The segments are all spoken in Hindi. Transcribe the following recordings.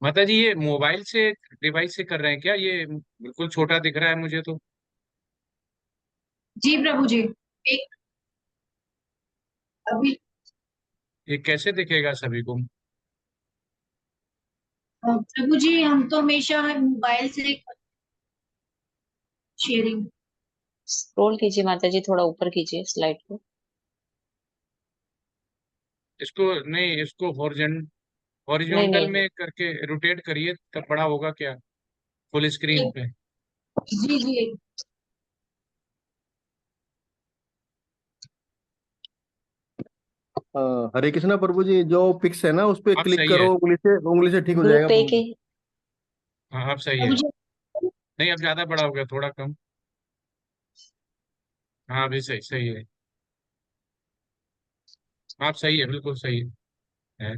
माता जी ये मोबाइल से डिवाइस से कर रहे हैं क्या? ये बिल्कुल छोटा दिख रहा है मुझे तो। जी प्रभु जी। एक अभी ये कैसे दिखेगा सभी को? प्रभु जी हम तो हमेशा मोबाइल से शेयरिंग। स्क्रॉल कीजिए माता जी, थोड़ा ऊपर कीजिए स्लाइड को। इसको नहीं, इसको नहीं हॉरिजॉन्टल नहीं, में करके रोटेट करिए, तब बड़ा होगा क्या फुल स्क्रीन पे? जी जी। हाँ, हरे कृष्णा प्रभु जी, जो पिक्स है ना उस पे अब क्लिक सही है। करो, उंगली से ठीक हो ग्रुप जाएगा पे प्रभु के। जी। हाँ अब सही प्रभु है। जी नहीं अब ज्यादा बड़ा हो गया, थोड़ा कम। हाँ अभी सही सही है। आप सही है, बिल्कुल सही है।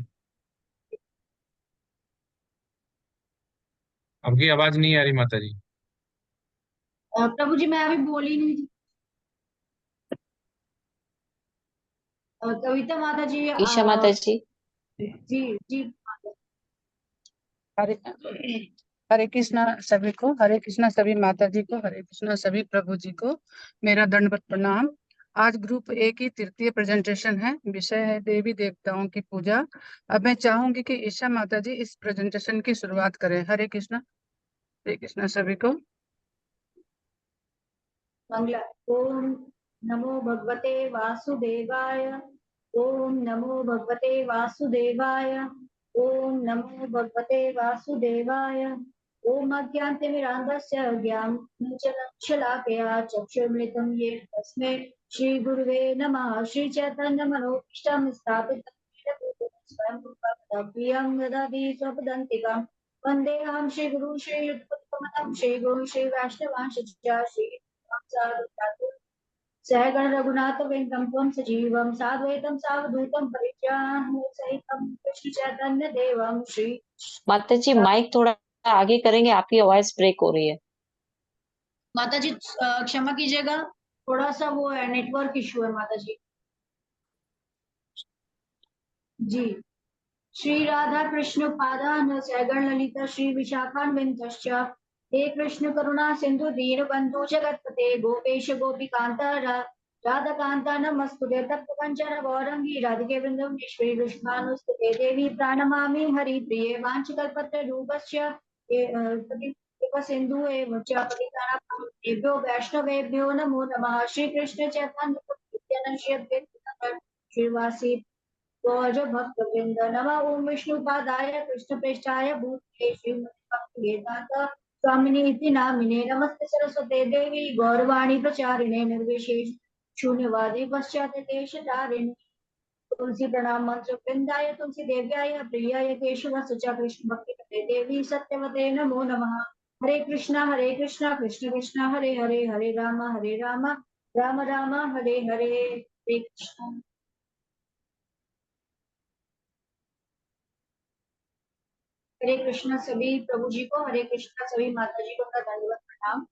आपकी आवाज नहीं आ रही माता जी। प्रभु जी मैं अभी बोली नहीं थी। कविता माता जी ईशा माता जी। जी जी। हरे हरे कृष्णा सभी को, हरे कृष्णा सभी माता जी को, हरे कृष्णा सभी प्रभु जी को मेरा दंडवत प्रणाम। आज ग्रुप ए की तृतीय प्रेजेंटेशन है। विषय है देवी देवताओं की पूजा। अब मैं चाहूंगी कि ईशा माता जी इस प्रेजेंटेशन की शुरुआत करें। हरे कृष्णा सभी को। मंगला। ओम नमो भगवते वासुदेवाय। ओम नमो भगवते वासुदेवाय। ओम नमो भगवते वासुदेवाय। ओम अज्ञानतिमिरान्धस्य ज्ञानञ्जनशलाकया चक्षुर्मृतं येन तस्मै श्रीगुरुवे नमः। श्रीचैतन्यमनोभीष्टं स्थापितं येन भूतले स्वयं रूपं तदभ्यं ददाति स्वपदान्तिकम्। वन्देऽहं श्रीगुरुं श्रीयुक्तमतं श्रीगुरुं श्रीवैष्णवांश्च श्री सहगण रघुनाथ वेंकटम त्वं सजीवं साद्वैतं सावधूतं परित्यागं सहितं कृष्ण चैतन्य देवं श्री। माता जी माइक थोड़ा आगे करेंगे, आपकी आवाज ब्रेक हो रही है। माता जी क्षमा कीजिएगा, थोड़ा सा वो है नेटवर्क इशू है माता जी। जी। श्री राधा कृष्ण पादान सैगण ललिता श्री विशाखान्वितश्च हे कृष्ण करुणा सिंधु दीन बंधु जगतपते गोपेश गोपिकांता राधाकांता नमस्तुते तप्त कंचन गौरंगी राधिके वृंदवनेश्वरी कृष्णानुस्तुते देवी प्रणमामि हरिप्रिये वाञ्छकल्पत्र रूपस्य कृपा सिंधु एव च पतितानां वैष्णवेभ्यो नमो नमः। श्री कृष्ण चैतन्य नित्यानंद श्रीवासी गौर भक्त वृंद नमः। ओम विष्णुपादाय कृष्ण पृष्ठाय भूतले श्रीमते भक्ति वेदांत स्वामिने इति नामिने नमस्ते सरस्वते देवी गौरवाणी प्रचारिणे निर्विशेष शून्यवादी पश्चात देश तारिणे तुलसी प्रणाम मंत्र वृंदाय तुलसी देव्याय प्रियाय केशव सचा कृष्ण भक्ति करते देवी सत्यवते नमो नमः। हरे कृष्णा कृष्ण कृष्ण हरे हरे हरे राम राम राम हरे हरे। हरे कृष्ण। हरे कृष्णा सभी प्रभु जी को, हरे कृष्णा सभी माता जी को का दंडवत प्रणाम।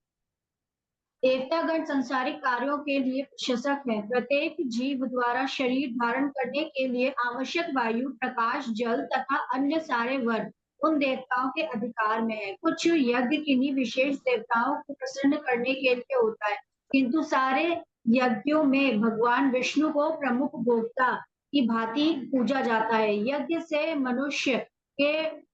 देवतागण संसारिक कार्यों के लिए प्रशंसक है। प्रत्येक जीव द्वारा शरीर धारण करने के लिए आवश्यक वायु प्रकाश जल तथा अन्य सारे वर उन देवताओं के अधिकार में है। कुछ यज्ञ किन्हीं विशेष देवताओं को प्रसन्न करने के लिए होता है, किंतु सारे यज्ञों में भगवान विष्णु को प्रमुख भोक्ता की भांति पूजा जाता है। यज्ञ से मनुष्य के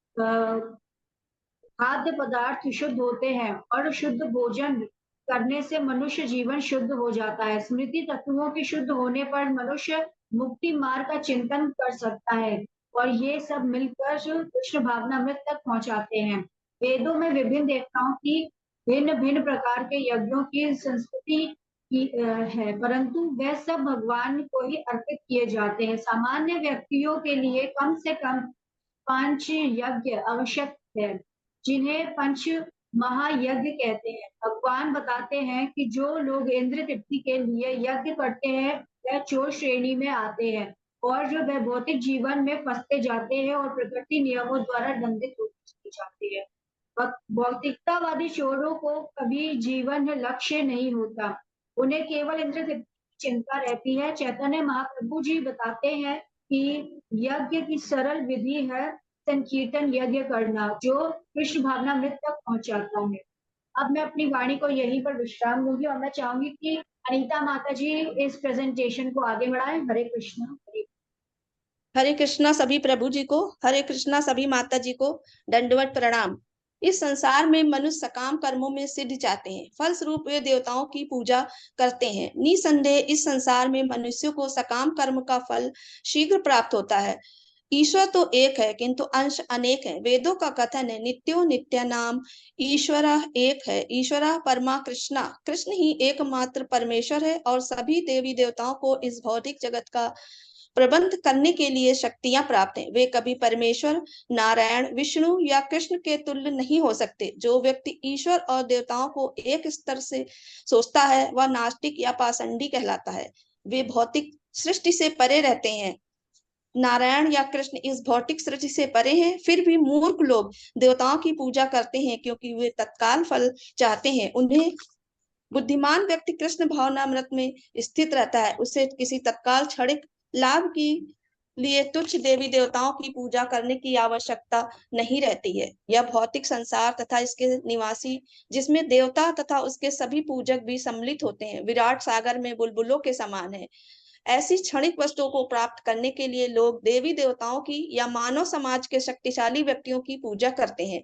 खाद्य पदार्थ शुद्ध होते हैं और शुद्ध भोजन करने से मनुष्य जीवन शुद्ध हो जाता है। स्मृति तत्वों के शुद्ध होने पर मनुष्य मुक्ति मार्ग का चिंतन कर सकता है और ये सब मिलकर कृष्ण भावनामृत तक पहुंचाते हैं। वेदों में विभिन्न देवताओं की भिन्न भिन्न प्रकार के यज्ञों की संस्कृति है, परंतु वह सब भगवान को ही अर्पित किए जाते हैं। सामान्य व्यक्तियों के लिए कम से कम 5 यज्ञ आवश्यक है, जिन्हें पंच महायज्ञ कहते हैं। भगवान बताते हैं कि जो लोग इंद्र तृप्ति के लिए यज्ञ करते हैं वह चोर श्रेणी में आते हैं और जो वह भौतिक जीवन में फंसते जाते हैं और प्रकृति नियमों द्वारा दंडित होते जाते हैं। भौतिकतावादी चोरों को कभी जीवन लक्ष्य नहीं होता, उन्हें केवल इंद्र तृप्ति की चिंता रहती है। चैतन्य महाप्रभु जी बताते हैं कि यज्ञ की सरल विधि है संकीर्तन यज्ञ करना जो कृष्ण भावनामृत तक पहुंचाता है। अब मैं अपनी वाणी को यहीं पर विश्राम दूंगी और मैं चाहूंगी कि अनीता माता जी इस प्रेजेंटेशन को आगे बढ़ाएं। हरे कृष्णा। हरे कृष्णा सभी प्रभु जी को, हरे कृष्णा सभी माता जी को दंडवत प्रणाम। इस संसार में मनुष्य सकाम कर्मों में सिद्ध चाहते हैं, फलस्वरूप वे देवताओं की पूजा करते हैं। निसंदेह इस संसार में मनुष्यों को सकाम कर्म का फल शीघ्र प्राप्त होता है। ईश्वर तो एक है किंतु अंश अनेक है। वेदों का कथन है नित्यो नित्यानाम ईश्वर एक है, ईश्वर परमा कृष्णा। कृष्ण ही एकमात्र परमेश्वर है और सभी देवी देवताओं को इस भौतिक जगत का प्रबंध करने के लिए शक्तियां प्राप्त हैं। वे कभी परमेश्वर, नारायण, विष्णु या कृष्ण के तुल्य नहीं हो सकते। जो व्यक्ति ईश्वर और देवताओं को एक स्तर से सोचता है वह नास्तिक या पाषंडी कहलाता है। वे भौतिक सृष्टि से परे रहते हैं। नारायण या कृष्ण इस भौतिक सृष्टि से परे हैं, फिर भी मूर्ख लोग देवताओं की पूजा करते हैं क्योंकि वे तत्काल फल चाहते हैं। उन्हें बुद्धिमान व्यक्ति कृष्ण भावनामृत में स्थित रहता है। उसे किसी तत्काल क्षणिक लाभ की लिए तुच्छ देवी देवताओं की पूजा करने की आवश्यकता नहीं रहती है। यह भौतिक संसार तथा इसके निवासी, जिसमें देवता तथा उसके सभी पूजक भी सम्मिलित होते हैं, विराट सागर में बुलबुलों के समान है। ऐसी क्षणिक वस्तुओं को प्राप्त करने के लिए लोग देवी देवताओं की या मानव समाज के शक्तिशाली व्यक्तियों की पूजा करते हैं।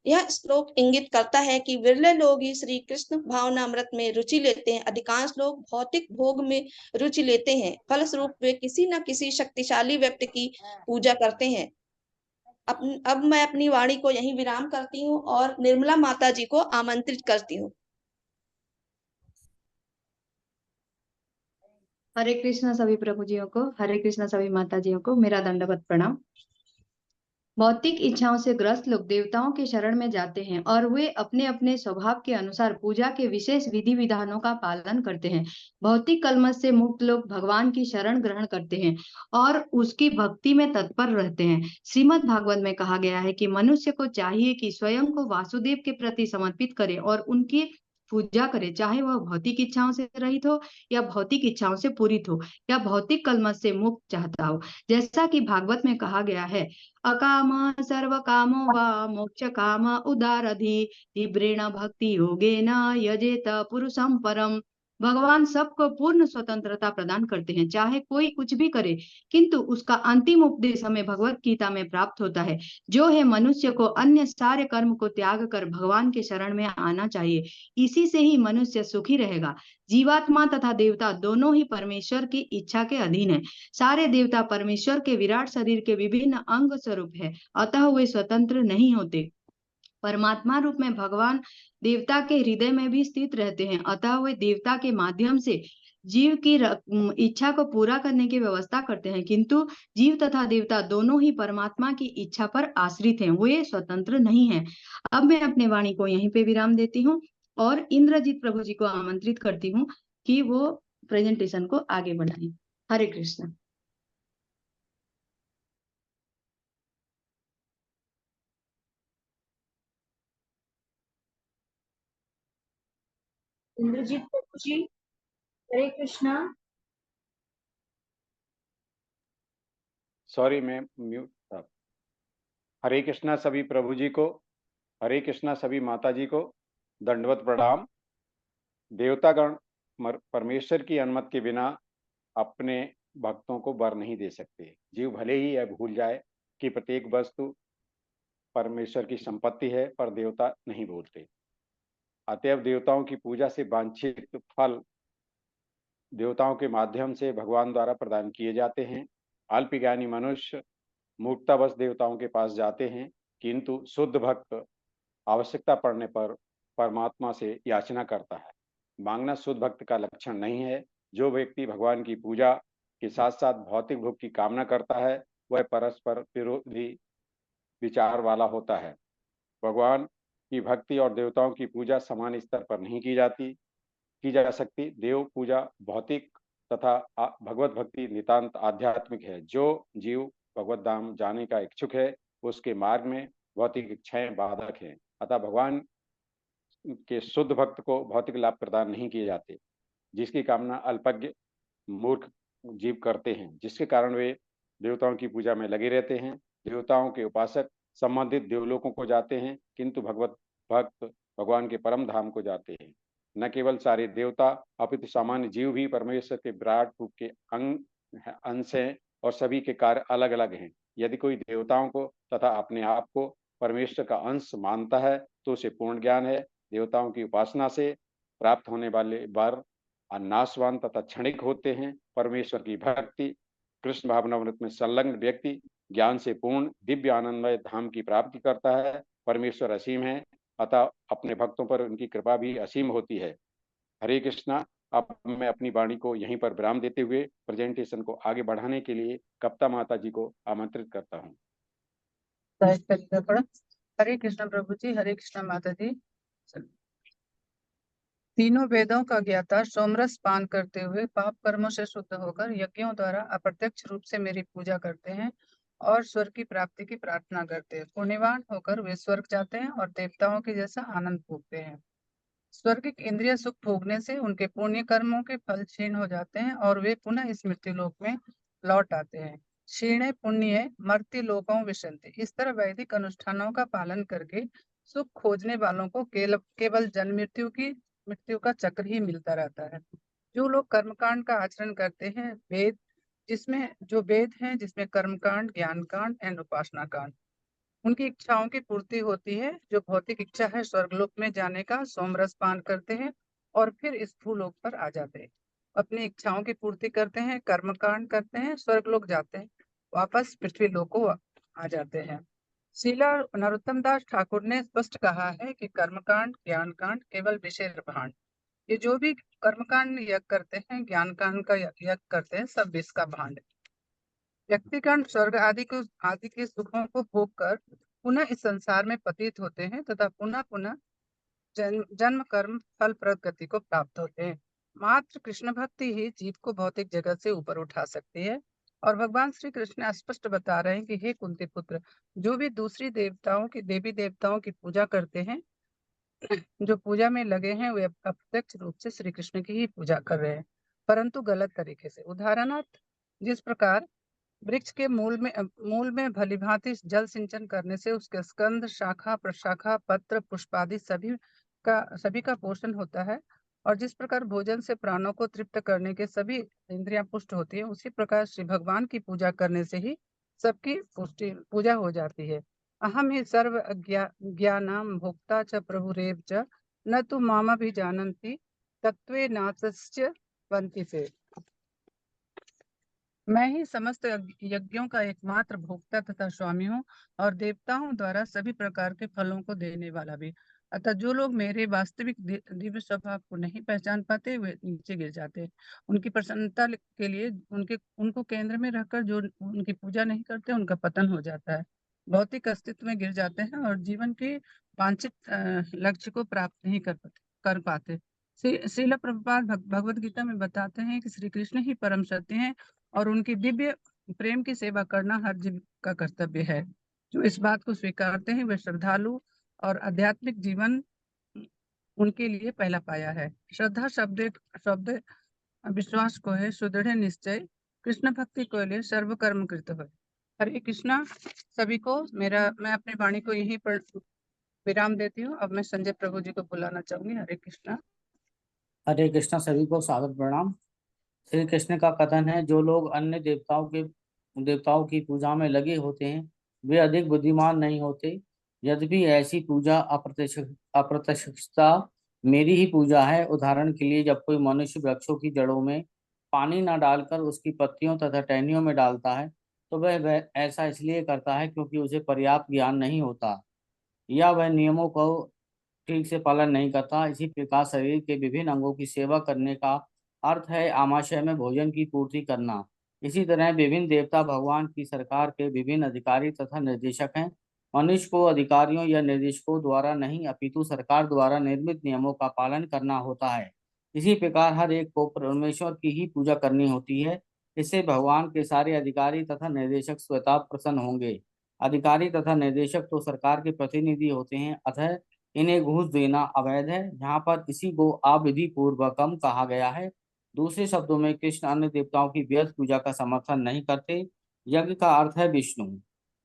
यह श्लोक इंगित करता है कि विरले लोग ही श्री कृष्ण भावनामृत में रुचि लेते हैं। अधिकांश लोग भौतिक भोग में रुचि लेते हैं, फलस्वरूप वे किसी न किसी शक्तिशाली व्यक्ति की पूजा करते हैं। अब मैं अपनी वाणी को यहीं विराम करती हूँ और निर्मला माता जी को आमंत्रित करती हूँ। हरे कृष्णा सभी प्रभु जियों को, हरे कृष्णा सभी माता जियों को मेरा दंडवत प्रणाम। भौतिक इच्छाओं से ग्रस्त लोग देवताओं के शरण में जाते हैं और वे अपने अपने स्वभाव के अनुसार पूजा के विशेष विधि विधानों का पालन करते हैं। भौतिक कलमश से मुक्त लोग भगवान की शरण ग्रहण करते हैं और उसकी भक्ति में तत्पर रहते हैं। श्रीमद् भागवत में कहा गया है कि मनुष्य को चाहिए कि स्वयं को वासुदेव के प्रति समर्पित करे और उनकी पूजा करे, चाहे वह भौतिक इच्छाओं से रहित हो या भौतिक इच्छाओं से पूरित हो या भौतिक कलमश से मुक्त चाहता हो। जैसा कि भागवत में कहा गया है, अकाम सर्व कामो वा मोक्ष काम उदारधि तीव्रेण भक्ति योगेन यजेत पुरुषं परम। भगवान सबको पूर्ण स्वतंत्रता प्रदान करते हैं, चाहे कोई कुछ भी करे, किंतु उसका अंतिम उपदेश हमें भगवत गीता में प्राप्त होता है, जो है मनुष्य को अन्य सारे कर्म को त्याग कर भगवान के शरण में आना चाहिए। इसी से ही मनुष्य सुखी रहेगा। जीवात्मा तथा देवता दोनों ही परमेश्वर की इच्छा के अधीन है। सारे देवता परमेश्वर के विराट शरीर के विभिन्न अंग स्वरूप है, अतः वे स्वतंत्र नहीं होते। परमात्मा रूप में भगवान देवता के हृदय में भी स्थित रहते हैं, अतः वे देवता के माध्यम से जीव की इच्छा को पूरा करने की व्यवस्था करते हैं, किंतु जीव तथा देवता दोनों ही परमात्मा की इच्छा पर आश्रित हैं, वे स्वतंत्र नहीं हैं। अब मैं अपने वाणी को यहीं पे विराम देती हूँ और इंद्रजीत प्रभु जी को आमंत्रित करती हूँ कि वो प्रेजेंटेशन को आगे बढ़ाएं। हरे कृष्ण। इंद्रजीत प्रभु जी, हरे कृष्णा। सॉरी, मैं म्यूट था। हरे कृष्णा सभी प्रभु जी को, हरे कृष्णा सभी माता जी को दंडवत प्रणाम। देवतागण परमेश्वर की अनुमति के बिना अपने भक्तों को वर नहीं दे सकते। जीव भले ही यह भूल जाए कि प्रत्येक वस्तु परमेश्वर की संपत्ति है, पर देवता नहीं भूलते। अतएव देवताओं की पूजा से वांछित फल देवताओं के माध्यम से भगवान द्वारा प्रदान किए जाते हैं। अल्पज्ञानी मनुष्य मूर्खतावश देवताओं के पास जाते हैं, किंतु शुद्ध भक्त आवश्यकता पड़ने पर परमात्मा से याचना करता है। मांगना शुद्ध भक्त का लक्षण नहीं है। जो व्यक्ति भगवान की पूजा के साथ साथ भौतिक भोग की कामना करता है वह परस्पर विरोधी विचार वाला होता है। भगवान की भक्ति और देवताओं की पूजा समान स्तर पर नहीं की जा सकती। देव पूजा भौतिक तथा भगवत भक्ति नितांत आध्यात्मिक है। जो जीव भगवत धाम जाने का इच्छुक है उसके मार्ग में भौतिक इच्छाएं बाधक हैं, अतः भगवान के शुद्ध भक्त को भौतिक लाभ प्रदान नहीं किए जाते, जिसकी कामना अल्पज्ञ मूर्ख जीव करते हैं, जिसके कारण वे देवताओं की पूजा में लगे रहते हैं। देवताओं के उपासक संबंधित देवलोकों को जाते हैं, किंतु भक्त भगवान के परम धाम को जाते हैं। न केवल सारे देवता अपितु सामान्य जीव भी परमेश्वर के विराट रूप के अंश हैं और सभी के कार्य अलग अलग हैं। यदि कोई देवताओं को तथा अपने आप को परमेश्वर का अंश मानता है तो उसे पूर्ण ज्ञान है। देवताओं की उपासना से प्राप्त होने वाले वर नाशवान तथा क्षणिक होते हैं। परमेश्वर की भक्ति कृष्ण भावनामृत में संलग्न व्यक्ति ज्ञान से पूर्ण दिव्य आनंदमय धाम की प्राप्ति करता है। परमेश्वर असीम है, अतः अपने भक्तों पर उनकी कृपा भी असीम होती है। हरे कृष्णा। अब मैं अपनी वाणी को यहीं पर विराम देते हुए प्रेजेंटेशन को आगे बढ़ाने के लिए कप्ता माता जी को आमंत्रित करता हूँ। हरे कृष्ण प्रभु जी, हरे कृष्ण माता जी। तीनों वेदों का ज्ञाता सोमरस पान करते हुए पाप कर्मों से शुद्ध होकर यज्ञों द्वारा अप्रत्यक्ष रूप से मेरी पूजा करते हैं और स्वर्ग की प्राप्ति की प्रार्थना करते हैं। पुण्यवान होकर वे स्वर्ग जाते हैं और देवताओं के जैसा आनंद भोगते हैं। स्वर्गिक इंद्रिय सुख भोगने से उनके पुण्य कर्मों के फल क्षीण हो जाते हैं और वे पुनः इस मृत्यु लोक में लौट आते हैं। क्षीणे पुण्य मर्त्य लोकों विशन्ति। इस तरह वैदिक अनुष्ठानों का पालन करके सुख खोजने वालों को केवल जन्म मृत्यु का चक्र ही मिलता रहता है। जो लोग कर्मकांड का आचरण करते हैं, वेद जिसमें कर्मकांड, ज्ञान कांड एंड उपासना कांड, उनकी इच्छाओं की पूर्ति होती है। जो भौतिक इच्छा है स्वर्गलोक में जाने का, सोमरस पान करते हैं और फिर इस भूलोक पर आ जाते हैं। अपनी इच्छाओं की पूर्ति करते हैं, कर्मकांड करते हैं, स्वर्गलोक जाते हैं, वापस पृथ्वी लोक को आ जाते हैं। श्रीला नरोत्तम दास ठाकुर ने स्पष्ट कहा है कि कर्मकांड, ज्ञान कांड केवल विषय भांड। ये जो भी कर्मकांड यज्ञ करते हैं, ज्ञान कांड का यज्ञ करते हैं, सब विष का भांड। व्यक्तिगण स्वर्ग आदि के सुखों को भोग कर पुनः इस संसार में पतित होते हैं तथा पुनः पुनः जन्म कर्म फल प्रद गति को प्राप्त होते हैं। मात्र कृष्ण भक्ति ही जीव को भौतिक जगत से ऊपर उठा सकती है। और भगवान श्री कृष्ण स्पष्ट बता रहे हैं कि हे कुंती पुत्र, जो भी दूसरी देवी देवताओं की पूजा करते हैं, जो पूजा में लगे हैं, वे अप्रत्यक्ष रूप से श्री कृष्ण की ही पूजा कर रहे हैं, परंतु गलत तरीके से। उदाहरणार्थ, जिस प्रकार वृक्ष के मूल में भलीभांति जल सिंचन करने से उसके स्कंद, शाखा, प्रशाखा, पत्र, पुष्पादि सभी का पोषण होता है, और जिस प्रकार भोजन से प्राणों को तृप्त करने के सभी इंद्रियां पुष्ट होती है, उसी प्रकार श्री भगवान की पूजा करने से ही सबकी पूजा हो जाती है। अहम ही सर्व ज्ञानाम भोक्ता च प्रभुरेव च न तु मामा भी जानन्ति तत्वे नाचस्य वंति से। मैं ही समस्त यज्ञों का एकमात्र भोक्ता तथा स्वामी हूँ और देवताओं द्वारा सभी प्रकार के फलों को देने वाला भी। अतः जो लोग मेरे वास्तविक दिव्य स्वभाव को नहीं पहचान पाते, वे नीचे गिर जाते हैं। उनकी प्रसन्नता के लिए उनको केंद्र में रहकर जो उनकी पूजा नहीं करते, उनका पतन हो जाता है, भौतिक अस्तित्व में गिर जाते हैं और जीवन के वांछित लक्ष्य को प्राप्त नहीं कर पाते। श्रील प्रभुपाद भगवद गीता में बताते हैं कि श्री कृष्ण ही परम सत्य हैं और उनकी दिव्य प्रेम की सेवा करना हर जीव का कर्तव्य है। जो इस बात को स्वीकारते हैं, वे श्रद्धालु और आध्यात्मिक जीवन उनके लिए पहला पाया है। श्रद्धा शब्द विश्वास को है, सुदृढ़ निश्चय कृष्ण भक्ति को लिए सर्व कर्म कृत है। हरे कृष्णा सभी को। मैं अपनी वाणी को यहीं पर विराम देती हूँ। अब मैं संजय प्रभु जी को बुलाना चाहूंगी। हरे कृष्णा। हरे कृष्णा सभी को सादर प्रणाम। श्री कृष्ण का कथन है, जो लोग अन्य देवताओं की पूजा में लगे होते हैं, वे अधिक बुद्धिमान नहीं होते। यद्यपि ऐसी पूजा अप्रत्यक्षता मेरी ही पूजा है। उदाहरण के लिए, जब कोई मनुष्य वृक्षों की जड़ों में पानी न डालकर उसकी पत्तियों तथा टहनियों में डालता है, तो वह ऐसा इसलिए करता है क्योंकि उसे पर्याप्त ज्ञान नहीं होता या वह नियमों को ठीक से पालन नहीं करता। इसी प्रकार शरीर के विभिन्न अंगों की सेवा करने का अर्थ है आमाशय में भोजन की पूर्ति करना। इसी तरह विभिन्न देवता भगवान की सरकार के विभिन्न अधिकारी तथा निर्देशक हैं। मनुष्य को अधिकारियों या निर्देशकों द्वारा नहीं, अपितु सरकार द्वारा निर्मित नियमों का पालन करना होता है। इसी प्रकार हर एक को परमेश्वर की ही पूजा करनी होती है। इससे भगवान के सारे अधिकारी तथा निर्देशक स्वतः प्रसन्न होंगे। अधिकारी तथा निर्देशक तो सरकार के प्रतिनिधि होते हैं, अतः इन्हें घूस देना अवैध है। यहाँ पर इसी को अविधि पूर्वकम कहा गया है। दूसरे शब्दों में, कृष्ण अन्य देवताओं की व्यर्थ पूजा का समर्थन नहीं करते। यज्ञ का अर्थ है विष्णु।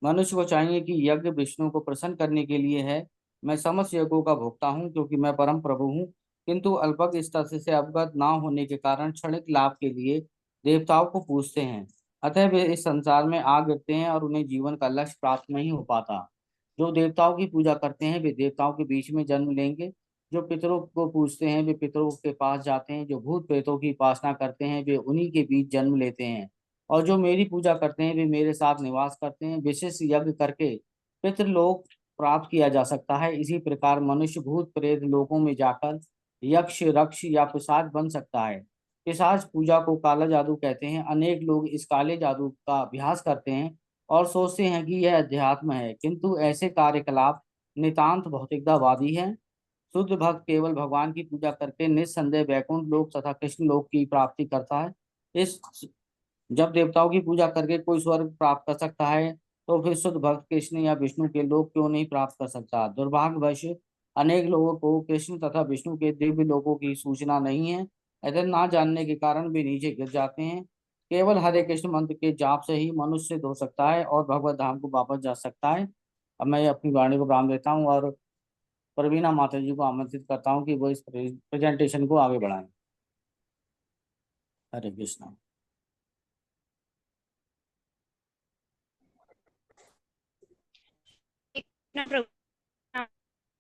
मनुष्य को चाहिए कि यज्ञ विष्णु को प्रसन्न करने के लिए है। मैं समस्त यज्ञों का भोक्ता हूँ, क्योंकि मैं परम प्रभु हूँ। किंतु अल्पज्ञ इस तथ्य से अवगत ना होने के कारण क्षणिक लाभ के लिए देवताओं को पूजते हैं। अतः वे इस संसार में आ गिरते हैं और उन्हें जीवन का लक्ष्य प्राप्त नहीं हो पाता। जो देवताओं की पूजा करते हैं वे देवताओं के बीच में जन्म लेंगे। जो पितरों को पूजते हैं वे पितरों के पास जाते हैं। जो भूत प्रेतों की उपासना करते हैं वे उन्हीं के बीच जन्म लेते हैं। और जो मेरी पूजा करते हैं वे मेरे साथ निवास करते हैं। विशेष यज्ञ करके पितृलोक प्राप्त किया जा सकता है। इसी प्रकार मनुष्य भूत प्रेत लोकों में जाकर यक्ष रक्ष या पिशाच बन सकता है। पिशाच पूजा को काला जादू कहते हैं। अनेक लोग इस काले जादू का अभ्यास करते हैं और सोचते हैं कि यह अध्यात्म है, किंतु ऐसे कार्यकलाप नितांत भौतिकतावादी है। शुद्ध भक्त केवल भगवान की पूजा करके निस्संदेह वैकुंठ लोक तथा कृष्ण लोक की प्राप्ति करता है। इस जब देवताओं की पूजा करके कोई स्वर्ग प्राप्त कर सकता है, तो फिर शुद्ध भक्त कृष्ण या विष्णु के लोक क्यों नहीं प्राप्त कर सकता। दुर्भाग्यवश अनेक लोगों को कृष्ण तथा विष्णु के दिव्य लोकों की सूचना नहीं है। ऐसा ना जानने के कारण वे नीचे गिर जाते हैं। केवल हरे कृष्ण मंत्र के जाप से ही मनुष्य सिद्ध हो सकता है और भगवत धाम को वापस जा सकता है। अब मैं अपनी वाणी को विराम देता हूँ और प्रवीणा माता जी को आमंत्रित करता हूँ कि वो इस प्रेजेंटेशन को आगे बढ़ाएं। हरे कृष्णा।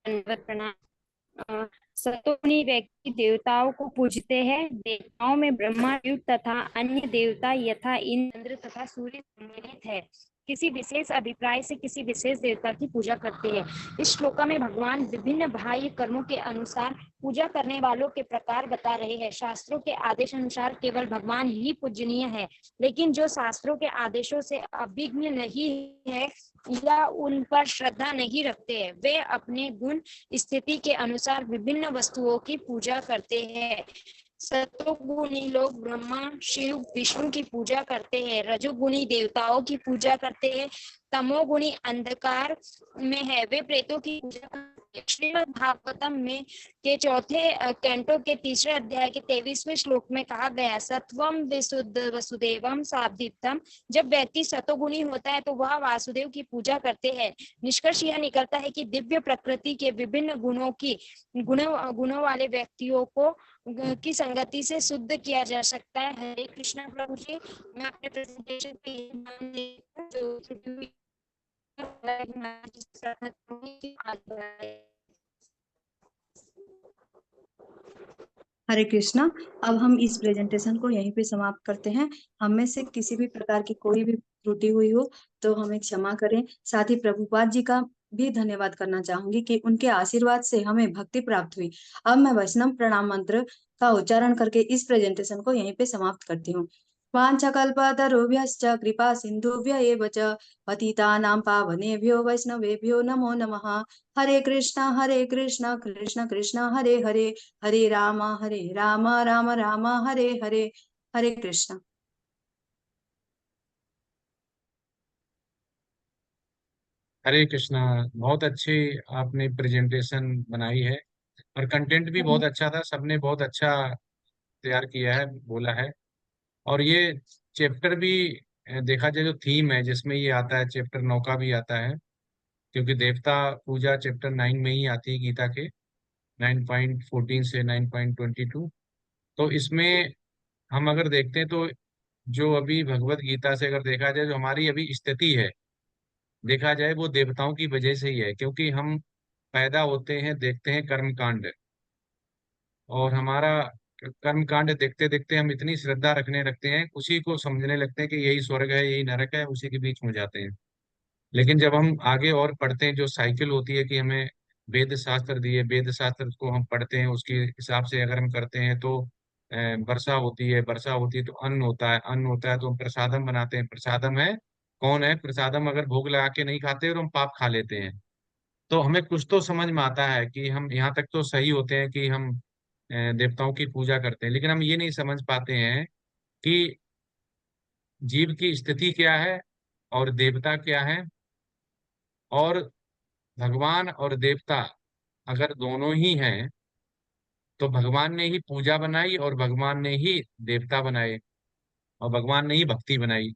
दंडवत प्रणाम। सतोगुणी व्यक्ति देवताओं को पूजते हैं। देवताओं में ब्रह्मा शिव तथा अन्य देवता यथा इंद्र तथा सूर्य सम्मिलित है। किसी विशेष अभिप्राय से किसी विशेष देवता की पूजा करते हैं। इस श्लोक में भगवान विभिन्न बाह्य कर्मों के अनुसार पूजा करने वालों के प्रकार बता रहे हैं। शास्त्रों के आदेश अनुसार केवल भगवान ही पूजनीय है, लेकिन जो शास्त्रों के आदेशों से अभिज्ञ नहीं है या उन पर श्रद्धा नहीं रखते हैं, वे अपने गुण स्थिति के अनुसार विभिन्न वस्तुओं की पूजा करते हैं। सतोगुणी लोग ब्रह्मा शिव विष्णु की पूजा करते हैं। रजोगुणी देवताओं की पूजा करते हैं। तमोगुणी अंधकार में है, वे प्रेतों की पूजा करते हैं। श्रीमद् भागवतम में के चौथे कैंटो के तीसरे अध्याय के 23वें श्लोक में कहा गया, सत्वम विशुद्ध वसुदेवम साधितम। जब व्यक्ति सतोगुणी होता है तो वह वासुदेव की पूजा करते हैं। निष्कर्ष यह निकलता है कि दिव्य प्रकृति के विभिन्न गुणों वाले व्यक्तियों को की संगति से शुद्ध किया जा सकता है। हरे कृष्णा प्रभु जी, मैं अपने प्रेजेंटेशन पे हरे कृष्णा। अब हम इस प्रेजेंटेशन को यहीं पे समाप्त करते हैं। हम में से किसी भी प्रकार की कोई भी त्रुटि हुई हो तो हमें क्षमा करें। साथ ही प्रभुपाद जी का भी धन्यवाद करना चाहूंगी कि उनके आशीर्वाद से हमें भक्ति प्राप्त हुई। अब मैं वैष्णव प्रणाम मंत्र का उच्चारण करके इस प्रेजेंटेशन को यहीं पे समाप्त करती हूँ। वाञ्छकल्पतरुभ्यश्च कृपा सिन्धुभ्य एव च पतितानां पावनेभ्यो वैष्णवेभ्यो नमो नमः। हरे कृष्ण कृष्ण कृष्ण हरे हरे, हरे राम राम राम हरे हरे। हरे कृष्ण। हरे कृष्णा। बहुत अच्छी आपने प्रेजेंटेशन बनाई है और कंटेंट भी बहुत अच्छा था। सबने बहुत अच्छा तैयार किया है, बोला है। और ये चैप्टर भी देखा जाए तो थीम है जिसमें ये आता है, चैप्टर 9 का भी आता है, क्योंकि देवता पूजा चैप्टर 9 में ही आती है गीता के 9.14 से 9.22। तो इसमें हम अगर देखते हैं तो जो अभी भगवत गीता से अगर देखा जाए, जो हमारी अभी स्थिति है देखा जाए, वो देवताओं की वजह से ही है। क्योंकि हम पैदा होते हैं, देखते हैं कर्म कांड, और हमारा कर्म कांड देखते देखते हम इतनी श्रद्धा रखने लगते हैं, उसी को समझने लगते हैं कि यही स्वर्ग है यही नरक है, उसी के बीच में जाते हैं। लेकिन जब हम आगे और पढ़ते हैं, जो साइकिल होती है कि हमें वेद शास्त्र दिए, वेद शास्त्र को हम पढ़ते हैं, उसके हिसाब से अगर हम करते हैं तो वर्षा होती है, वर्षा होती है तो अन्न होता है, अन्न होता है तो हम प्रसादम बनाते हैं। प्रसादम है कौन है? प्रसादम अगर भोग लगा के नहीं खाते और हम पाप खा लेते हैं। तो हमें कुछ तो समझ में आता है कि हम यहाँ तक तो सही होते हैं कि हम देवताओं की पूजा करते हैं, लेकिन हम ये नहीं समझ पाते हैं कि जीव की स्थिति क्या है और देवता क्या है। और भगवान और देवता अगर दोनों ही हैं तो भगवान ने ही पूजा बनाई और भगवान ने ही देवता बनाए और भगवान ने ही भक्ति बनाई।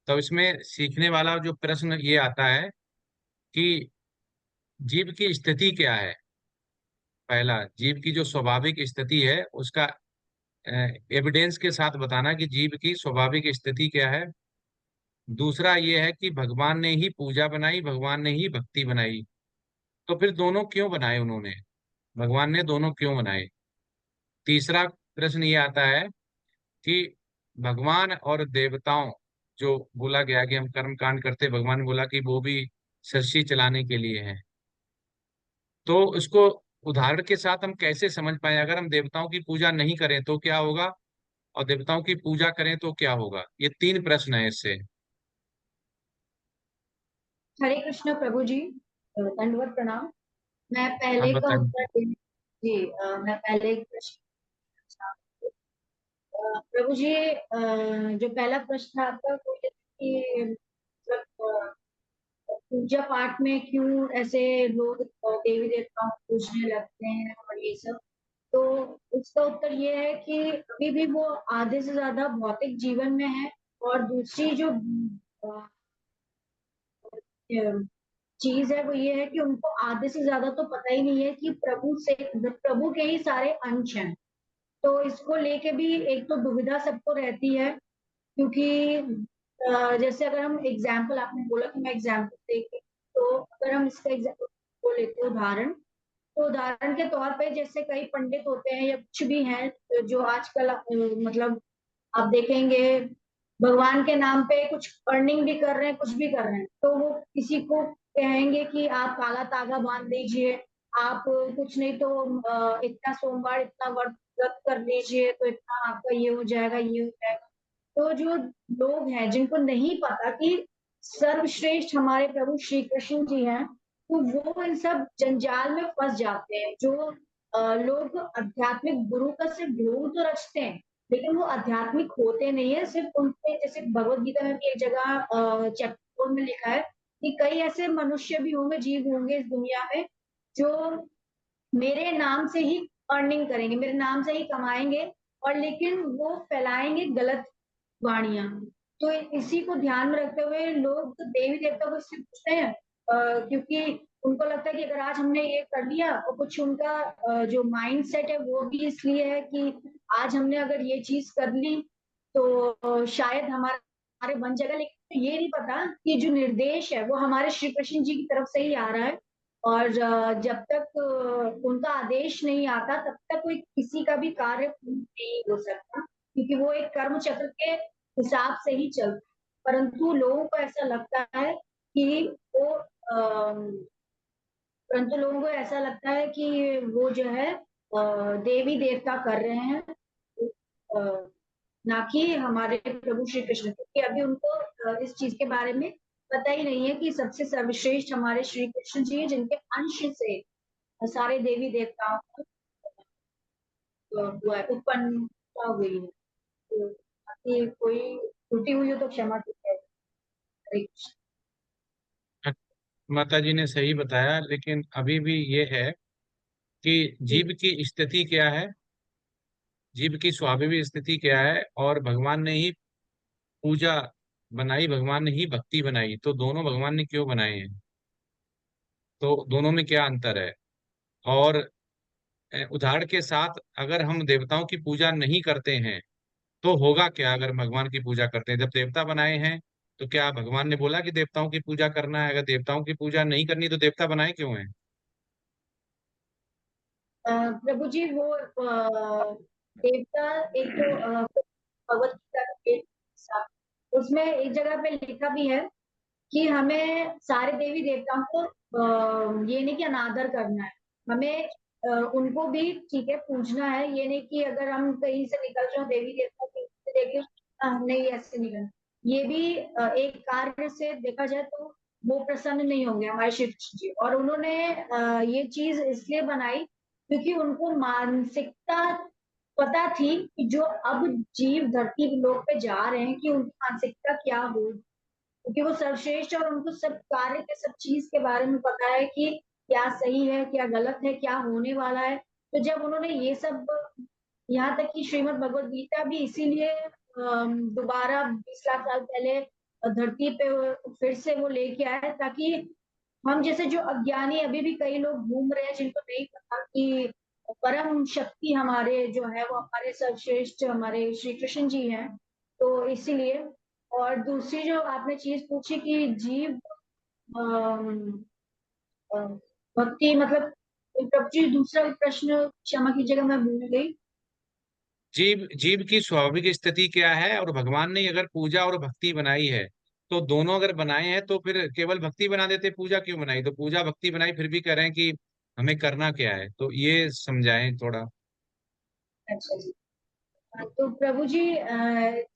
तो इसमें सीखने वाला जो प्रश्न ये आता है कि जीव की स्थिति क्या है। पहला, जीव की जो स्वाभाविक स्थिति है उसका एविडेंस के साथ बताना कि जीव की स्वाभाविक स्थिति क्या है। दूसरा ये है कि भगवान ने ही पूजा बनाई, भगवान ने ही भक्ति बनाई, तो फिर दोनों क्यों बनाए उन्होंने, भगवान ने दोनों क्यों बनाए। तीसरा प्रश्न ये आता है कि भगवान और देवताओं, जो बोला गया कि हम कर्म कांड करते, भगवान ने बोला कि वो भी सृष्टि चलाने के लिए है। तो इसको उदाहरण के साथ हम कैसे समझ पाए, अगर हम देवताओं की पूजा नहीं करें तो क्या होगा और देवताओं की पूजा करें तो क्या होगा। ये 3 प्रश्न है इससे। हरे कृष्ण प्रभु जी, दंडवत प्रणाम। मैं आप पहले का बताइए। उत्तर देने जी, मैं पहले एक प्रश्न प्रभु जी, जो पहला प्रश्न था आपका वो ये था कि मतलब पूजा पाठ में क्यों ऐसे लोग देवी देवताओं को पूजने लगते हैं और ये सब। तो इसका उत्तर ये है कि अभी भी वो आधे से ज्यादा भौतिक जीवन में है, और दूसरी जो चीज है वो ये है कि उनको आधे से ज्यादा तो पता ही नहीं है कि प्रभु के ही सारे अंश हैं। तो इसको लेके भी एक तो दुविधा सबको रहती है, क्योंकि जैसे अगर हम एग्जाम्पल, आपने बोला कि मैं एग्जाम्पल देके, तो अगर हम इसका एग्जाम्पल को लेते हैं उदाहरण, तो उदाहरण के तौर पे जैसे कई पंडित होते हैं या कुछ भी हैं जो आजकल मतलब आप देखेंगे भगवान के नाम पे कुछ अर्निंग भी कर रहे हैं, कुछ भी कर रहे हैं, तो वो किसी को कहेंगे कि आप काला तागा बांध दीजिए, आप कुछ नहीं तो इतना सोमवार इतना व्रत कर लीजिए तो इतना आपका ये हो जाएगा, ये हो जाएगा। तो जो लोग हैं जिनको नहीं पता कि सर्वश्रेष्ठ हमारे प्रभु श्री कृष्ण जी हैं, तो वो इन सब जंजाल में फंस जाते हैं। जो लोग आध्यात्मिक गुरु का सिर्फ ढोंग तो रचते हैं, लेकिन वो आध्यात्मिक होते नहीं है। सिर्फ उनके जैसे भगवत गीता में भी एक जगह चैप्टर में लिखा है कि कई ऐसे मनुष्य भी होंगे, जीव होंगे इस दुनिया में, जो मेरे नाम से ही अर्निंग करेंगे, मेरे नाम से ही कमाएंगे, और लेकिन वो फैलाएंगे गलत वाणियां। तो इसी को ध्यान में रखते हुए लोग तो देवी देवता को इससे पूछते हैं क्योंकि उनको लगता है कि अगर आज हमने ये कर लिया, और कुछ उनका जो माइंड सेट है वो भी इसलिए है कि आज हमने अगर ये चीज कर ली तो शायद हमारे बन जाएगा। लेकिन ये नहीं पता कि जो निर्देश है वो हमारे श्री कृष्ण जी की तरफ से ही आ रहा है, और जब तक उनका आदेश नहीं आता तब तक कोई किसी का भी कार्य पूर्ण नहीं हो सकता, क्योंकि वो एक कर्म चक्र के हिसाब से ही चलता है। परंतु लोगों को ऐसा लगता है कि वो परंतु लोगों को ऐसा लगता है कि वो जो है देवी देवता कर रहे हैं, अ, ना कि हमारे प्रभु श्री कृष्ण, क्योंकि अभी उनको इस चीज के बारे में पता ही नहीं है कि सबसे सर्वश्रेष्ठ हमारे श्री कृष्ण जी हैं, जिनके अंश से सारे देवी देवताओं को हुआ है, उत्पन्न हुई है। तो बाकी कोई त्रुटि हुई हो तो क्षमा कीजिए। हरे कृष्ण। माता जी ने सही बताया, लेकिन अभी भी ये है कि जी जीव की स्थिति क्या है, जीव की स्वाभाविक स्थिति क्या है, और भगवान ने ही पूजा बनाई, भगवान ने ही भक्ति बनाई, तो दोनों भगवान ने क्यों बनाए हैं, तो दोनों में क्या अंतर है। और उदाहरण के साथ अगर हम देवताओं की पूजा नहीं करते हैं तो होगा क्या, अगर भगवान की पूजा करते हैं, जब देवता बनाए हैं तो क्या भगवान ने बोला कि देवताओं की पूजा करना है, अगर देवताओं की पूजा नहीं करनी तो देवता बनाए क्यों हैं। प्रभु जी, वो देवता एक तो भगवत गीता का एक हिस्सा, उसमें एक जगह पे लिखा भी है कि हमें सारे देवी देवताओं को ये नहीं कि अनादर करना है, हमें उनको भी ठीक है पूजना है। ये नहीं कि अगर हम कहीं से निकल रहे हो देवी देवता के देखे नहीं, ऐसे नहीं करना। ये भी एक कार्य से देखा जाए तो वो प्रसन्न नहीं होंगे हमारे श्री कृष्ण जी। और उन्होंने ये चीज इसलिए बनाई क्योंकि उनको मानसिकता पता थी कि जो अब जीव धरती लोक पे जा रहे हैं कि उनकी मानसिकता क्या हो, क्योंकि वो सर्वश्रेष्ठ और उनको सब कार्य के सब चीज के बारे में पता है कि क्या सही है, क्या गलत है, क्या होने वाला है। तो जब उन्होंने ये सब, यहाँ तक कि श्रीमद् भगवद गीता भी इसीलिए दोबारा 20 लाख साल पहले धरती पे फिर से वो लेके आए, ताकि हम जैसे जो अज्ञानी अभी भी कई लोग घूम रहे हैं जिनको नहीं पता कि परम शक्ति हमारे जो है वो हमारे सर्वश्रेष्ठ हमारे श्री कृष्ण जी हैं। तो इसीलिए, और दूसरी जो आपने चीज पूछी कि जीव अम, अ, भक्ति मतलब प्रभु जी, दूसरा प्रश्न क्षमा कीजिएगा, मैं भूल गई। जीव जीव की स्वाभाविक स्थिति क्या है, और भगवान ने अगर पूजा और भक्ति बनाई है, तो दोनों अगर बनाए हैं तो फिर केवल भक्ति बना देते, पूजा क्यों बनाई? तो पूजा भक्ति बनाई फिर भी कह रहे हैं कि हमें करना क्या है, तो ये समझाएं थोड़ा। अच्छा जी। तो प्रभु जी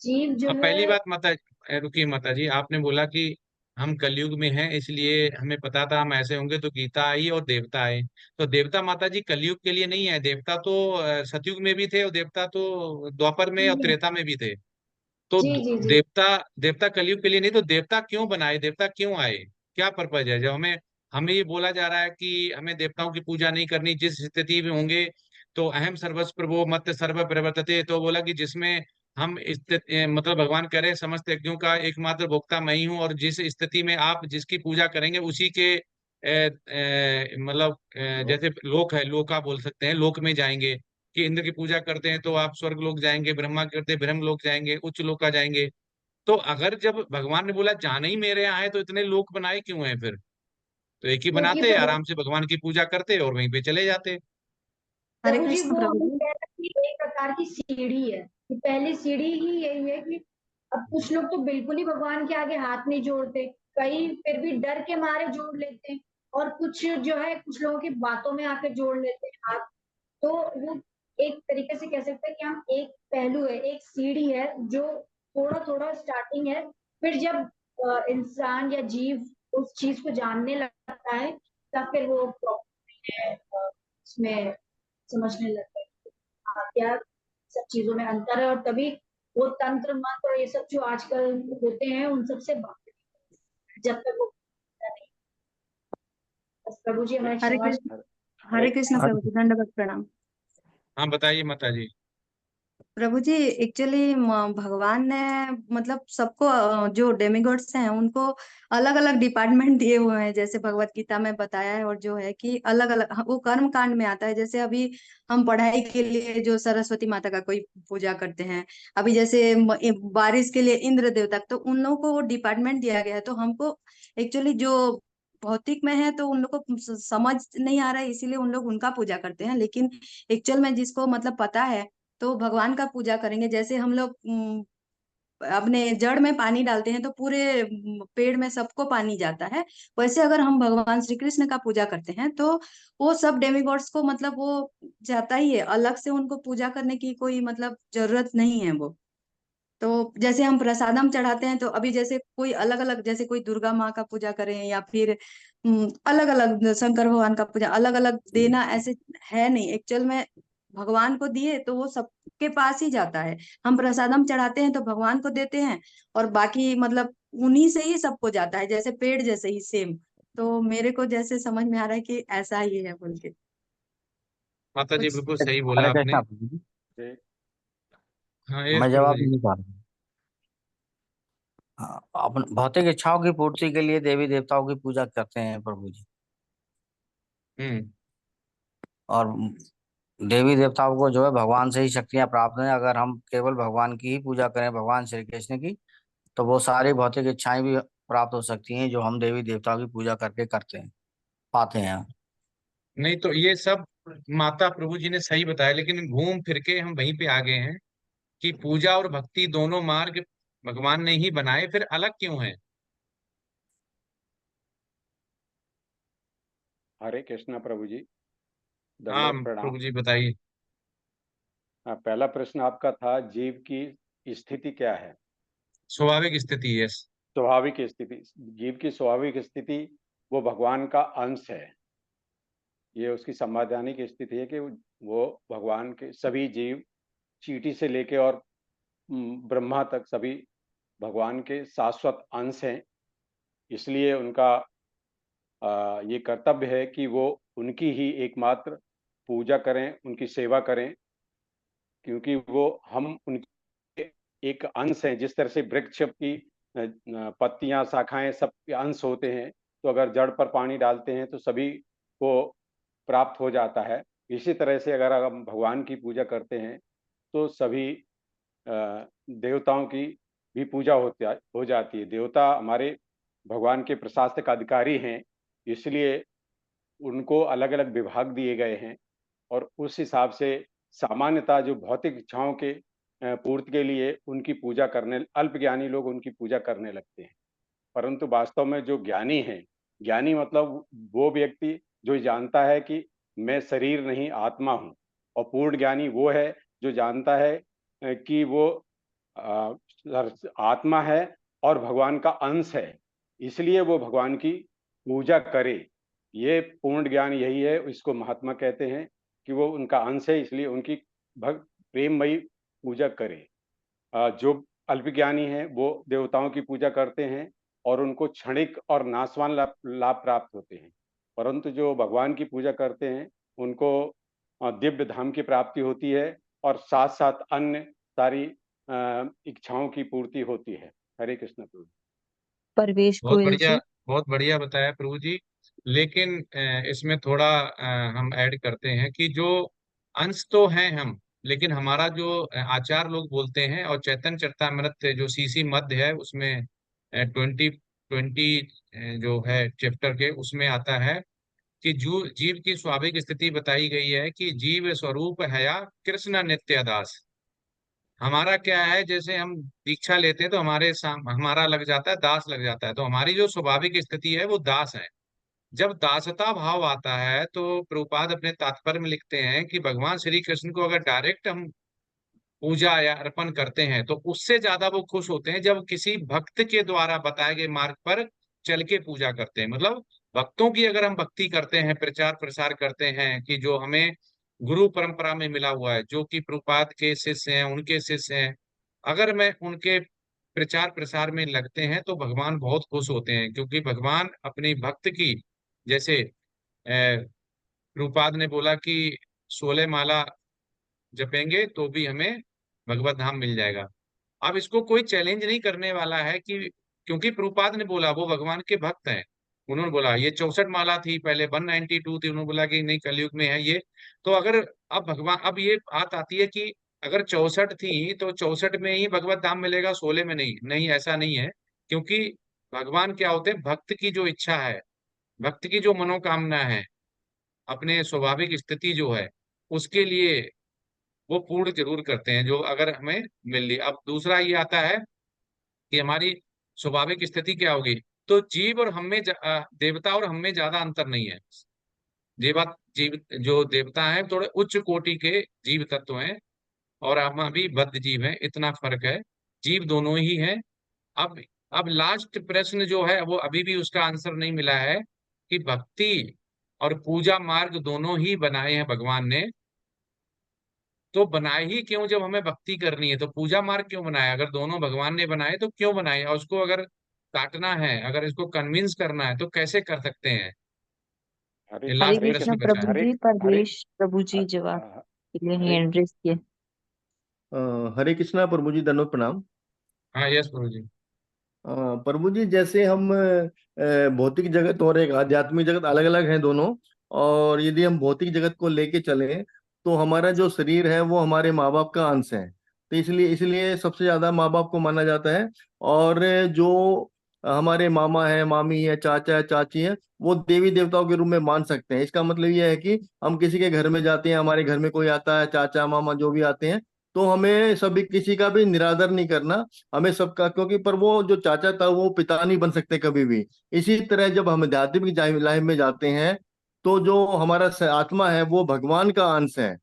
जीव जो अब है। पहली बात माता, रुकिए माता जी, आपने बोला कि हम कलयुग में हैं इसलिए हमें पता था हम ऐसे होंगे, तो गीता आई और देवता आए। तो देवता माता जी कलयुग के लिए नहीं है, देवता तो सतयुग में भी थे, और देवता तो द्वापर में और त्रेता में भी थे। तो जी जी जी। देवता देवता कलयुग के लिए नहीं, तो देवता क्यों बनाए, देवता क्यों आए, क्या पर्पज है? जब हमें हमें ये बोला जा रहा है कि हमें देवताओं की पूजा नहीं करनी, जिस स्थिति में होंगे, तो अहम सर्वस्व प्रभो मत्त सर्व प्रवर्तते, तो बोला कि जिसमें हम मतलब भगवान कह रहे हैं समस्त यज्ञों का एकमात्र भोक्ता मैं ही हूँ, और जिस स्थिति में आप जिसकी पूजा करेंगे उसी के मतलब जैसे लोक है, लोका बोल सकते हैं, लोक में जाएंगे। कि इंद्र की पूजा करते हैं तो आप स्वर्ग लोक जाएंगे, ब्रह्मा करते हैं ब्रह्म लोक जाएंगे, उच्च लोका जाएंगे। तो अगर जब भगवान ने बोला जाना ही मेरे यहाँ है, तो इतने लोक बनाए क्यों हैं फिर? तो एक ही क्योंकि बनाते, प्रभु आराम से भगवान की पूजा करते और वहीं पे चले जाते। हरे प्रभु जी कृष्ण वो प्रभु हमें जी। कह रहे हैं कि एक प्रकार की सीढ़ी है, कि पहली सीढ़ी ही यही है कि अब कुछ लोग तो बिल्कुल ही भगवान के आगे हाथ नहीं जोड़ते, कई फिर भी डर के मारे जोड़ लेते हैं, और कुछ जो है कुछ लोगों की बातों में आके जोड़ लेते हैं हाथ। तो वो एक तरीके से कह सकते हैं कि हम एक पहलू है, एक सीढ़ी है जो थोड़ा थोड़ा स्टार्टिंग है। फिर जब इंसान या जीव उस चीज को जानने लगता है, तब फिर वो उसमें समझने लगते हैं कि हाँ, क्या सब चीजों में अंतर है, और तभी वो तंत्र मंत्र और ये सब जो आजकल होते हैं उन सबसे बाहर, जब तक वो नहीं। बस प्रभु जी हमें हरे क्षमा। कृष्ण। हरे हरे कृष्ण हरे प्रभु जी, दंडवत प्रणाम। हाँ बताइए माता जी। प्रभु जी, एक्चुअली भगवान ने मतलब सबको जो डेमिगॉड्स हैं उनको अलग अलग डिपार्टमेंट दिए हुए हैं, जैसे भगवत गीता में बताया है। और जो है कि अलग अलग वो कर्म कांड में आता है। जैसे अभी हम पढ़ाई के लिए जो सरस्वती माता का कोई पूजा करते हैं, अभी जैसे बारिश के लिए इंद्र देवता, तो उन लोगों को वो डिपार्टमेंट दिया गया है। तो हमको एक्चुअली जो भौतिक में है तो उन लोग को समझ नहीं आ रहा है, इसीलिए उन लोग उनका पूजा करते हैं। लेकिन एक्चुअल में जिसको मतलब पता है तो भगवान का पूजा करेंगे। जैसे हम लोग अपने जड़ में पानी डालते हैं तो पूरे पेड़ में सबको पानी जाता है, वैसे अगर हम भगवान श्री कृष्ण का पूजा करते हैं तो वो सब डेमिगॉड्स को मतलब वो जाता ही है, अलग से उनको पूजा करने की कोई मतलब जरूरत नहीं है वो। तो जैसे हम प्रसादम चढ़ाते हैं तो अभी जैसे कोई अलग अलग, जैसे कोई दुर्गा माँ का पूजा करें या फिर अलग अलग शंकर भगवान का पूजा अलग अलग देना, ऐसे है नहीं। एक्चुअल में भगवान को दिए तो वो सबके पास ही जाता है। हम प्रसादम चढ़ाते हैं तो भगवान को देते हैं, और बाकी मतलब उन्हीं से ही सबको जाता है, जैसे पेड़ जैसे ही सेम। तो मेरे को जैसे समझ में आ रहा है कि ऐसा ही है बोल के माता जी कुछ। बिल्कुल सही बोला हरे आपने। कृष्णा प्रभु जी। जी। हाँ यस मैं प्रभु जवाब जी। नहीं पा रहा हूँ। हाँ, अपन भौतिक इच्छाओं की पूर्ति के लिए देवी देवताओं की पूजा करते हैं प्रभु जी। हम्म। और देवी देवताओं को जो है भगवान से ही शक्तियां प्राप्त हैं। अगर हम केवल भगवान की ही पूजा करें, भगवान श्री कृष्ण की, तो वो सारी भौतिक इच्छाएं भी प्राप्त हो सकती हैं जो हम देवी देवताओं की पूजा करके करते हैं, पाते हैं। नहीं तो ये सब माता प्रभु जी ने सही बताया, लेकिन घूम फिर के हम वहीं पे आ गए हैं कि पूजा और भक्ति दोनों मार्ग भगवान ने ही बनाए, फिर अलग क्यों है? हरे कृष्णा प्रभु जी, हाँ दंडवत प्रभु प्रणाम। जी बताइए। पहला प्रश्न आपका था जीव की स्थिति क्या है। स्वाभाविक स्थिति, यस। स्वाभाविक स्थिति, जीव की स्वाभाविक स्थिति वो भगवान का अंश है। ये उसकी संवैधानिक स्थिति है कि वो भगवान के सभी जीव, चींटी से लेके और ब्रह्मा तक सभी भगवान के शाश्वत अंश हैं। इसलिए उनका ये कर्तव्य है कि वो उनकी ही एकमात्र पूजा करें, उनकी सेवा करें, क्योंकि वो हम उनके एक अंश हैं। जिस तरह से वृक्ष की पत्तियां, शाखाएं सब के अंश होते हैं। तो अगर जड़ पर पानी डालते हैं तो सभी को प्राप्त हो जाता है। इसी तरह से अगर हम भगवान की पूजा करते हैं तो सभी देवताओं की भी पूजा हो जाती है। देवता हमारे भगवान के प्रशासक अधिकारी हैं, इसलिए उनको अलग अलग विभाग दिए गए हैं और उस हिसाब से सामान्यतः जो भौतिक इच्छाओं के पूर्ति के लिए उनकी पूजा करने, अल्प ज्ञानी लोग उनकी पूजा करने लगते हैं। परंतु वास्तव में जो ज्ञानी है, ज्ञानी मतलब वो व्यक्ति जो जानता है कि मैं शरीर नहीं आत्मा हूँ, और पूर्ण ज्ञानी वो है जो जानता है कि वो आत्मा है और भगवान का अंश है, इसलिए वो भगवान की पूजा करे। ये पूर्ण ज्ञान यही है, इसको महात्मा कहते हैं कि वो उनका अंश है, इसलिए उनकी प्रेममयी पूजा करे। जो अल्पज्ञानी हैं वो देवताओं की पूजा करते हैं और उनको क्षणिक और नाशवान लाभ प्राप्त होते हैं, परंतु जो भगवान की पूजा करते हैं उनको दिव्य धाम की प्राप्ति होती है और साथ साथ अन्य सारी इच्छाओं की पूर्ति होती है। हरे कृष्ण प्रभु। परवेश गोयल जी। बहुत बढ़िया बताया प्रभु जी। लेकिन इसमें थोड़ा हम ऐड करते हैं कि जो अंश तो हैं हम, लेकिन हमारा जो आचार लोग बोलते हैं, और चैतन्य चरितामृत जो सीसी मध्य है उसमें 20 जो है चैप्टर के, उसमें आता है कि जीव की स्वाभाविक स्थिति बताई गई है कि जीव स्वरूप है या कृष्ण नित्य दास। हमारा क्या है, जैसे हम दीक्षा लेते हैं तो हमारा लग जाता है, दास लग जाता है। तो हमारी जो स्वाभाविक स्थिति है वो दास है। जब दासता भाव आता है तो प्रभुपाद अपने तात्पर्य में लिखते हैं कि भगवान श्री कृष्ण को अगर डायरेक्ट हम पूजा या अर्पण करते हैं तो उससे ज्यादा वो खुश होते हैं जब किसी भक्त के द्वारा बताए गए मार्ग पर चल के पूजा करते हैं। मतलब भक्तों की अगर हम भक्ति करते हैं, प्रचार प्रसार करते हैं कि जो हमें गुरु परंपरा में मिला हुआ है, जो कि प्रभुपाद के शिष्य हैं, उनके शिष्य हैं, अगर मैं उनके प्रचार प्रसार में लगते हैं तो भगवान बहुत खुश होते हैं। क्योंकि भगवान अपनी भक्त की, जैसे प्रभुपाद ने बोला कि 16 माला जपेंगे तो भी हमें भगवत धाम मिल जाएगा। अब इसको कोई चैलेंज नहीं करने वाला है कि, क्योंकि प्रभुपाद ने बोला, वो भगवान के भक्त हैं, उन्होंने बोला ये 64 माला थी, पहले 192 थी, उन्होंने बोला कि नहीं कलयुग में है ये। तो अगर अब भगवान, अब ये बात आती है कि अगर 64 थी तो 64 में ही भगवत धाम मिलेगा, 16 में नहीं। नहीं, ऐसा नहीं है। क्योंकि भगवान क्या होते हैं, भक्त की जो इच्छा है, भक्त की जो मनोकामना है, अपने स्वाभाविक स्थिति जो है उसके लिए वो पूर्ण जरूर करते हैं, जो अगर हमें मिल ली। अब दूसरा ये आता है कि हमारी स्वाभाविक स्थिति क्या होगी। तो जीव और हम में देवता और हम में ज्यादा अंतर नहीं है। जीव जो देवता हैं थोड़े उच्च कोटि के जीव तत्व हैं, और हम अभी बद्ध जीव हैं, इतना फर्क है। जीव दोनों ही हैं। अब अब लास्ट प्रश्न जो है वो अभी भी उसका आंसर नहीं मिला है कि भक्ति और पूजा मार्ग दोनों ही बनाए हैं भगवान ने। तो बनाए ही क्यों जब हमें भक्ति करनी है? तो पूजा मार्ग क्यों बनाया? अगर दोनों भगवान ने बनाए तो क्यों बनाए? और उसको अगर काटना है, अगर इसको कन्विंस करना है तो कैसे कर सकते हैं? हरे ये हरे लास्ट हरे कृष्ण प्रश्न बचा है। प्रभु जी। परवेश प्रभु जी जवाब हरे के लिए हरे हैंड रेज किए। हरे कृष्णा प्रभु जी, दंडवत प्रणाम। हाँ, यस प्रभु जी। प्रभु जी, जैसे हम भौतिक जगत और एक आध्यात्मिक जगत अलग अलग हैं दोनों, और यदि हम भौतिक जगत को लेके चलें तो हमारा जो शरीर है वो हमारे माँ बाप का अंश है। तो इसलिए इसलिए सबसे ज्यादा माँ बाप को माना जाता है। और जो हमारे मामा है, मामी है, चाचा है, चाची है, वो देवी देवताओं के रूप में मान सकते हैं। इसका मतलब ये है कि हम किसी के घर में जाते हैं, हमारे घर में कोई आता है, चाचा मामा जो भी आते हैं, तो हमें सभी किसी का भी निरादर नहीं करना, हमें सबका, क्योंकि पर वो जो चाचा था वो पिता नहीं बन सकते कभी भी। इसी तरह जब हम आध्यात्मिक लाइफ में जाते हैं तो जो हमारा आत्मा है वो भगवान का अंश है।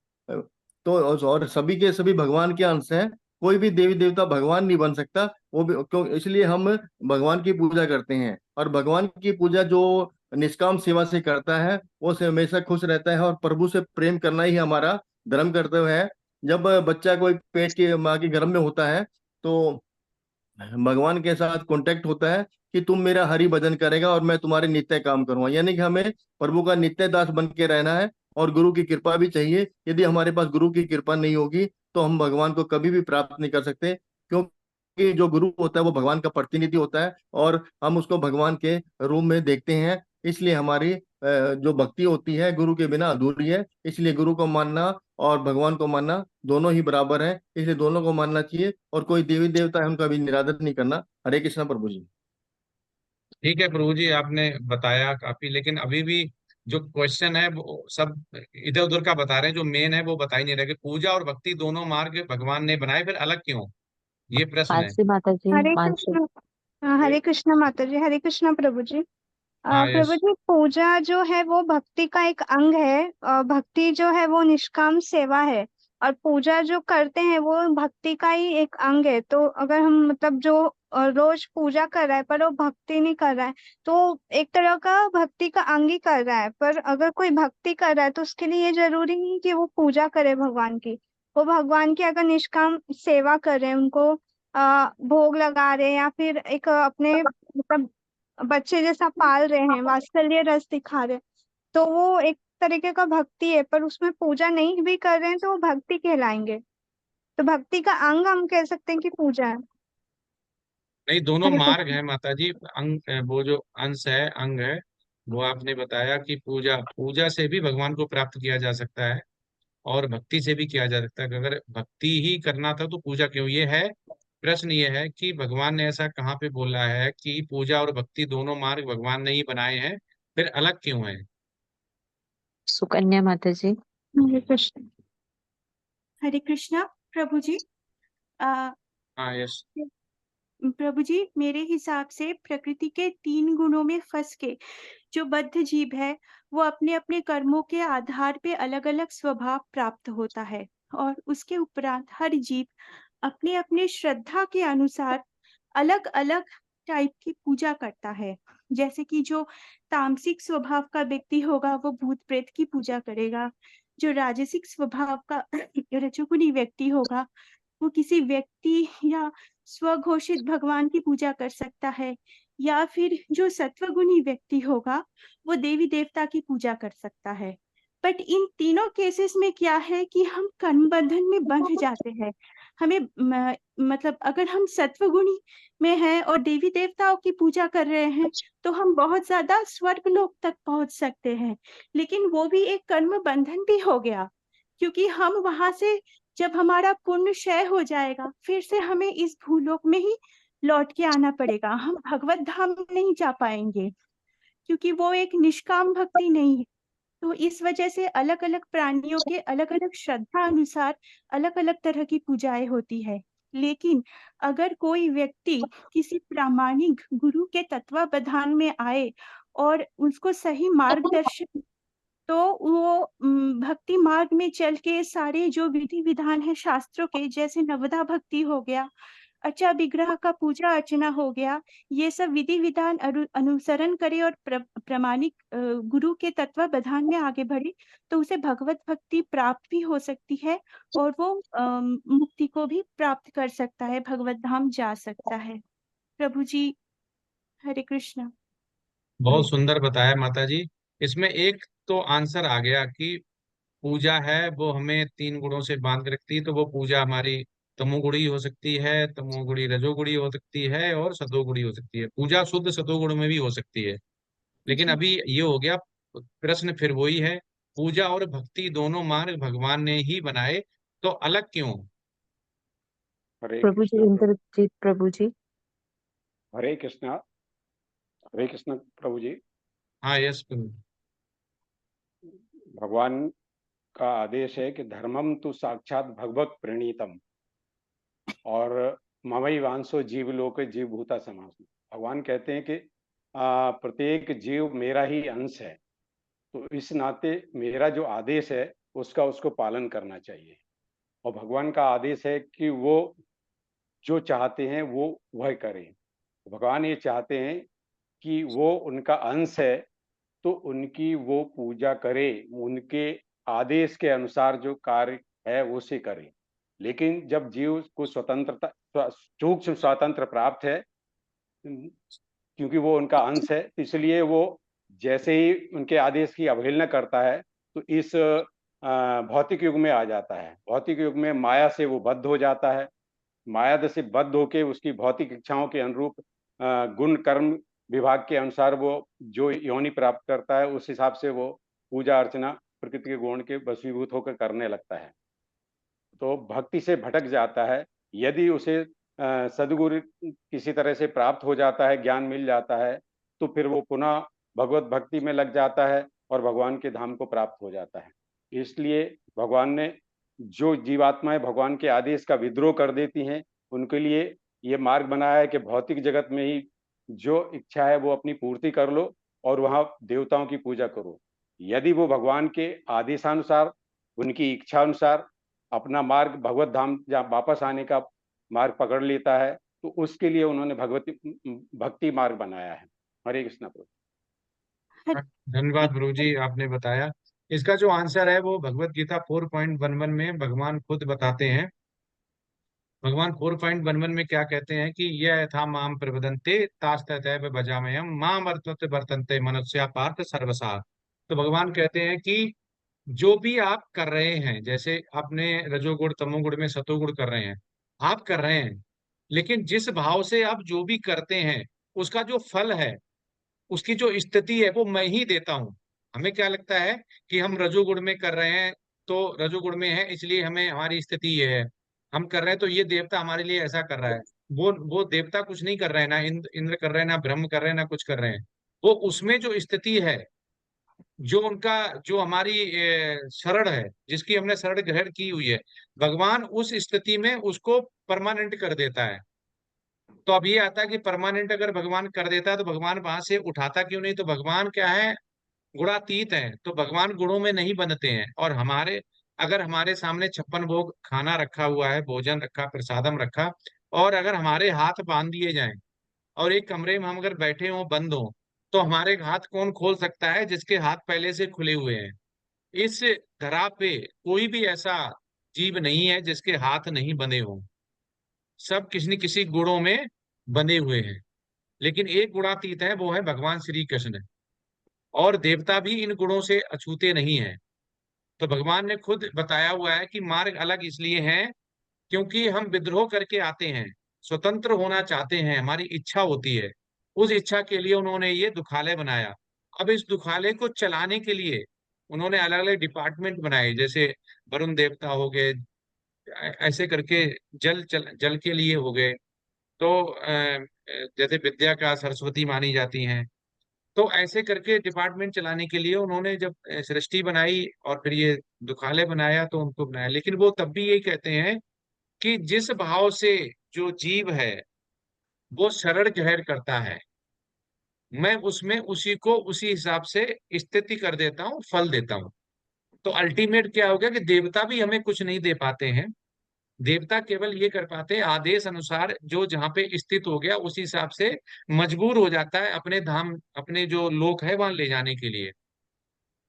तो और सभी के सभी भगवान के अंश हैं। कोई भी देवी देवता भगवान नहीं बन सकता। वो भी क्यों, इसलिए हम भगवान की पूजा करते हैं। और भगवान की पूजा जो निष्काम सेवा से करता है वो से हमेशा खुश रहता है, और प्रभु से प्रेम करना ही हमारा धर्म कर्तव्य है। जब बच्चा कोई पेट के माँ के गर्भ में होता है तो भगवान के साथ कांटेक्ट होता है कि तुम मेरा हरि भजन करेगा और मैं तुम्हारे नित्य काम करूंगा। यानी कि हमें प्रभु का नित्य दास बन के रहना है, और गुरु की कृपा भी चाहिए। यदि हमारे पास गुरु की कृपा नहीं होगी तो हम भगवान को कभी भी प्राप्त नहीं कर सकते। क्यों? क्योंकि जो गुरु होता है वो भगवान का प्रतिनिधि होता है और हम उसको भगवान के रूप में देखते हैं। इसलिए हमारी जो भक्ति होती है गुरु के बिना अधूरी है। इसलिए गुरु को मानना और भगवान को मानना दोनों ही बराबर है, इसलिए दोनों को मानना चाहिए। और कोई देवी देवता है उनका भी निरादर नहीं करना। हरे कृष्णा प्रभु जी। ठीक है प्रभु जी, आपने बताया काफी, लेकिन अभी भी जो क्वेश्चन है वो सब इधर उधर का बता रहे हैं, जो मेन है वो बता ही नहीं रहे कि पूजा और भक्ति दोनों मार्ग भगवान ने बनाए, फिर अलग क्यों? ये प्रश्न है। मानसी माता जी, हरे मानसी। कृष्ण। हरे कृष्ण माता जी, हरे कृष्ण प्रभु जी। हाँ प्रभु यस। जी, पूजा जो है वो भक्ति का एक अंग है। भक्ति जो है वो निष्काम सेवा है, और पूजा जो करते हैं वो भक्ति का ही एक अंग है। तो अगर हम मतलब जो रोज पूजा कर रहा है पर वो भक्ति नहीं कर रहा है, तो एक तरह का भक्ति का अंग ही कर रहा है। पर अगर कोई भक्ति कर रहा है तो उसके लिए ये जरूरी नहीं कि वो पूजा करे भगवान की। वो भगवान की अगर निष्काम सेवा कर रहे हैं, उनको भोग लगा रहे हैं, या फिर एक अपने मतलब बच्चे जैसा पाल रहे हैं, वात्सल्य रस दिखा रहे हैं, तो वो एक तरीके का भक्ति है। पर उसमें पूजा नहीं भी कर रहे हैं तो वो भक्ति कहलाएंगे। तो भक्ति का अंग हम कह सकते हैं कि पूजा है। नहीं, दोनों हरे मार्ग कृष्ण। है माता जी। अंग वो जो अंश है, अंग है, वो आपने बताया कि पूजा पूजा से भी भगवान को प्राप्त किया जा सकता है और भक्ति से भी किया जा सकता है। अगर भक्ति ही करना था तो पूजा क्यों? ये है प्रश्न, ये है कि भगवान ने ऐसा कहाँ पे बोला है कि पूजा और भक्ति दोनों मार्ग भगवान ने ही बनाए हैं, फिर अलग क्यों है? सुकन्या माता जी। हरे कृष्ण। हरे कृष्णा प्रभु जी। आ, हाँ यस। प्रभु जी, मेरे हिसाब से प्रकृति के 3 गुणों में फंस के जो बद्ध जीव है, वो अपने अपने कर्मों के आधार पे अलग अलग स्वभाव प्राप्त होता है, और उसके उपरांत हर जीव अपने अपने श्रद्धा के अनुसार अलग अलग टाइप की पूजा करता है। जैसे कि जो तामसिक स्वभाव का व्यक्ति होगा वो भूत प्रेत की पूजा करेगा। जो राजसिक स्वभाव का रजोगुणी व्यक्ति होगा वो किसी व्यक्ति या स्वघोषित भगवान की पूजा कर सकता है, या फिर जो सत्वगुणी व्यक्ति होगा वो देवी देवता की पूजा कर सकता है। बट इन तीनों केसेस में क्या है कि हम कर्म बंधन में बंध जाते हैं। हमें मतलब अगर हम सत्वगुणी में हैं और देवी देवताओं की पूजा कर रहे हैं तो हम बहुत ज्यादा स्वर्ग लोक तक पहुंच सकते हैं, लेकिन वो भी एक कर्म बंधन भी हो गया, क्योंकि हम वहां से जब हमारा पुण्य क्षय हो जाएगा फिर से हमें इस भूलोक में ही लौट के आना पड़ेगा। हम भगवत धाम नहीं जा पाएंगे, क्योंकि वो एक निष्काम भक्ति नहीं है। तो इस वजह से अलग अलग प्राणियों के अलग अलग श्रद्धा अनुसार अलग अलग तरह की पूजाएं होती है। लेकिन अगर कोई व्यक्ति किसी प्रामाणिक गुरु के तत्वावधान में आए और उसको सही मार्गदर्शन, तो वो भक्ति मार्ग में चल के सारे जो विधि विधान है शास्त्रों के, जैसे नवदा भक्ति हो गया, अर्चा विग्रह का पूजा अर्चना हो गया, ये सब विधि विधान अनुसरण करे और प्रामाणिक गुरु के तत्वावधान में आगे बढ़े, तो उसे भगवत भक्ति प्राप्त भी हो सकती है और वो मुक्ति को भी प्राप्त कर सकता है, भगवत धाम जा सकता है। प्रभु जी, हरे कृष्णा। बहुत सुंदर बताया माता जी। इसमें एक तो आंसर आ गया कि पूजा है वो हमें 3 गुणों से बांध के रखती है, तो वो पूजा हमारी तमोगुणी हो सकती है, तमोगुणी रजोगुणी हो सकती है और सतोगुणी हो सकती है। पूजा शुद्ध सतोगुण में भी हो सकती है। लेकिन जी। अभी ये हो गया, प्रश्न फिर वही है, पूजा और भक्ति दोनों मार्ग भगवान ने ही बनाए, तो अलग क्यों? हरे प्रभु जी, कृष्णा प्रभु। इंद्रजीत प्रभु जी। हरे कृष्णा। हरे कृष्णा प्रभु जी। हाँ यस प्रभु। भगवान का आदेश है कि धर्मम तो साक्षात भगवत प्रणीतम, और ममई वांसो जीव लोक जीव भूता समास। भगवान कहते हैं कि प्रत्येक जीव मेरा ही अंश है, तो इस नाते मेरा जो आदेश है उसका उसको पालन करना चाहिए। और भगवान का आदेश है कि वो जो चाहते हैं वो वह करें। भगवान ये चाहते हैं कि वो उनका अंश है तो उनकी वो पूजा करे, उनके आदेश के अनुसार जो कार्य है उसे करे। लेकिन जब जीव को स्वतंत्रता सूक्ष्म स्वातंत्र प्राप्त है, क्योंकि वो उनका अंश है, तो इसलिए वो जैसे ही उनके आदेश की अवहेलना करता है तो इस भौतिक युग में आ जाता है। भौतिक युग में माया से वो बद्ध हो जाता है, मायाद से बद्ध होके उसकी भौतिक इच्छाओं के अनुरूप गुण कर्म विभाग के अनुसार वो जो योनि प्राप्त करता है, उस हिसाब से वो पूजा अर्चना प्रकृति के गुण के वशीभूत होकर करने लगता है, तो भक्ति से भटक जाता है। यदि उसे सदगुरु किसी तरह से प्राप्त हो जाता है, ज्ञान मिल जाता है, तो फिर वो पुनः भगवत भक्ति में लग जाता है और भगवान के धाम को प्राप्त हो जाता है। इसलिए भगवान ने जो जीवात्माएं भगवान के आदेश का विद्रोह कर देती हैं, उनके लिए ये मार्ग बनाया है कि भौतिक जगत में ही जो इच्छा है वो अपनी पूर्ति कर लो और वहां देवताओं की पूजा करो। यदि वो भगवान के आदेशानुसार, उनकी इच्छा अनुसार अपना मार्ग भगवत धाम जहाँ वापस आने का मार्ग पकड़ लेता है, तो उसके लिए उन्होंने भक्ति मार्ग बनाया है। हरे कृष्णा प्रभु। धन्यवाद प्रभु जी, आपने बताया। इसका जो आंसर है वो भगवत गीता 4.11 में भगवान खुद बताते हैं। भगवान 4.11 में क्या कहते हैं कि यह यथा माम प्रवदन्ते तास्तैव भजाम्यहम् माम वर्तते वर्तन्ते मनुष्या पार्थ सर्वसा। तो भगवान कहते हैं कि जो भी आप कर रहे हैं, जैसे आपने रजोगुण तमोगुण में सतोगुण कर रहे हैं, आप कर रहे हैं, लेकिन जिस भाव से आप जो भी करते हैं उसका जो फल है, उसकी जो स्थिति है वो मैं ही देता हूं। हमें क्या लगता है कि हम रजोगुण में कर रहे हैं, तो रजोगुण में है इसलिए हमें हमारी स्थिति ये है, हम कर रहे हैं तो ये देवता हमारे लिए ऐसा कर रहा है। वो देवता कुछ नहीं कर रहे हैं, ना इंद्र कर रहे हैं, ना ब्रह्म कर रहे हैं, ना कुछ कर रहे हैं। वो उसमें जो स्थिति है, जो उनका, जो हमारी शरण है, जिसकी हमने शरण ग्रहण की हुई है, भगवान उस स्थिति में उसको परमानेंट कर देता है। तो अब ये आता है कि परमानेंट अगर भगवान कर देता है तो भगवान वहां से उठाता क्यों नहीं? तो भगवान क्या है, गुणातीत है, तो भगवान गुणों में नहीं बनते हैं। और हमारे, अगर हमारे सामने 56 भोग खाना रखा हुआ है, भोजन रखा, प्रसादम रखा, और अगर हमारे हाथ बांध दिए जाएं और एक कमरे में हम अगर बैठे हों, बंद हो, तो हमारे हाथ कौन खोल सकता है? जिसके हाथ पहले से खुले हुए हैं। इस धरा पे कोई भी ऐसा जीव नहीं है जिसके हाथ नहीं बंधे हों, सब किसी न किसी गुणों में बंधे हुए हैं। लेकिन एक गुणातीत है, वो है भगवान श्री कृष्ण, और देवता भी इन गुणों से अछूते नहीं है। तो भगवान ने खुद बताया हुआ है कि मार्ग अलग इसलिए है क्योंकि हम विद्रोह करके आते हैं, स्वतंत्र होना चाहते हैं, हमारी इच्छा होती है। उस इच्छा के लिए उन्होंने ये दुखालय बनाया। अब इस दुखालय को चलाने के लिए उन्होंने अलग अलग डिपार्टमेंट बनाए, जैसे वरुण देवता हो गए, ऐसे करके जल के लिए हो गए, तो जैसे विद्या का सरस्वती मानी जाती हैं। तो ऐसे करके डिपार्टमेंट चलाने के लिए उन्होंने जब सृष्टि बनाई और फिर ये दुखालय बनाया, तो उनको बनाया। लेकिन वो तब भी यही कहते हैं कि जिस भाव से जो जीव है वो शरण ग्रहण करता है, मैं उसमें उसी को उसी हिसाब से स्थिति कर देता हूँ, फल देता हूँ। तो अल्टीमेट क्या हो गया कि देवता भी हमें कुछ नहीं दे पाते हैं। देवता केवल ये कर पाते हैं, आदेश अनुसार जो जहाँ पे स्थित हो गया उसी हिसाब से मजबूर हो जाता है अपने धाम, अपने जो लोक है वहां ले जाने के लिए।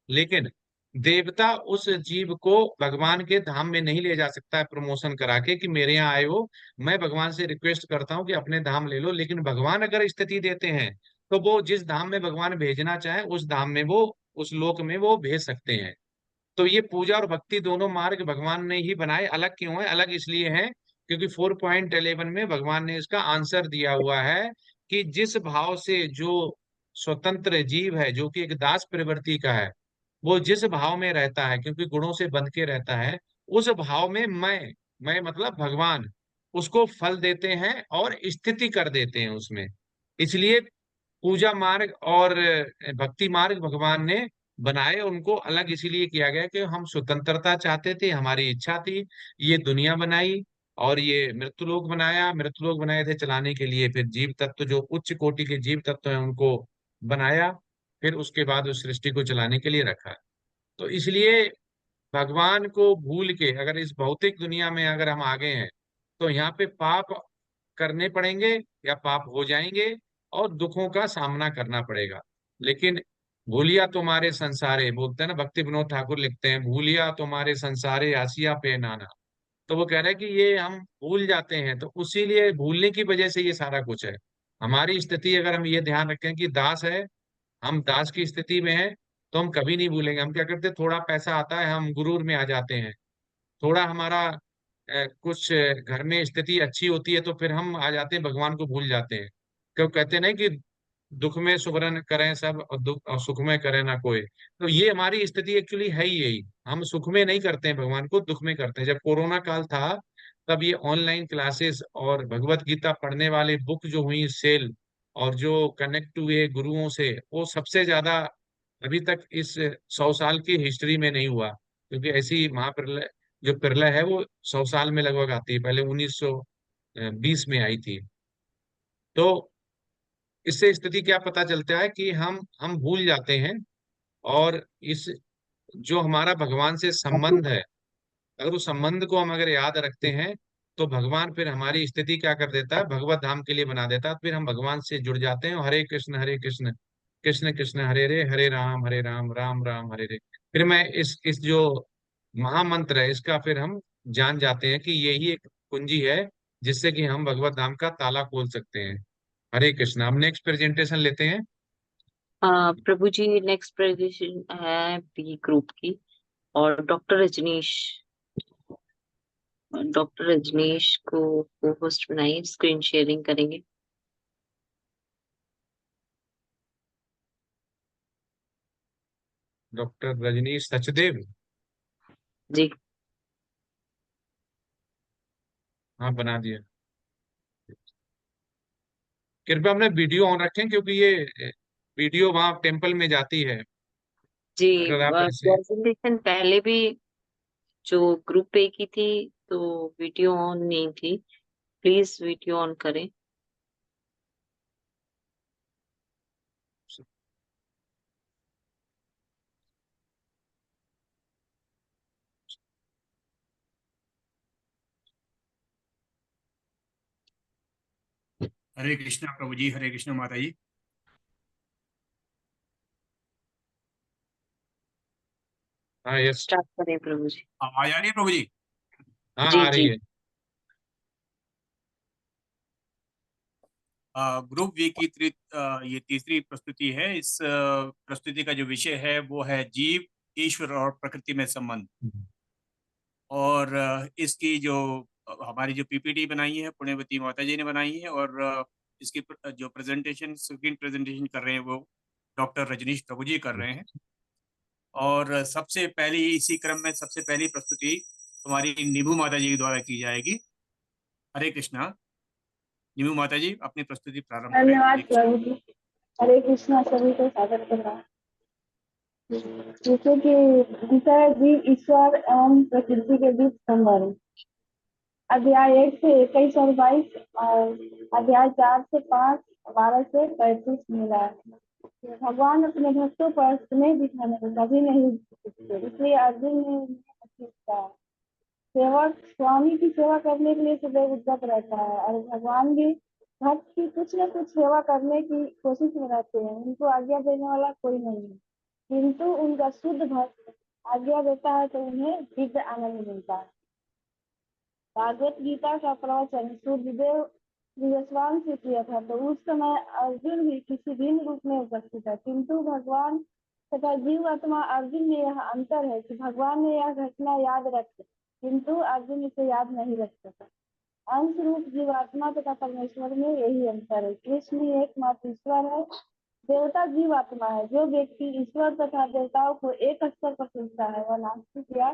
लेकिन देवता उस जीव को भगवान के धाम में नहीं ले जा सकता है प्रमोशन करा के कि मेरे यहाँ आए हो, मैं भगवान से रिक्वेस्ट करता हूँ कि अपने धाम ले लो। लेकिन भगवान अगर स्थिति देते हैं तो वो जिस धाम में भगवान भेजना चाहे उस धाम में वो, उस लोक में वो भेज सकते हैं। तो ये पूजा और भक्ति दोनों मार्ग भगवान ने ही बनाए। अलग क्यों है? अलग इसलिए है क्योंकि 4.11 में भगवान ने इसका आंसर दिया हुआ है कि जिस भाव से जो स्वतंत्र जीव है, जो कि एक दास प्रवृत्ति का है, वो जिस भाव में रहता है, क्योंकि गुणों से बंध के रहता है, उस भाव में मैं मतलब भगवान उसको फल देते हैं और स्थिति कर देते हैं उसमें। इसलिए पूजा मार्ग और भक्ति मार्ग भगवान ने बनाए, उनको अलग इसीलिए किया गया कि हम स्वतंत्रता चाहते थे, हमारी इच्छा थी। ये दुनिया बनाई और ये मृत्युलोक बनाया, मृत्युलोक बनाए थे चलाने के लिए, फिर जीव तत्व जो उच्च कोटि के जीव तत्व हैं उनको बनाया, फिर उसके बाद उस सृष्टि को चलाने के लिए रखा। तो इसलिए भगवान को भूल के अगर इस भौतिक दुनिया में अगर हम आ गए हैं, तो यहाँ पे पाप करने पड़ेंगे या पाप हो जाएंगे और दुखों का सामना करना पड़ेगा। लेकिन भूलिया तुम्हारे संसारे, बोलते हैं ना, भक्ति विनोद ठाकुर लिखते हैं, भूलिया तुम्हारे संसारे आसिया पे नाना। तो वो कह रहे हैं कि ये हम भूल जाते हैं, तो उसीलिए भूलने की वजह से ये सारा कुछ है। हमारी स्थिति अगर हम ये ध्यान रखें कि दास है, हम दास की स्थिति में हैं, तो हम कभी नहीं भूलेंगे। हम क्या करते हैं, थोड़ा पैसा आता है हम गुरूर में आ जाते हैं, थोड़ा हमारा कुछ घर में स्थिति अच्छी होती है तो फिर हम आ जाते हैं, भगवान को भूल जाते हैं। क्यों कहते हैं ना कि दुख में सुमरन करें सब और दुख और सुख में करे ना कोई। तो ये हमारी स्थिति एक्चुअली है ही यही। हम सुख में नहीं करते हैं भगवान को, दुख में करते हैं। जब कोरोना काल था तब ये ऑनलाइन क्लासेस और भगवत गीता पढ़ने वाले बुक जो हुई सेल और जो कनेक्ट हुए गुरुओं से, वो सबसे ज्यादा अभी तक इस 100 साल की हिस्ट्री में नहीं हुआ। क्योंकि ऐसी महाप्रलय जो प्रलय है वो 100 साल में लगभग आती है, पहले 1920 में आई थी। तो इससे स्थिति क्या पता चलता है कि हम भूल जाते हैं। और इस जो हमारा भगवान से संबंध है, अगर उस संबंध को हम अगर याद रखते हैं तो भगवान फिर हमारी स्थिति क्या कर देता है, भगवत धाम के लिए बना देता है। फिर हम भगवान से जुड़ जाते हैं। हरे कृष्ण कृष्ण कृष्ण हरे राम राम राम हरे हरे। फिर मैं इस जो महामंत्र है इसका फिर हम जान जाते हैं कि यही एक कुंजी है जिससे कि हम भगवत धाम का ताला खोल सकते हैं। हरे कृष्ण। हम नेक्स्ट प्रेजेंटेशन लेते हैं। प्रभु जी नेक्स्ट प्रेजेंटेशन है बी ग्रुप की, और डॉक्टर रजनीश को होस्ट बनाइए, स्क्रीन शेयरिंग करेंगे। डॉक्टर रजनीश सचदेव। जी। हाँ, बना दिया। कृपया अपने वीडियो ऑन रखें क्योंकि ये वीडियो वहाँ टेम्पल में जाती है। जी, अगर आप ऐसे प्रेजेंटेशन पहले भी जो ग्रुप ए की थी तो वीडियो ऑन नहीं थी, प्लीज वीडियो ऑन करें। हरे कृष्णा प्रभु जी, हरे कृष्णा माता जी। हाँ, यस। स्टार्ट करें प्रभु जी। आवाज आ रही है प्रभु जी? हाँ, जी आ रही जी। है। ग्रुप वी की ये तीसरी प्रस्तुति है। इस प्रस्तुति का जो विषय है वो है जीव, ईश्वर और प्रकृति में संबंध। और इसकी जो हमारी जो पीपीटी बनाई है पुण्यवती माता जी ने बनाई है, और इसकी जो प्रेजेंटेशन स्क्रीन प्रेजेंटेशन कर रहे हैं वो डॉक्टर रजनीश प्रभु जी कर रहे हैं। और सबसे पहली इसी क्रम में सबसे पहली प्रस्तुति हमारी नीबू माता जी द्वारा की जाएगी। हरे कृष्णा। नीबू माता जी अपनी प्रस्तुति प्रारंभ करें। धन्यवाद प्रभु जी। हरे कृष्णा सभी को सादर प्रणाम। जैसे कि विषय है जीव, ईश्वर एवं प्रकृति के बीच संबंध। अध्याय 1 से 21 और 22 और अध्याय 4 से 5, 12 से 35 मिला है। भगवान अपने भक्तों पर स्नेह दिखाने को कभी नहीं रुकते, इसलिए अर्जुन ने उन्हें कहा, सेवक स्वामी की सेवा करने के लिए सदैव उद्यत रहता है और भगवान भी भक्त की कुछ न कुछ सेवा करने की कोशिश में रहते हैं। उनको आज्ञा देने वाला कोई नहीं है, किंतु उनका शुद्ध भक्त आज्ञा देता है तो उन्हें दिव्य आनंद मिलता है। भागवत गीता का प्रवचन सूर्यदेव दिव्यस्वान से किया था, तो उस समय अर्जुन भी किसी भिन्न रूप में उपस्थित है, किंतु भगवान तथा जीव आत्मा अर्जुन में यह अंतर है कि भगवान ने यह घटना याद रखी किंतु अर्जुन इसे याद नहीं रख सका। अंश रूप जीवात्मा तथा परमेश्वर में यही अंतर है। कृष्ण ही एकमात्र ईश्वर है, देवता जीवात्मा है। जो व्यक्ति ईश्वर तथा देवताओं को एक स्तर पर सुनता है वह नास्तिक या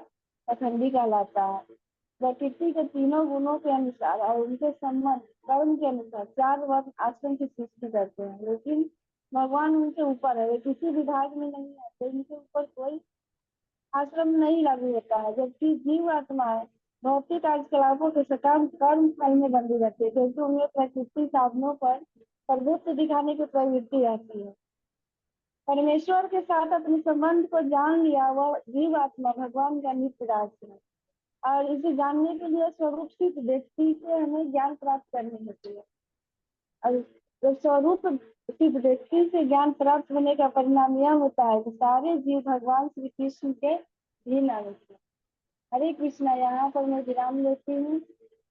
पाखंडी कहलाता है। प्रकृति के तीनों गुणों के अनुसार और उनके संबंध कर्म के अनुसार 4 वर्ण आश्रम की सृष्टि करते हैं, लेकिन भगवान उनके ऊपर है, वे किसी विभाग में नहीं आते, उनके ऊपर कोई आश्रम नहीं लागू होता है। जबकि जीव आत्माएं भौतिक कार्यकलापों के सकाम कर्म फल में बंधी रहती है, क्योंकि उन्हें प्रकृति साधनों पर प्रभुत्व दिखाने की प्रवृत्ति रहती है। परमेश्वर के साथ अपने संबंध को जान लिया वह जीव आत्मा भगवान का नित्य दास है, और इसे जानने के लिए स्वरूप सिद्ध व्यक्ति से हमें ज्ञान प्राप्त करनी होती है। और जब स्वरूप सिद्ध व्यक्ति से ज्ञान प्राप्त होने का परिणाम यह होता है कि सारे जीव भगवान श्री कृष्ण के भिन्न अंश हैं। हरे कृष्णा। यहाँ पर मैं विराम लेती हूँ।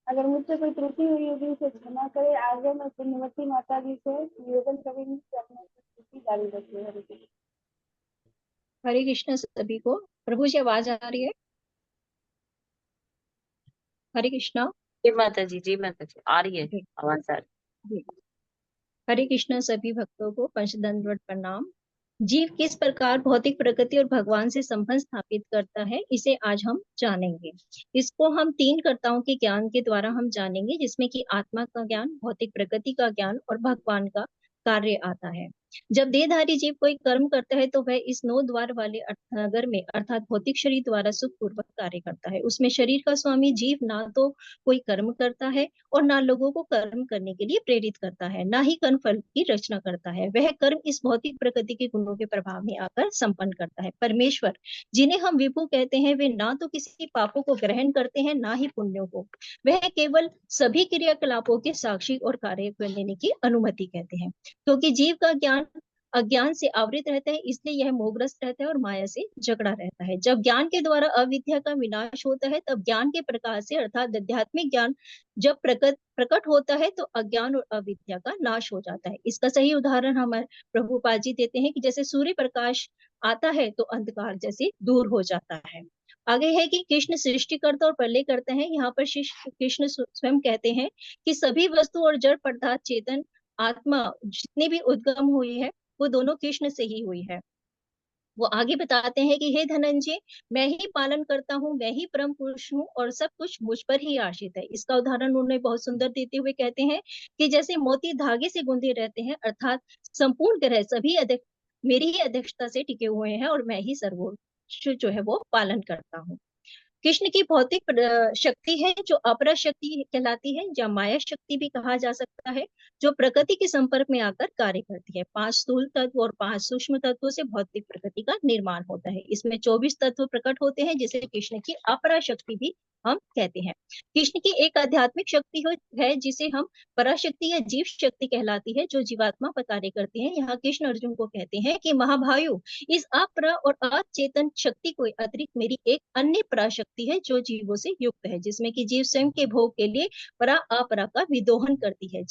अगर मुझसे कोई त्रुटि हुई होगी उसे क्षमा करे। आगे मैं पुण्यवती माता जी से निवेदन करूंगी कि अपनी स्तुति जारी रखिए। हरे कृष्ण। हरे कृष्ण सभी को। प्रभु जी आवाज आ रही है? हरे कृष्णा। जी माता जी आ रही है जी, आवाज आ रही जी। हरे कृष्णा सभी भक्तों को पंचदंडवत प्रणाम। जीव किस प्रकार भौतिक प्रकृति और भगवान से संबंध स्थापित करता है, इसे आज हम जानेंगे। इसको हम तीन कर्ताओं के ज्ञान के द्वारा हम जानेंगे, जिसमें कि आत्मा का ज्ञान, भौतिक प्रकृति का ज्ञान और भगवान का कार्य आता है। जब देहधारी जीव कोई कर्म करता है तो वह इस 9 द्वार वाले नगर में अर्थात भौतिक शरीर द्वारा सुख पूर्वक कार्य करता है। उसमें शरीर का स्वामी जीव ना तो कोई कर्म करता है और ना लोगों को कर्म करने के लिए प्रेरित करता है, ना ही कर्म फल की रचना करता है। वह कर्म इस भौतिक प्रकृति के गुणों के प्रभाव में आकर संपन्न करता है। परमेश्वर, जिन्हें हम विभु कहते हैं, वे ना तो किसी पापों को ग्रहण करते हैं, ना ही पुण्यों को। वह केवल सभी क्रियाकलापों के साक्षी और कार्य करने की अनुमति कहते हैं। क्योंकि जीव का ज्ञान अज्ञान से आवृत रहता है, इसलिए यह मोहग्रस्त रहता है और माया से झगड़ा रहता है। जब ज्ञान के द्वारा अविद्या का विनाश होता है, तब ज्ञान के प्रकाश से अर्थात आध्यात्मिक ज्ञान जब प्रकट होता है तो अज्ञान और अविद्या का नाश हो जाता है। इसका सही उदाहरण हमारे प्रभुपाद जी देते हैं कि जैसे सूर्य प्रकाश आता है तो अंधकार जैसे दूर हो जाता है। आगे है कि कृष्ण सृष्टिकर्ता और प्रलय करते हैं। यहाँ पर कृष्ण स्वयं कहते हैं कि सभी वस्तु और जड़ पदार्थ, चेतन आत्मा जितनी भी उद्गम हुई है वो दोनों कृष्ण से ही हुई है। वो आगे बताते हैं कि हे धनंजय, मैं ही पालन करता हूँ, मैं ही परम पुरुष हूँ और सब कुछ मुझ पर ही आश्रित है। इसका उदाहरण उन्होंने बहुत सुंदर देते हुए कहते हैं कि जैसे मोती धागे से गुंथे रहते हैं, अर्थात संपूर्ण ग्रह सभी मेरी ही अध्यक्षता से टिके हुए हैं और मैं ही सर्वोच्च जो है वो पालन करता हूँ। कृष्ण की भौतिक शक्ति है जो अपरा शक्ति कहलाती है, या माया शक्ति भी कहा जा सकता है, जो प्रकृति के संपर्क में आकर कार्य करती है। 5 स्थूल तत्व और 5 सूक्ष्म तत्वों से भौतिक प्रकृति का निर्माण होता है। इसमें 24 तत्व प्रकट होते हैं, जिसे कृष्ण की अपरा शक्ति भी हम कहते हैं। कृष्ण की एक आध्यात्मिक शक्ति है जिसे हम पराशक्ति या जीव शक्ति कहलाती है, जो जीवात्मा पर कार्य करती है। यहाँ कृष्ण अर्जुन को कहते हैं कि महाभायु, इस अपरा और अचेतन शक्ति को अतिरिक्त मेरी एक अन्य पराशक्ति है जो जीवों से युक्त है, जिसमें कि जीव स्वयं के भोग के लिए परा अपरा का विदोहन करती है।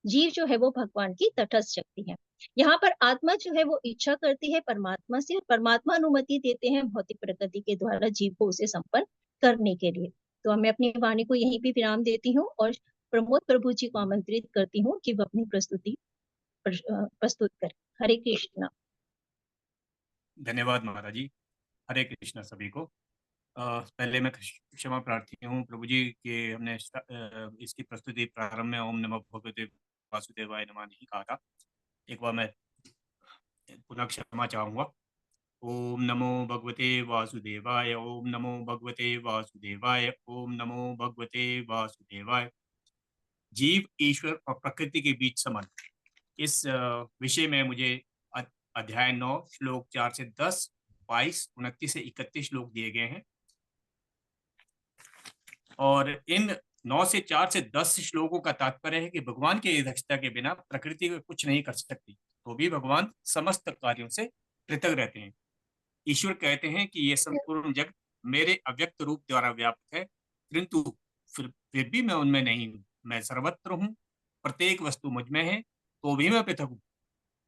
जीव जो है वो भगवान की तटस्थ शक्ति है। यहाँ पर आत्मा जो है वो इच्छा करती है परमात्मा से, परमात्मा अनुमति देते हैं भौतिक प्रकृति के द्वारा जीव को उसे संपन्न करने के लिए। तो मैं अपनी वाणी को यहीं पे विराम देती हूँ और प्रमोद प्रभु जी को आमंत्रित करती हूँ कि वो अपनी प्रस्तुति प्रस्तुत करें। हरे कृष्णा। धन्यवाद माता जी। हरे कृष्णा सभी को। पहले मैं क्षमा प्रार्थी हूँ प्रभु जी कि हमने इसकी प्रस्तुति प्रारंभ में ओम नमो भगवते वासुदेवाय नमः नहीं कहा था। एक बार मैं पुनः क्षमा चाहूंगा। ओम नमो भगवते वासुदेवाय, ओम नमो भगवते वासुदेवाय, ओम नमो भगवते वासुदेवाय। जीव, ईश्वर और प्रकृति के बीच संबंध, इस विषय में मुझे अध्याय 9 श्लोक 4 से 10, 22, 29 से 31 श्लोक दिए गए हैं और इन 9 से 4 से 10 श्लोकों का तात्पर्य है कि भगवान की अध्यक्षता के बिना प्रकृति कुछ नहीं कर सकती, तो भी भगवान समस्त कार्यों से पृथक रहते हैं। ईश्वर कहते हैं कि ये संपूर्ण जगत मेरे अव्यक्त रूप द्वारा व्याप्त है, किंतु फिर भी मैं उनमें नहीं हूँ। मैं सर्वत्र हूँ, प्रत्येक वस्तु मुझ में है, तो भी मैं पृथक हूँ।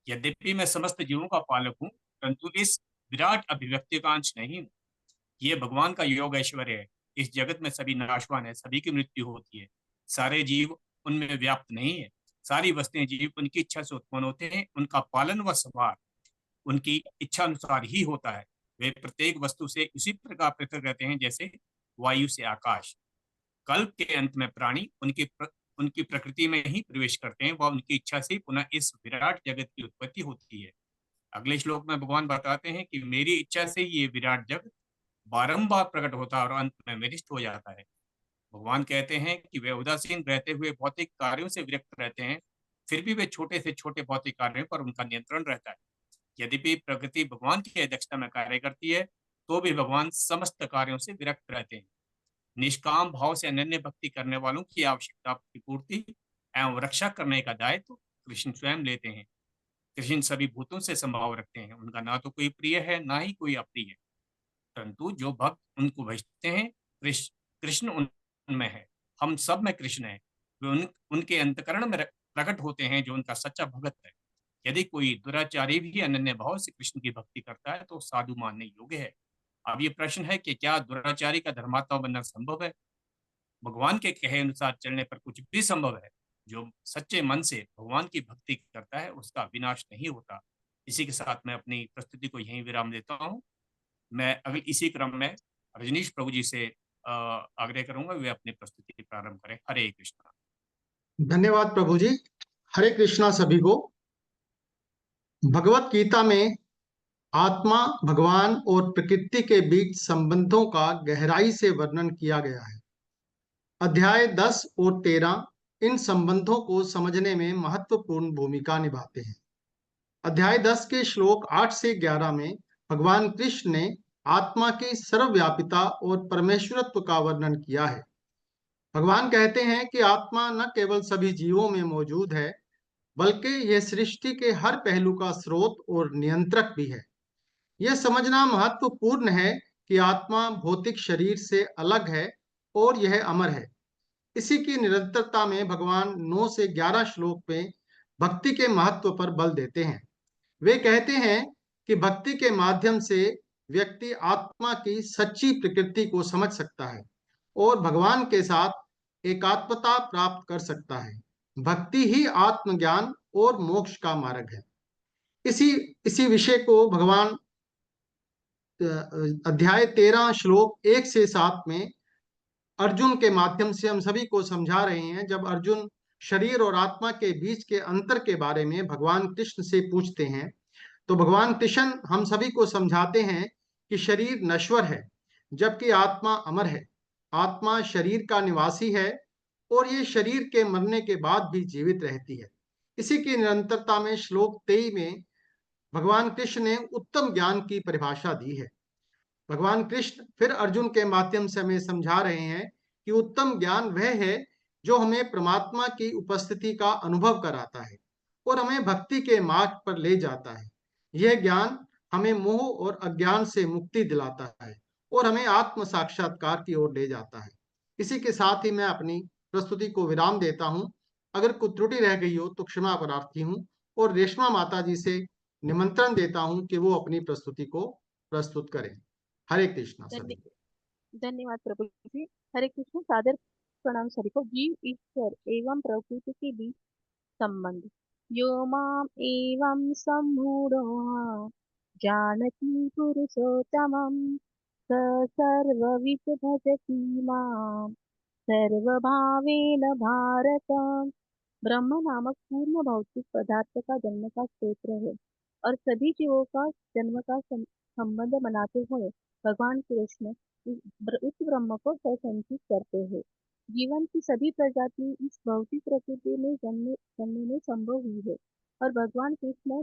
यद्यपि मैं समस्त जीवों का पालक हूँ, परंतु इस विराट अभिव्यक्ति का अंश नहीं हूँ। ये भगवान का योग ऐश्वर्य है। इस जगत में सभी नाशवान है, सभी की मृत्यु होती है, सारे जीव उनमें व्याप्त नहीं है। सारी वस्तुएं जीव उनकी इच्छा से उत्पन्न होते हैं, उनका पालन व संभार उनकी इच्छा अनुसार ही होता है। वे प्रत्येक वस्तु से उसी प्रकार पृथक रहते हैं जैसे वायु से आकाश। कल्प के अंत में प्राणी उनकी प्रकृति में ही प्रवेश करते हैं, वह उनकी इच्छा से पुनः इस विराट जगत की उत्पत्ति होती है। अगले श्लोक में भगवान बताते हैं कि मेरी इच्छा से ये विराट जगत बारंबार प्रकट होता है और अंत में विनष्ट हो जाता है। भगवान कहते हैं कि वे उदासीन रहते हुए भौतिक कार्यों से विरक्त रहते हैं, फिर भी वे छोटे से छोटे भौतिक कार्यों पर उनका नियंत्रण रहता है। यद्यपि प्रकृति भगवान की अध्यक्षता में कार्य करती है, तो भी भगवान समस्त कार्यों से विरक्त रहते हैं। निष्काम भाव से अनन्य भक्ति करने वालों की आवश्यकता की पूर्ति एवं रक्षा करने का दायित्व कृष्ण स्वयं लेते हैं। कृष्ण सभी भूतों से संभाव रखते हैं, उनका ना तो कोई प्रिय है ना ही कोई अप्रिय, परंतु जो भक्त उनको भजते हैं कृष्ण उनमें है। हम सब में कृष्ण है। वे उनके अंतकरण में प्रकट होते हैं जो उनका सच्चा भगत है। यदि कोई दुराचारी भी अनन्य भाव से कृष्ण की भक्ति करता है तो साधु मानने योग्य है। अब ये प्रश्न है कि क्या दुराचारी का धर्मात्मा बनना संभव है? भगवान के कहे अनुसार चलने पर कुछ भी संभव है। जो सच्चे मन से भगवान की भक्ति करता है उसका विनाश नहीं होता। इसी के साथ मैं अपनी प्रस्तुति को यहीं विराम देता हूँ। मैं अगले इसी क्रम में रजनीश प्रभु जी से आग्रह करूंगा वे अपनी प्रस्तुति प्रारंभ करें। हरे कृष्णा। धन्यवाद प्रभु जी। हरे कृष्णा सभी को। भगवत गीता में आत्मा, भगवान और प्रकृति के बीच संबंधों का गहराई से वर्णन किया गया है। अध्याय 10 और 13 इन संबंधों को समझने में महत्वपूर्ण भूमिका निभाते हैं। अध्याय 10 के श्लोक 8 से 11 में भगवान कृष्ण ने आत्मा की सर्वव्यापिता और परमेश्वरत्व का वर्णन किया है। भगवान कहते हैं कि आत्मा न केवल सभी जीवों में मौजूद है, बल्कि यह सृष्टि के हर पहलू का स्रोत और नियंत्रक भी है। यह समझना महत्वपूर्ण है कि आत्मा भौतिक शरीर से अलग है और यह अमर है। इसी की निरंतरता में भगवान 9 से 11 श्लोक में भक्ति के महत्व पर बल देते हैं। वे कहते हैं कि भक्ति के माध्यम से व्यक्ति आत्मा की सच्ची प्रकृति को समझ सकता है और भगवान के साथ एकात्मता प्राप्त कर सकता है। भक्ति ही आत्मज्ञान और मोक्ष का मार्ग है। इसी विषय को भगवान अध्याय 13 श्लोक 1 से 7 में अर्जुन के माध्यम से हम सभी को समझा रहे हैं। जब अर्जुन शरीर और आत्मा के बीच के अंतर के बारे में भगवान कृष्ण से पूछते हैं, तो भगवान कृष्ण हम सभी को समझाते हैं कि शरीर नश्वर है, जबकि आत्मा अमर है। आत्मा शरीर का निवासी है और ये शरीर के मरने के बाद भी जीवित रहती है। इसी की निरंतरता में श्लोक 23 में भगवान कृष्ण ने उत्तम ज्ञान की परिभाषा दी है। भगवान कृष्ण फिर अर्जुन के माध्यम से हमें समझा रहे हैं कि उत्तम ज्ञान वह है जो हमें परमात्मा की उपस्थिति का अनुभव कराता है और हमें भक्ति के मार्ग पर ले जाता है। यह ज्ञान हमें मोह और अज्ञान से मुक्ति दिलाता है और हमें आत्म साक्षात्कार की ओर ले जाता है। इसी के साथ ही मैं अपनी प्रस्तुति को विराम देता हूँ। अगर कुछ त्रुटि रह गई हो तो क्षमा प्रार्थी हूँ और रेशमा माता जी से निमंत्रण देता हूँ कि वो अपनी प्रस्तुति को प्रस्तुत करें। हरे कृष्णा सभी को। धन्यवाद प्रभु जी। हरे कृष्ण। सादर प्रणाम सभी को। जीव ईश्वर एवं प्रकृति के बीच संबंध। यो माम एवं सम्मूढ़ो जानति पुरुषोत्तमं स सर्वविद भजति माम सर्वभावेन भारत। ब्रह्म नामक पूर्ण भौतिक पदार्थ का जन्म का स्रोत है और सभी जीवों का जन्म का संबंध बनाते हुए भगवान कृष्ण इस ब्रह्म को संचित करते हैं। जीवन की सभी प्रजाति इस भौतिक प्रकृति में जन्मने में संभव हुई है और भगवान कृष्ण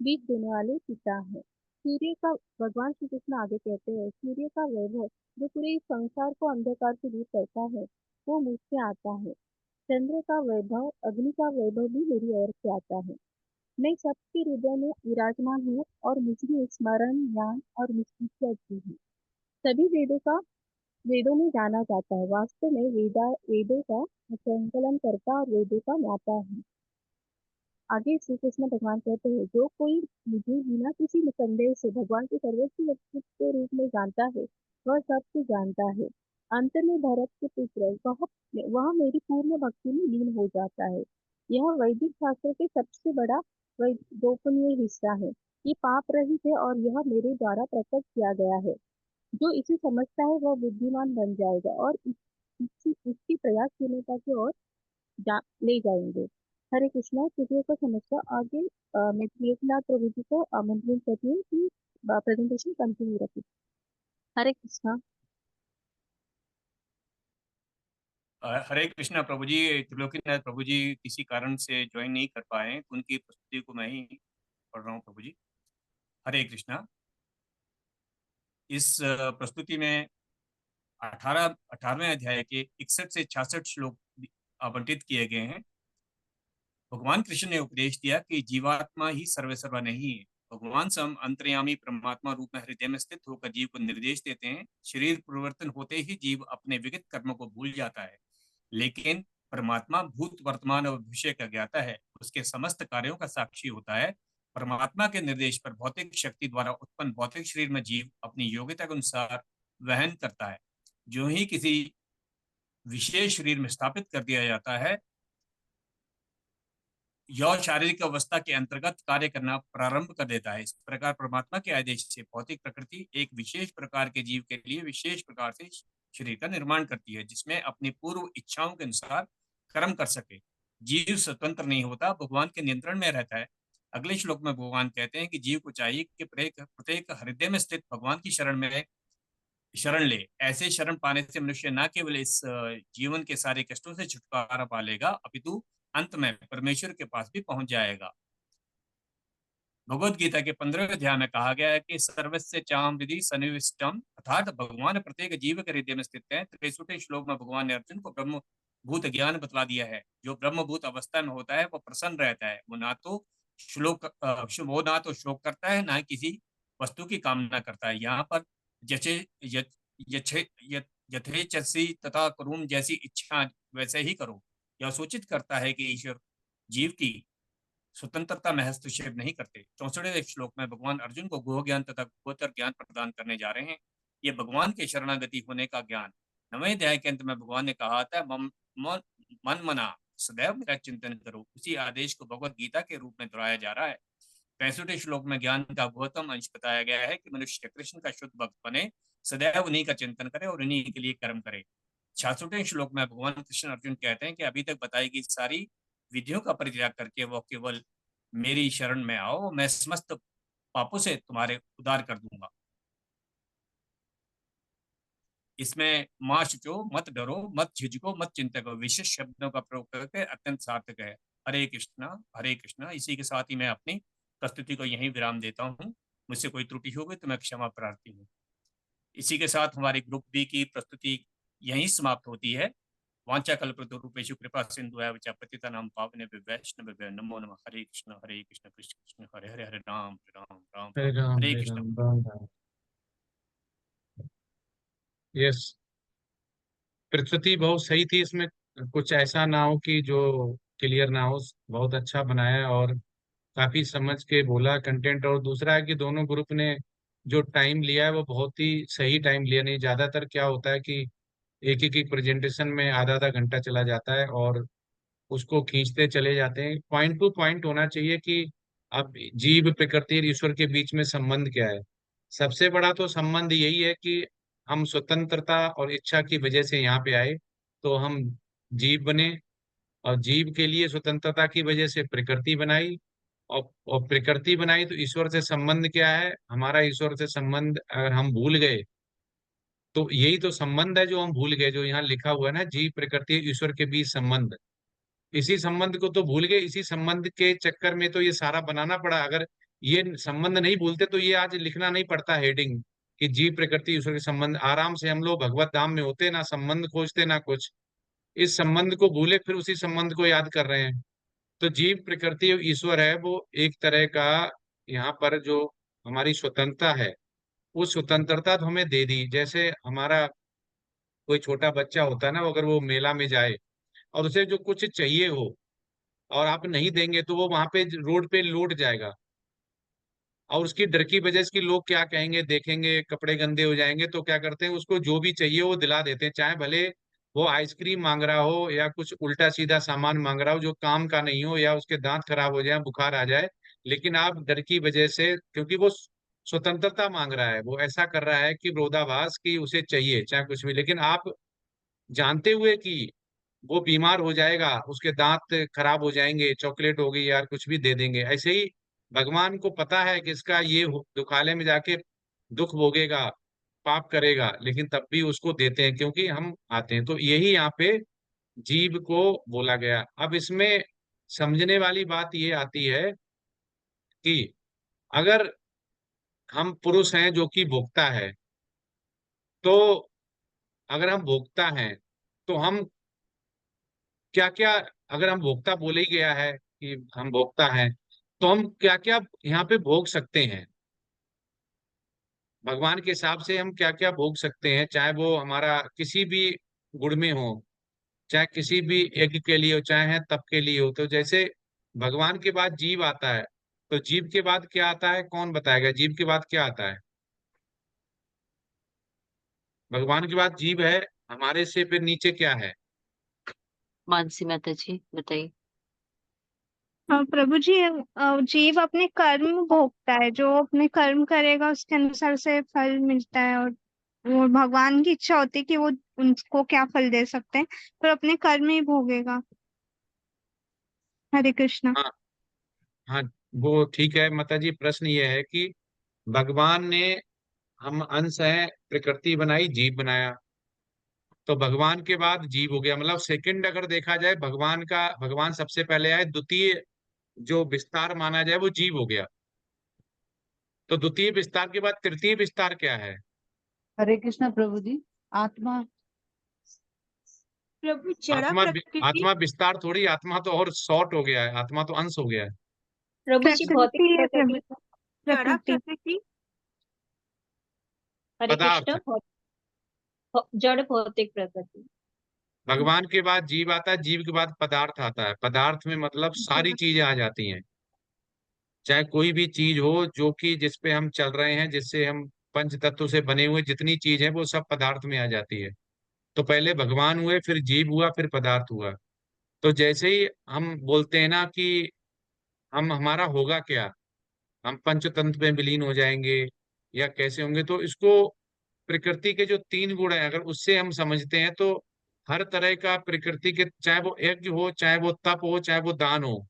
बीज देने वाले पिता है। सूर्य का भगवान श्री कृष्ण आगे कहते हैं, सूर्य का वैभव जो पूरे संसार को अंधकार से दूर करता है वो मुझसे आता है। चंद्र का वैभव, अग्नि का वैभव भी मेरी ओर से आता है। मैं सबके हृदय में विराजमान हूँ और मुझे स्मरण, ज्ञान और निश्चय हूँ। सभी वेदों में जाना जाता है। वास्तव में वेदों का संकलन करता और वेदों का ज्ञाता है। आगे श्री कृष्ण भगवान कहते हैं, जो कोई मुझे बिना किसी संदेह से भगवान के सर्वोच्च व्यक्तित्व के रूप में जानता है वह सबको जानता है। अंत में भरत के पुत्र वह मेरी पूर्ण भक्ति में लीन हो जाता है। यह वैदिक शास्त्र के सबसे बड़ा गोपनीय हिस्सा है। ये पाप रहित है और यह मेरे द्वारा प्रकट किया गया है। जो इसे समझता है वह बुद्धिमान बन जाएगा और इसकी प्रयासशीलता की ओर ले जाएंगे। हरे कृष्णा। चीजों को समझकर आगे मैं प्रियनाथ प्रभु जी को आमंत्रित करती हूँ कि प्रेजेंटेशन कंटिन्यू रखें। हरे कृष्णा। हरे कृष्णा प्रभु जी। त्रिलोकीनाथ प्रभु जी किसी कारण से ज्वाइन नहीं कर पाए, उनकी प्रस्तुति को मैं ही पढ़ रहा हूँ प्रभु जी। हरे कृष्णा। इस प्रस्तुति में 18वें अध्याय के 61 से 66 श्लोक आवंटित किए गए हैं। भगवान कृष्ण ने उपदेश दिया कि जीवात्मा ही सर्वसर्वा नहीं है। भगवान स्वयं अंतर्यामी परमात्मा रूप में हृदय में स्थित होकर जीव को निर्देश देते हैं। शरीर परिवर्तन होते ही जीव अपने विगत कर्मों को भूल जाता है, लेकिन परमात्मा भूत वर्तमान और भविष्य का ज्ञाता है, उसके समस्त कार्यों का साक्षी होता है। परमात्मा के निर्देश पर भौतिक शक्ति द्वारा उत्पन्न भौतिक शरीर में जीव अपनी योग्यता के अनुसार वहन करता है। जो ही किसी विशेष शरीर में स्थापित कर दिया जाता है, यह शारीरिक अवस्था के अंतर्गत कार्य करना प्रारंभ कर देता है। इस प्रकार परमात्मा के आदेश से भौतिक प्रकृति एक विशेष प्रकार के जीव के लिए विशेष प्रकार से शरीर का निर्माण करती है, जिसमें अपनी पूर्व इच्छाओं के अनुसार कर्म कर सके। जीव स्वतंत्र नहीं होता, भगवान के नियंत्रण में रहता है। अगले श्लोक में भगवान कहते हैं कि जीव को चाहिए कि प्रत्येक हृदय में स्थित भगवान की शरण ले। ऐसे शरण पाने से मनुष्य न केवल इस जीवन के सारे कष्टों से छुटकारा पा लेगा, अपितु अंत में परमेश्वर के पास भी पहुंच जाएगा। भगवद गीता के 15वें अध्याय में कहा गया है कि सर्वस्य चाम विधि सन्निविष्टम, अर्थात भगवान प्रत्येक जीव के हृदय में स्थित है। 63वें श्लोक में भगवान ने अर्जुन को ब्रह्म भूत ज्ञान बतला दिया है। जो ब्रह्म भूत अवस्था में होता है वो प्रसन्न रहता है, वो ना तो शोक करता है, ना किसी वस्तु की कामना करता है। यहाँ पर जैसे यथेच्छसी तथा करूम, जैसी इच्छा वैसे ही करो, यह सूचित करता है कि ईश्वर जीव की स्वतंत्रता में हस्तक्षेप नहीं करते। 64वें श्लोक में भगवान अर्जुन को गुह ज्ञान तथा गुहोत्तर ज्ञान प्रदान करने जा रहे हैं। ये भगवान के शरणागति होने का ज्ञान। 9वें अध्याय के अंत में भगवान ने कहा था, मन मना सदैव मेरा चिंतन करो। उसी आदेश को भगवत गीता के रूप में दोहराया जा रहा है। 65वें श्लोक में ज्ञान का गौतम अंश बताया गया है कि मनुष्य कृष्ण का शुद्ध भक्त बने, सदैव उन्हीं का चिंतन करे और उन्हीं के लिए कर्म करे। 66वें श्लोक में भगवान कृष्ण अर्जुन कहते हैं कि अभी तक बताई गई सारी विधियों का परित्याग करके वो केवल मेरी शरण में आओ, मैं समस्त पापों से तुम्हारे उद्धार कर दूंगा। इसमें मां शुचो, मत डरो, मत झिझको, मत चिंतको, विशेष शब्दों का प्रयोग करके अत्यंत सार्थक है। हरे कृष्णा हरे कृष्णा। इसी के साथ ही मैं अपनी प्रस्तुति को यहीं विराम देता हूँ। मुझसे कोई त्रुटि हो गई तो मैं क्षमा प्रार्थी हूँ। इसी के साथ हमारे ग्रुप बी की प्रस्तुति यहीं समाप्त होती है। वांछा कल्पतरुपेषु कृपा सिंधु पतितानां पावनेभ्यो वैष्णवेभ्यो नमो नमः। हरे कृष्ण कृष्ण कृष्ण हरे हरे, हरे राम राम राम हरे राम, राम हरे हरे कृष्ण। राम राम राम। यस, प्रस्तुति बहुत सही थी। इसमें कुछ ऐसा ना हो कि जो क्लियर ना हो। बहुत अच्छा बनाया और काफी समझ के बोला कंटेंट। और दूसरा है कि दोनों ग्रुप ने जो टाइम लिया है वो बहुत ही सही टाइम लिया। नहीं, ज्यादातर क्या होता है कि एक एक प्रेजेंटेशन में आधा आधा घंटा चला जाता है और उसको खींचते चले जाते हैं। पॉइंट टू पॉइंट होना चाहिए कि अब जीव प्रकृति और ईश्वर के बीच में संबंध क्या है। सबसे बड़ा तो संबंध यही है कि हम स्वतंत्रता और इच्छा की वजह से यहाँ पे आए, तो हम जीव बने। और जीव के लिए स्वतंत्रता की वजह से प्रकृति बनाई, और प्रकृति बनाई तो ईश्वर से संबंध क्या है हमारा। ईश्वर से संबंध अगर हम भूल गए तो यही तो संबंध है जो हम भूल गए। जो यहाँ लिखा हुआ है ना, जीव प्रकृति ईश्वर के बीच संबंध, इसी संबंध को तो भूल गए। इसी संबंध के चक्कर में तो ये सारा बनाना पड़ा। अगर ये संबंध नहीं भूलते तो ये आज लिखना नहीं पड़ता हेडिंग कि जीव प्रकृति ईश्वर के संबंध। आराम से हम लोग भगवत धाम में होते, ना संबंध खोजते ना कुछ। इस संबंध को भूले फिर उसी संबंध को याद कर रहे हैं। तो जीव प्रकृति और ईश्वर है वो एक तरह का। यहाँ पर जो हमारी स्वतंत्रता है, वो स्वतंत्रता तो हमें दे दी। जैसे हमारा कोई छोटा बच्चा होता है ना, अगर वो मेला में जाए और उसे जो कुछ चाहिए हो और आप नहीं देंगे तो वो वहां पे रोड पे लौट जाएगा। और उसकी डर की वजह से कि लोग क्या कहेंगे, देखेंगे, कपड़े गंदे हो जाएंगे, तो क्या करते हैं उसको जो भी चाहिए वो दिला देते हैं। चाहे भले वो आइसक्रीम मांग रहा हो या कुछ उल्टा सीधा सामान मांग रहा हो जो काम का नहीं हो, या उसके दांत खराब हो जाए, बुखार आ जाए, लेकिन आप डर की वजह से, क्योंकि वो स्वतंत्रता मांग रहा है, वो ऐसा कर रहा है कि विरोधाभास की उसे चाहिए चाहे कुछ भी, लेकिन आप जानते हुए कि वो बीमार हो जाएगा, उसके दांत खराब हो जाएंगे, चॉकलेट हो गई यार कुछ भी दे देंगे। ऐसे ही भगवान को पता है कि इसका ये दुखालय में जाके दुख भोगेगा, पाप करेगा, लेकिन तब भी उसको देते हैं क्योंकि हम आते हैं। तो यही यहाँ पे जीव को बोला गया। अब इसमें समझने वाली बात ये आती है कि अगर हम पुरुष हैं जो कि भोक्ता है, तो अगर हम भोक्ता हैं तो हम क्या क्या, अगर हम भोक्ता बोले ही गया है कि हम भोक्ता हैं, तो हम क्या क्या यहाँ पे भोग सकते हैं भगवान के हिसाब से। हम क्या क्या भोग सकते हैं, चाहे वो हमारा किसी भी गुण में हो, चाहे किसी भी यज्ञ के लिए हो, चाहे तप के लिए हो। तो जैसे भगवान के बाद जीव आता है, तो जीव के बाद क्या आता है, कौन बताएगा जीव के बाद क्या आता है। भगवान के बाद जीव है, हमारे से फिर नीचे क्या है? मानसी माता जी बताइए। प्रभु जी, जीव अपने कर्म भोगता है, जो अपने कर्म करेगा उसके अनुसार से फल मिलता है, और वो भगवान की इच्छा होती है कि वो उनको क्या फल दे सकते हैं, पर अपने कर्म ही भोगेगा। हरे कृष्णा। हाँ हाँ, वो ठीक है माता जी। प्रश्न ये है कि भगवान ने, हम अंश हैं, प्रकृति बनाई, जीव बनाया, तो भगवान के बाद जीव हो गया। मतलब सेकंड अगर देखा जाए भगवान का, भगवान सबसे पहले आए, द्वितीय जो विस्तार माना जाए वो जीव हो गया। तो द्वितीय विस्तार के बाद तृतीय विस्तार क्या है? हरे कृष्णा प्रभु जी। आत्मा। प्रभु जड़ा आत्मा प्रकृति। आत्मा विस्तार थोड़ी, आत्मा तो और शॉर्ट हो गया है, आत्मा तो अंश हो गया है। प्रभु जी भौतिक प्रकृति है प्रकृति। प्रभु, जड़ा प्रकृति। प्रकृति। हरे पदार्थ। कृष्णा जड़ भौतिक प्रकृति। भगवान के बाद जीव आता है, जीव के बाद पदार्थ आता है। पदार्थ में मतलब सारी चीजें आ जाती हैं, चाहे कोई भी चीज हो जो कि जिस पे हम चल रहे हैं, जिससे हम पंच तत्व से बने हुए जितनी चीज है वो सब पदार्थ में आ जाती है। तो पहले भगवान हुए, फिर जीव हुआ, फिर पदार्थ हुआ। तो जैसे ही हम बोलते हैं ना कि हम, हमारा होगा क्या, हम पंचतंत्र में विलीन हो जाएंगे या कैसे होंगे, तो इसको प्रकृति के जो तीन गुण हैं अगर उससे हम समझते हैं तो हर तरह का प्रकृति के, चाहे वो यज्ञ हो, चाहे वो तप हो, चाहे वो दान हो,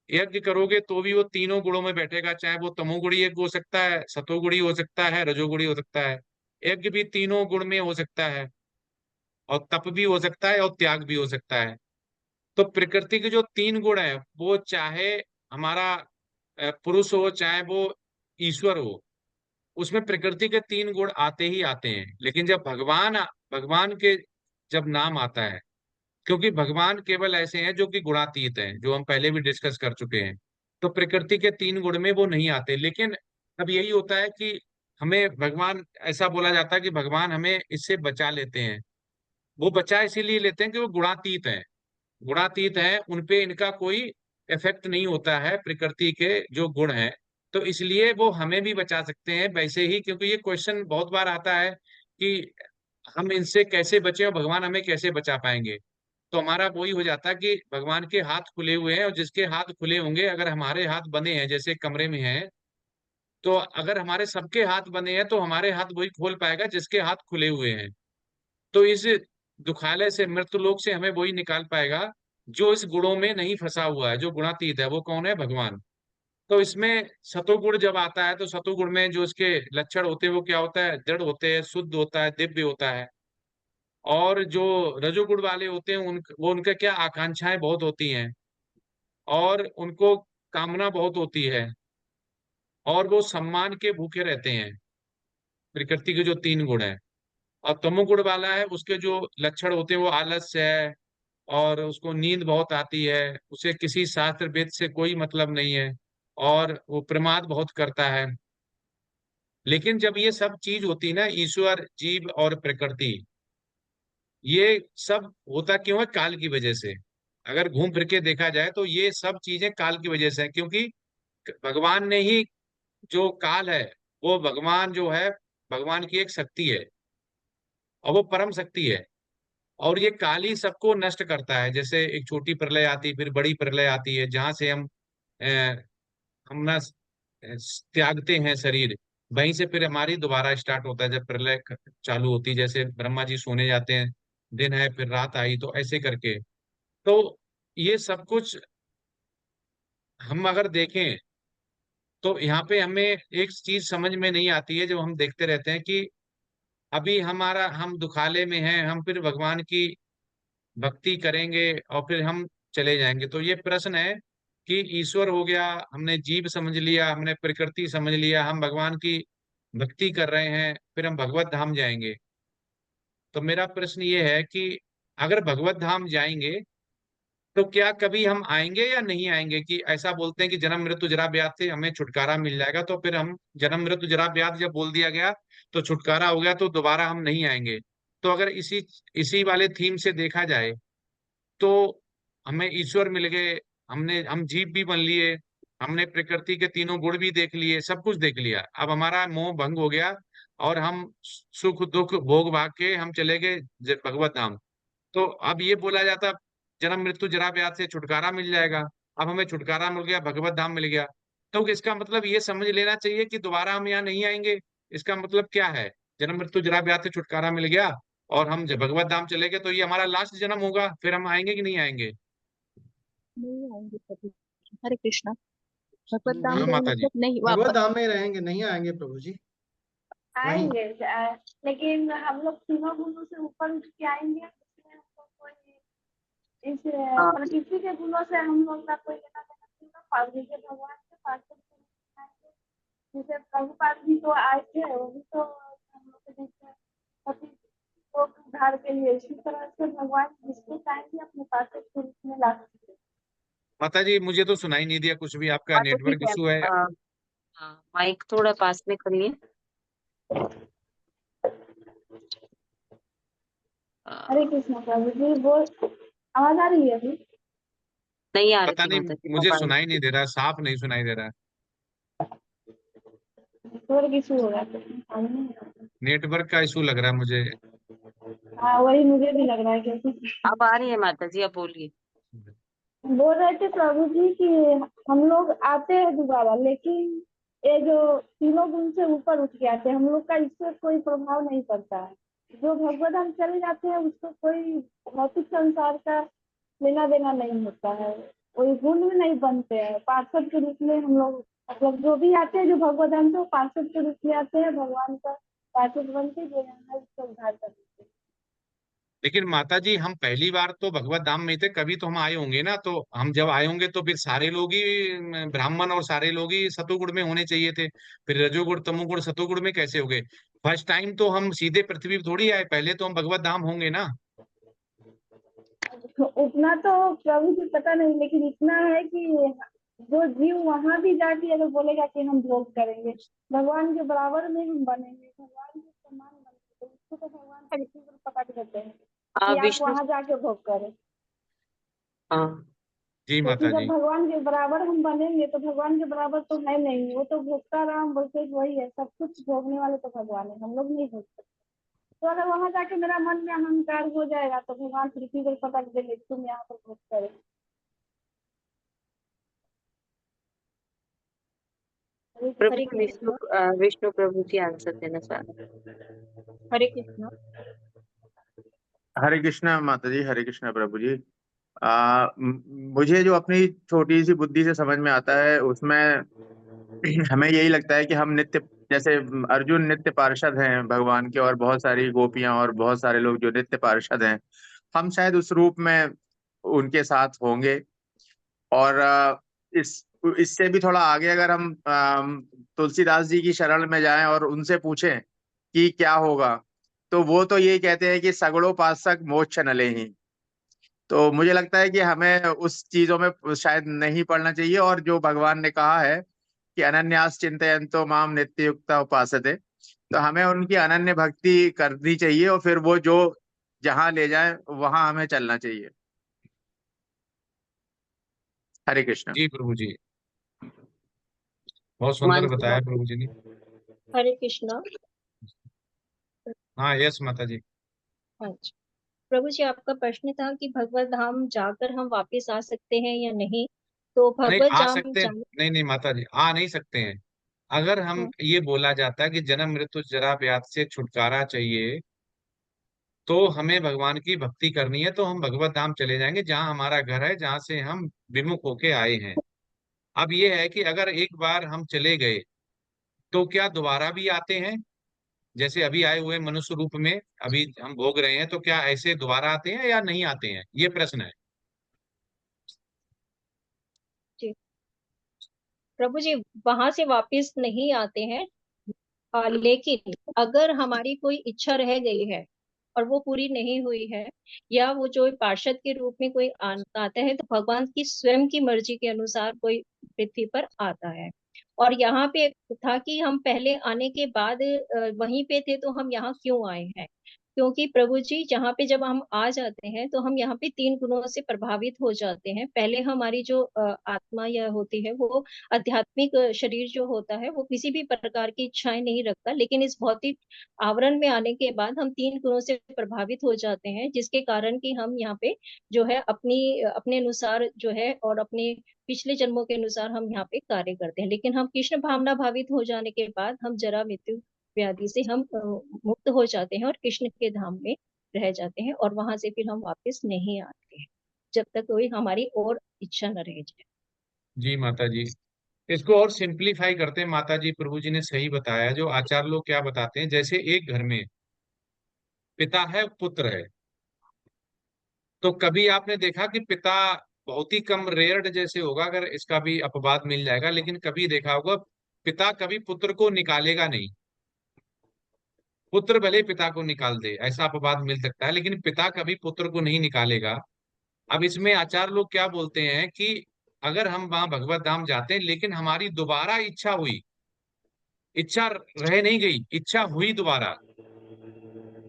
यज्ञ करोगे तो भी वो तीनों गुणों में बैठेगा। चाहे वो तमोगुणी यज्ञ हो सकता है, सतोगुणी हो सकता है, रजोगुणी हो सकता है। यज्ञ भी तीनों गुण में हो सकता है, और तप भी हो सकता है, और त्याग भी हो सकता है। तो प्रकृति के जो तीन गुण है, वो चाहे हमारा पुरुष हो, चाहे वो ईश्वर हो, उसमें प्रकृति के तीन गुण आते ही आते हैं। लेकिन जब भगवान के जब नाम आता है, क्योंकि भगवान केवल ऐसे हैं जो कि गुणातीत हैं, जो हम पहले भी डिस्कस कर चुके हैं, तो प्रकृति के तीन गुण में वो नहीं आते। लेकिन अब यही होता है कि हमें भगवान, ऐसा बोला जाता है कि भगवान हमें इससे बचा लेते हैं। वो बचा इसीलिए लेते हैं कि वो गुणातीत हैं। गुणातीत हैं, उनपे इनका कोई इफेक्ट नहीं होता है, प्रकृति के जो गुण हैं। तो इसलिए वो हमें भी बचा सकते हैं वैसे ही, क्योंकि ये क्वेश्चन बहुत बार आता है कि हम इनसे कैसे बचें और भगवान हमें कैसे बचा पाएंगे। तो हमारा वही हो जाता है कि भगवान के हाथ खुले हुए हैं, और जिसके हाथ खुले होंगे, अगर हमारे हाथ बंधे हैं जैसे कमरे में हैं, तो अगर हमारे सबके हाथ बंधे हैं तो हमारे हाथ वही खोल पाएगा जिसके हाथ खुले हुए हैं। तो इस दुखालय से, मृत्यु लोक से हमें वही निकाल पाएगा जो इस गुणों में नहीं फंसा हुआ है, जो गुणातीत है। वो कौन है? भगवान। तो इसमें सतोगुण जब आता है तो सतोगुण में जो इसके लक्षण होते हैं वो क्या होता है? दृढ़ होते हैं, शुद्ध होता है, दिव्य होता है। और जो रजोगुण वाले होते हैं वो उनके क्या, आकांक्षाएं बहुत होती हैं, और उनको कामना बहुत होती है, और वो सम्मान के भूखे रहते हैं। प्रकृति के जो तीन गुण हैं। और तमोगुण वाला है, उसके जो लक्षण होते हैं वो आलस्य है, और उसको नींद बहुत आती है, उसे किसी शास्त्र वेद से कोई मतलब नहीं है, और वो प्रमाद बहुत करता है। लेकिन जब ये सब चीज होती है ना, ईश्वर, जीव और प्रकृति, ये सब होता क्यों है? काल की वजह से। अगर घूम फिर के देखा जाए तो ये सब चीजें काल की वजह से है, क्योंकि भगवान ने ही, जो काल है, वो भगवान जो है, भगवान की एक शक्ति है, और वो परम शक्ति है। और ये काल ही सबको नष्ट करता है। जैसे एक छोटी प्रलय आती, फिर बड़ी प्रलय आती है, जहां से हम ना त्यागते हैं शरीर, वहीं से फिर हमारी दोबारा स्टार्ट होता है जब प्रलय चालू होती है। जैसे ब्रह्मा जी सोने जाते हैं, दिन है, फिर रात आई, तो ऐसे करके। तो ये सब कुछ हम अगर देखें तो यहाँ पे हमें एक चीज समझ में नहीं आती है, जब हम देखते रहते हैं कि अभी हम दुखाले में हैं, हम फिर भगवान की भक्ति करेंगे और फिर हम चले जाएंगे। तो ये प्रश्न है कि ईश्वर हो गया, हमने जीव समझ लिया, हमने प्रकृति समझ लिया, हम भगवान की भक्ति कर रहे हैं, फिर हम भगवत धाम जाएंगे। तो मेरा प्रश्न ये है कि अगर भगवत धाम जाएंगे तो क्या कभी हम आएंगे या नहीं आएंगे? कि ऐसा बोलते हैं कि जन्म मृत्यु जरा ब्याध से हमें छुटकारा मिल जाएगा, तो फिर हम, जन्म मृत्यु जरा ब्याध जब बोल दिया गया तो छुटकारा हो गया, तो दोबारा हम नहीं आएंगे। तो अगर इसी इसी वाले थीम से देखा जाए तो हमें ईश्वर मिल गए, हम जीव भी बन लिए, हमने प्रकृति के तीनों गुण भी देख लिए, सब कुछ देख लिया, अब हमारा मोह भंग हो गया। और हम सुख दुख भोग भाग के हम चले गए भगवत धाम। तो अब ये बोला जाता जन्म मृत्यु जरा व्याध से छुटकारा मिल जाएगा। अब हमें छुटकारा मिल गया, भगवत धाम मिल गया, तो इसका मतलब ये समझ लेना चाहिए कि दोबारा हम यहाँ नहीं आएंगे। इसका मतलब क्या है? जन्म मृत्यु जरा व्याध से छुटकारा मिल गया और हम जब भगवत धाम चले गए तो ये हमारा लास्ट जन्म होगा, फिर हम आएंगे कि नहीं आएंगे? नहीं आएंगे प्रभु जी। हरे कृष्णा। भगवत धाम हाँ गए माता जी। मतलब नहीं भगवत वापस। धाम में रहेंगे, नहीं आएंगे प्रभु जी, नहीं। आएंगे लेकिन हम लोग तीनों गुणों से ऊपर उठ के आएंगे, इसमें हमको कोई इस प्रकृति के गुणों से हम लोग का कोई लेना देना नहीं होगा। पार्वती के भगवान के पास आएंगे, जैसे प्रभुपाद भी तो आए थे, वो भी तो हम लोग के जैसे पति को उद्धार के लिए, इसी तरह से भगवान जिसको चाहेंगे अपने पास के रूप में ला सकते हैं। माता जी मुझे तो सुनाई नहीं दिया कुछ भी, आपका हाँ, तो ठीक नेटवर्क इशू है। है। हाँ, माइक थोड़ा पास में करिए। हरे कृष्ण प्रभु जी, वो आवाज आ रही है अभी? नहीं आ रही पता थी नहीं, माता जी, मुझे अब आ रही। सुनाई नहीं दे रहा, साफ नहीं सुनाई दे रहा। नेटवर्क इशू होगा नेटवर्क का इशू लग रहा है मुझे। हाँ, वही मुझे भी लग रहा है क्योंकि अब आ रही है माता जी, अब बोलिए। बोल रहे थे प्रभु जी कि हम लोग आते हैं दोबारा, लेकिन ये जो तीनों गुण से ऊपर उठ के आते हैं, हम लोग का इससे कोई प्रभाव नहीं पड़ता है। जो भगवत धाम चले जाते हैं उसको कोई भौतिक संसार का लेना देना नहीं होता है, कोई गुण में नहीं बनते हैं। पार्षद के रूप में हम लोग, मतलब जो भी आते हैं जो भगवत धाम से, वो पार्षद के रूप में आते हैं, भगवान का पार्षद बन के जो यहाँ उसका उद्धार करते हैं। लेकिन माता जी हम पहली बार तो भगवत धाम में थे, कभी तो हम आए होंगे ना, तो हम जब आए होंगे तो फिर सारे लोग ही ब्राह्मण और सारे लोग ही सतुगुण में होने चाहिए थे। फिर रजोगुण तमोगुण सतुगुण में कैसे हो गए? फर्स्ट टाइम तो हम सीधे पृथ्वी पे थोड़ी आए, पहले तो हम भगवत धाम होंगे ना। तो उतना तो प्रभु जी पता नहीं, लेकिन इतना है कि जो जीव वहां भी जाके अगर बोलेगा कि हम भोग करेंगे, भगवान के बराबर में हम बनेंगे, भगवान के समान बनेंगे, तो उसको तो भगवान पृथ्वी पर पकड़ देते हैं कि आप विष्णु। वहां जाके भोग करें। हाँ जी क्योंकि माता जब जी। भगवान के बराबर हम बनेंगे तो भगवान के बराबर तो है नहीं, वो तो भोगता राम बोलते वही है, सब कुछ भोगने वाले तो भगवान है, हम लोग नहीं भोग सकते। तो अगर वहां जाके मेरा मन में अहंकार हो जाएगा तो भगवान पृथ्वी पर पकड़ देंगे, तुम यहाँ पर भोग करो। प्रभु हरे जी, विष्णु कृष्णा। विष्णु प्रभु जी आंसर देना चाह रहे हैं। हरे कृष्णा। हरे कृष्णा माता जी, हरे कृष्णा प्रभु जी। मुझे जो अपनी छोटी सी बुद्धि से समझ में आता है उसमें हमें यही लगता है कि हम नित्य, जैसे अर्जुन नित्य पार्षद हैं भगवान के, और बहुत सारी गोपियां और बहुत सारे लोग जो नित्य पार्षद हैं, हम शायद उस रूप में उनके साथ होंगे। और इस इससे भी थोड़ा आगे अगर हम तुलसीदास जी की शरण में जाएं और उनसे पूछें कि क्या होगा, तो वो तो यही कहते हैं कि सगड़ोपासक मोक्ष न लेहि। तो मुझे लगता है कि हमें उस चीजों में शायद नहीं पड़ना चाहिए, और जो भगवान ने कहा है कि अनन्यास चिंतयन्तो माम नित्य युक्ता उपासते, तो हमें उनकी अनन्य भक्ति करनी चाहिए, और फिर वो जो जहां ले जाए वहां हमें चलना चाहिए। हरे कृष्ण। जी प्रभु जी, बहुत सुंदर मानसी बताया माता। प्रभु जी ने। हरे कृष्णा। हाँ यस माता जी। अच्छा प्रभु जी, आपका प्रश्न था कि भगवत धाम जाकर हम वापस आ सकते हैं या नहीं। तो नहीं भगवत आ धाम सकते हैं, जाने। नहीं नहीं माता जी आ नहीं सकते हैं। अगर हम ये बोला जाता है कि जन्म मृत्यु जरा व्याध से छुटकारा चाहिए, तो हमें भगवान की भक्ति करनी है, तो हम भगवत धाम चले जाएंगे जहां हमारा घर है, जहां से हम विमुख होके आए हैं। अब ये है कि अगर एक बार हम चले गए तो क्या दोबारा भी आते हैं? जैसे अभी आए हुए मनुष्य रूप में अभी हम भोग रहे हैं, तो क्या ऐसे दोबारा आते हैं या नहीं आते हैं, ये प्रश्न है। जी प्रभु जी, वहां से वापस नहीं आते हैं। लेकिन अगर हमारी कोई इच्छा रह गई है और वो पूरी नहीं हुई है, या वो जो पार्षद के रूप में कोई आता है, तो भगवान की स्वयं की मर्जी के अनुसार कोई पृथ्वी पर आता है। और यहाँ पे था कि हम पहले आने के बाद वहीं पे थे, तो हम यहाँ क्यों आए हैं। क्योंकि प्रभु जी जहाँ पे जब हम आ जाते हैं तो हम यहाँ पे 3 गुणों से प्रभावित हो जाते हैं। पहले हमारी जो आत्मा या होती है वो आध्यात्मिक शरीर जो होता है वो किसी भी प्रकार की इच्छाएं नहीं रखता, लेकिन इस भौतिक आवरण में आने के बाद हम 3 गुणों से प्रभावित हो जाते हैं, जिसके कारण कि हम यहाँ पे जो है अपने अनुसार जो है और अपने पिछले जन्मों के अनुसार हम यहाँ पे कार्य करते हैं। लेकिन हम कृष्ण भावना भावित हो जाने के बाद हम जरा मृत्यु व्याधि से हम मुक्त हो जाते हैं और कृष्ण के धाम में रह जाते हैं, और वहां से फिर हम वापस नहीं आते हैं जब तक कोई हमारी और इच्छा न रह जाए। जी माता जी, इसको और सिंप्लीफाई करते हैं माता जी। प्रभु जी ने सही बताया। जो आचार्य लोग क्या बताते हैं, जैसे एक घर में पिता है, पुत्र है, तो कभी आपने देखा कि पिता बहुत ही कम, रेयर्ड जैसे होगा, अगर इसका भी अपवाद मिल जाएगा, लेकिन कभी देखा होगा पिता कभी पुत्र को निकालेगा नहीं। पुत्र भले पिता को निकाल दे, ऐसा अपवाद मिल सकता है, लेकिन पिता कभी पुत्र को नहीं निकालेगा। अब इसमें आचार्य लोग क्या बोलते हैं कि अगर हम वहां भगवत धाम जाते हैं, लेकिन हमारी दोबारा इच्छा हुई, इच्छा रह नहीं गई, इच्छा हुई दोबारा,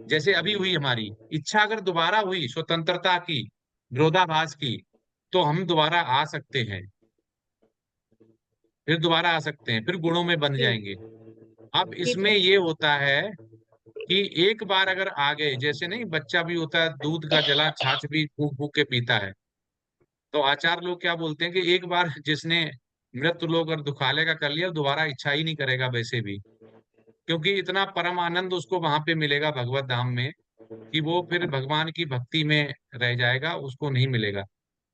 जैसे अभी हुई हमारी इच्छा, अगर दोबारा हुई स्वतंत्रता की, विरोधाभास की, तो हम दोबारा आ सकते हैं, फिर दोबारा आ सकते हैं, फिर गुणों में बन जी जाएंगे। अब जी इसमें प्रभु ये होता है कि एक बार अगर आ गए, जैसे नहीं बच्चा भी होता है, दूध का जला छाछ भी फूक फूक के पीता है, तो आचार्य लोग क्या बोलते हैं कि एक बार जिसने मृत्यु लोग और दुखालय का कर लिया, दोबारा इच्छा ही नहीं करेगा वैसे भी, क्योंकि इतना परम आनंद उसको वहां पे मिलेगा भगवत धाम में कि वो फिर भगवान की भक्ति में रह जाएगा, उसको नहीं मिलेगा।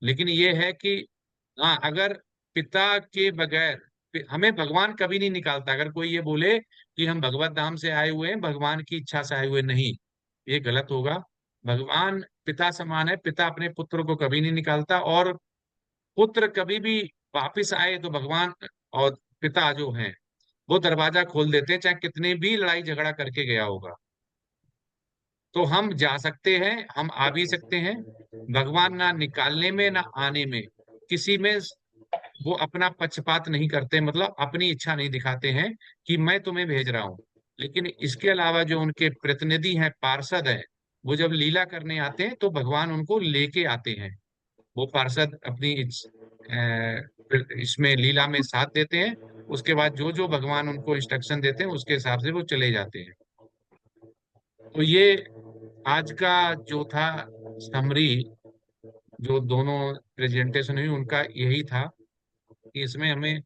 लेकिन ये है कि हाँ, अगर पिता के बगैर हमें भगवान कभी नहीं निकालता। अगर कोई ये बोले कि हम भगवत धाम से आए हुए हैं, भगवान की इच्छा से आए हुए, नहीं, ये गलत होगा। भगवान पिता समान है, पिता अपने पुत्र को कभी नहीं निकालता, और पुत्र कभी भी वापिस आए तो भगवान और पिता जो हैं वो दरवाजा खोल देते हैं, चाहे कितने भी लड़ाई झगड़ा करके गया होगा। तो हम जा सकते हैं, हम आ भी सकते हैं। भगवान ना निकालने में ना आने में किसी में वो अपना पक्षपात नहीं करते, मतलब अपनी इच्छा नहीं दिखाते हैं कि मैं तुम्हें भेज रहा हूं। लेकिन इसके अलावा जो उनके प्रतिनिधि हैं, पार्षद हैं, वो जब लीला करने आते हैं तो भगवान उनको लेके आते हैं। वो पार्षद अपनी इसमें लीला में साथ देते हैं। उसके बाद जो जो भगवान उनको इंस्ट्रक्शन देते हैं उसके हिसाब से वो चले जाते हैं। तो ये आज का जो था समरी, जो दोनों प्रेजेंटेशन हुई उनका यही था कि इसमें हमें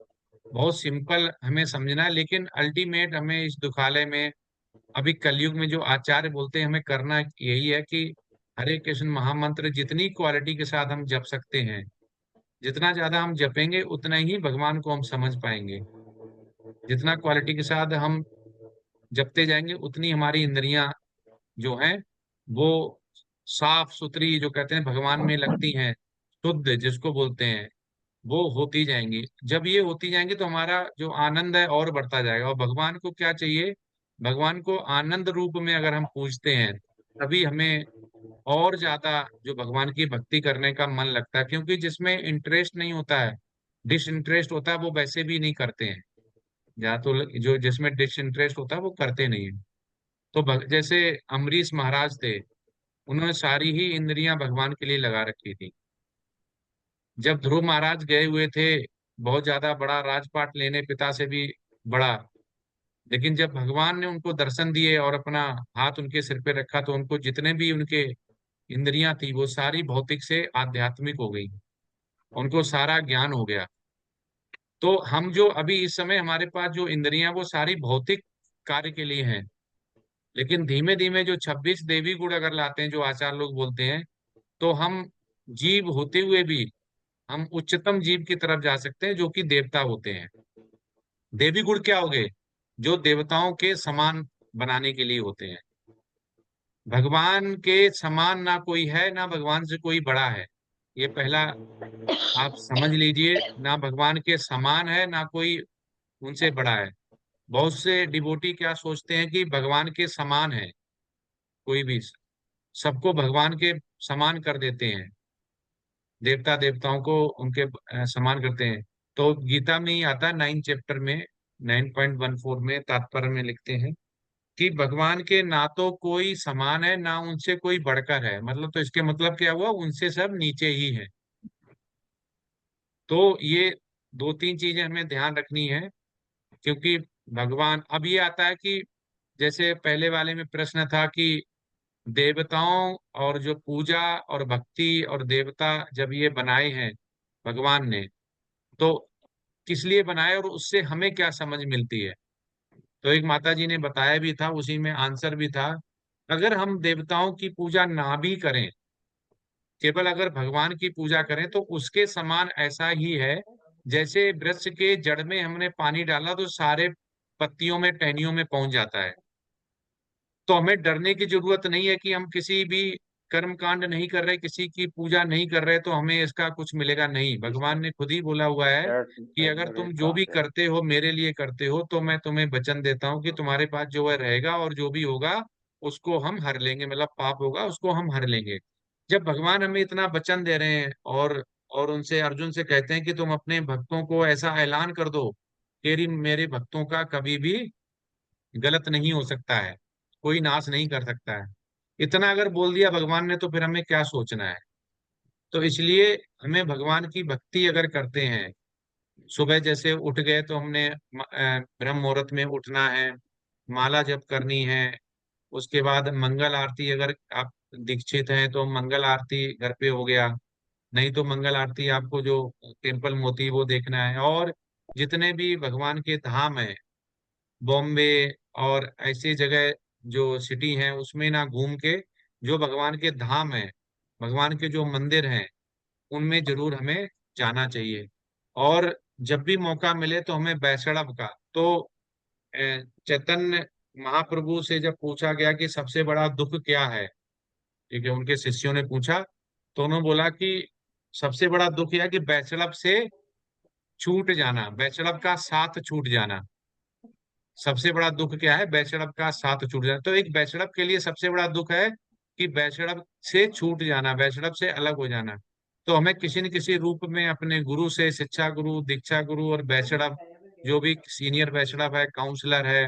बहुत सिंपल हमें समझना है, लेकिन अल्टीमेट हमें इस दुखालय में, अभी कलयुग में जो आचार्य बोलते हैं हमें करना यही है कि हरे कृष्ण महामंत्र जितनी क्वालिटी के साथ हम जप सकते हैं, जितना ज्यादा हम जपेंगे उतना ही भगवान को हम समझ पाएंगे। जितना क्वालिटी के साथ हम जपते जाएंगे उतनी हमारी इंद्रियां जो हैं वो साफ सुथरी, जो कहते हैं भगवान में लगती हैं, शुद्ध जिसको बोलते हैं, वो होती जाएंगी। जब ये होती जाएंगी तो हमारा जो आनंद है और बढ़ता जाएगा। और भगवान को क्या चाहिए, भगवान को आनंद रूप में अगर हम पूजते हैं तभी हमें और ज्यादा जो भगवान की भक्ति करने का मन लगता है, क्योंकि जिसमें इंटरेस्ट नहीं होता है, डिसइंटरेस्ट होता है, वो वैसे भी नहीं करते हैं। या तो जो जिसमें डिसइंटरेस्ट होता है वो करते नहीं है। तो जैसे अम्बरीश महाराज थे, उन्होंने सारी ही इंद्रियां भगवान के लिए लगा रखी थी। जब ध्रुव महाराज गए हुए थे बहुत ज्यादा बड़ा राजपाट लेने, पिता से भी बड़ा, लेकिन जब भगवान ने उनको दर्शन दिए और अपना हाथ उनके सिर पे रखा तो उनको जितने भी उनके इंद्रियां थी वो सारी भौतिक से आध्यात्मिक हो गई, उनको सारा ज्ञान हो गया। तो हम जो अभी इस समय हमारे पास जो इंद्रियां वो सारी भौतिक कार्य के लिए हैं, लेकिन धीमे धीमे जो 26 देवी गुण अगर लाते हैं जो आचार्य लोग बोलते हैं, तो हम जीव होते हुए भी हम उच्चतम जीव की तरफ जा सकते हैं, जो कि देवता होते हैं। देवी गुण क्या हो गए, जो देवताओं के समान बनाने के लिए होते हैं। भगवान के समान ना कोई है, ना भगवान से कोई बड़ा है, ये पहला आप समझ लीजिए। ना भगवान के समान है, ना कोई उनसे बड़ा है। बहुत से डिवोटी क्या सोचते हैं कि भगवान के समान है कोई भी, सबको भगवान के समान कर देते हैं, देवता देवताओं को उनके समान करते हैं। तो गीता में ही आता है 9 चैप्टर में 9.14 में तात्पर्य में लिखते हैं कि भगवान के ना तो कोई समान है ना उनसे कोई बढ़कर है, मतलब तो इसके मतलब क्या हुआ, उनसे सब नीचे ही है। तो ये दो तीन चीजें हमें ध्यान रखनी है, क्योंकि भगवान, अब ये आता है कि जैसे पहले वाले में प्रश्न था कि देवताओं और जो पूजा और भक्ति और देवता जब ये बनाए हैं भगवान ने, तो किस लिए बनाए और उससे हमें क्या समझ मिलती है। तो एक माता जी ने बताया भी था, उसी में आंसर भी था, अगर हम देवताओं की पूजा ना भी करें, केवल अगर भगवान की पूजा करें, तो उसके समान ऐसा ही है जैसे वृक्ष के जड़ में हमने पानी डाला तो सारे पत्तियों में टहनियों में पहुंच जाता है। तो हमें डरने की जरूरत नहीं है कि हम किसी भी कर्म कांड नहीं कर रहे, किसी की पूजा नहीं कर रहे तो हमें इसका कुछ मिलेगा, नहीं। भगवान ने खुद ही बोला हुआ है कि अगर तुम जो भी करते हो मेरे लिए करते हो, तो मैं तुम्हें वचन देता हूँ कि तुम्हारे पास जो है रहेगा, और जो भी होगा उसको हम हर लेंगे, मतलब पाप होगा उसको हम हर लेंगे। जब भगवान हमें इतना वचन दे रहे हैं और उनसे, अर्जुन से कहते हैं कि तुम अपने भक्तों को ऐसा ऐलान कर दो कि मेरे भक्तों का कभी भी गलत नहीं हो सकता है, कोई नाश नहीं कर सकता है, इतना अगर बोल दिया भगवान ने, तो फिर हमें क्या सोचना है। तो इसलिए हमें भगवान की भक्ति अगर करते हैं, सुबह जैसे उठ गए तो हमने ब्रह्म मुहूर्त में उठना है, माला जप करनी है, उसके बाद मंगल आरती, अगर आप दीक्षित हैं तो मंगल आरती घर पे हो गया, नहीं तो मंगल आरती आपको जो टेम्पल में होती है वो देखना है। और जितने भी भगवान के धाम है, बॉम्बे और ऐसी जगह जो सिटी हैं, उसमें ना घूम के जो भगवान के धाम है, भगवान के जो मंदिर हैं, उनमें जरूर हमें जाना चाहिए। और जब भी मौका मिले तो हमें बैसड़ब का, तो चैतन्य महाप्रभु से जब पूछा गया कि सबसे बड़ा दुख क्या है, ठीक है, उनके शिष्यों ने पूछा, तो उन्होंने बोला कि सबसे बड़ा दुख यह है कि बैसड़ब से छूट जाना, बैसड़ब का साथ छूट जाना। सबसे बड़ा दुख क्या है, बैसड़ब का साथ छूट जाना। तो एक बैसड़ब के लिए सबसे बड़ा दुख है कि बैसड़ब से छूट जाना, बैसड़ब से अलग हो जाना। तो हमें किसी न किसी रूप में अपने गुरु से, शिक्षा गुरु, दीक्षा गुरु और बैसड़ब, जो भी सीनियर बैसड़ब है, काउंसलर है,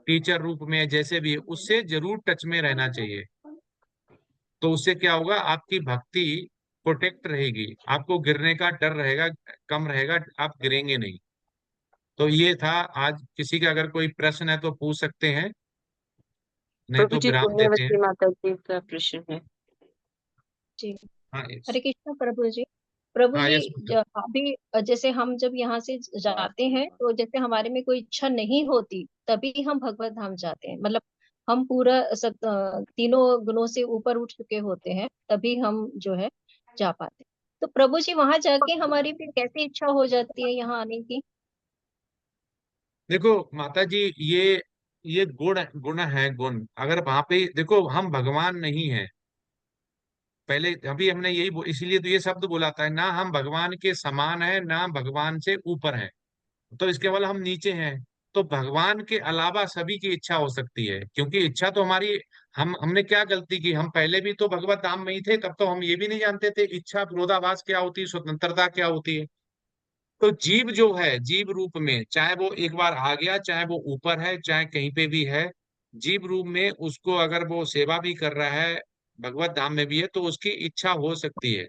टीचर रूप में जैसे भी है, उससे जरूर टच में रहना चाहिए। तो उससे क्या होगा, आपकी भक्ति प्रोटेक्ट रहेगी, आपको गिरने का डर रहेगा, कम रहेगा, आप गिरेंगे नहीं। तो ये था आज, किसी का अगर कोई प्रश्न है तो पूछ सकते हैं, नहीं प्रभु तो जी, विराम देते हैं। पुण्यवती माता जी का प्रश्न है। जी। हाँ यस। हरे कृष्ण प्रभु जी। प्रभु हाँ जी, यस। अभी जैसे हम जब यहाँ से जाते हैं तो जैसे हमारे में कोई इच्छा नहीं होती तभी हम भगवत धाम जाते हैं, मतलब हम पूरा तीनों गुणों से ऊपर उठ चुके होते हैं तभी हम जो है जा पाते हैं। तो प्रभु जी, वहां जाके हमारी फिर कैसी इच्छा हो जाती है यहाँ आने की? देखो माता जी, ये गुण गुण है, गुण, अगर वहां पे देखो हम भगवान नहीं है, पहले अभी हमने यही इसीलिए तो ये शब्द बोला था, ना हम भगवान के समान है ना भगवान से ऊपर है, तो इसके वाला हम नीचे हैं। तो भगवान के अलावा सभी की इच्छा हो सकती है, क्योंकि इच्छा तो हमारी, हमने क्या गलती की, हम पहले भी तो भगवत धाम में ही थे, तब तो हम ये भी नहीं जानते थे इच्छा विरोधाभास क्या होती है, स्वतंत्रता क्या होती है। तो जीव जो है, जीव रूप में, चाहे वो एक बार आ गया, चाहे वो ऊपर है, चाहे कहीं पे भी है, जीव रूप में उसको अगर वो सेवा भी कर रहा है, भगवत धाम में भी है, तो उसकी इच्छा हो सकती है।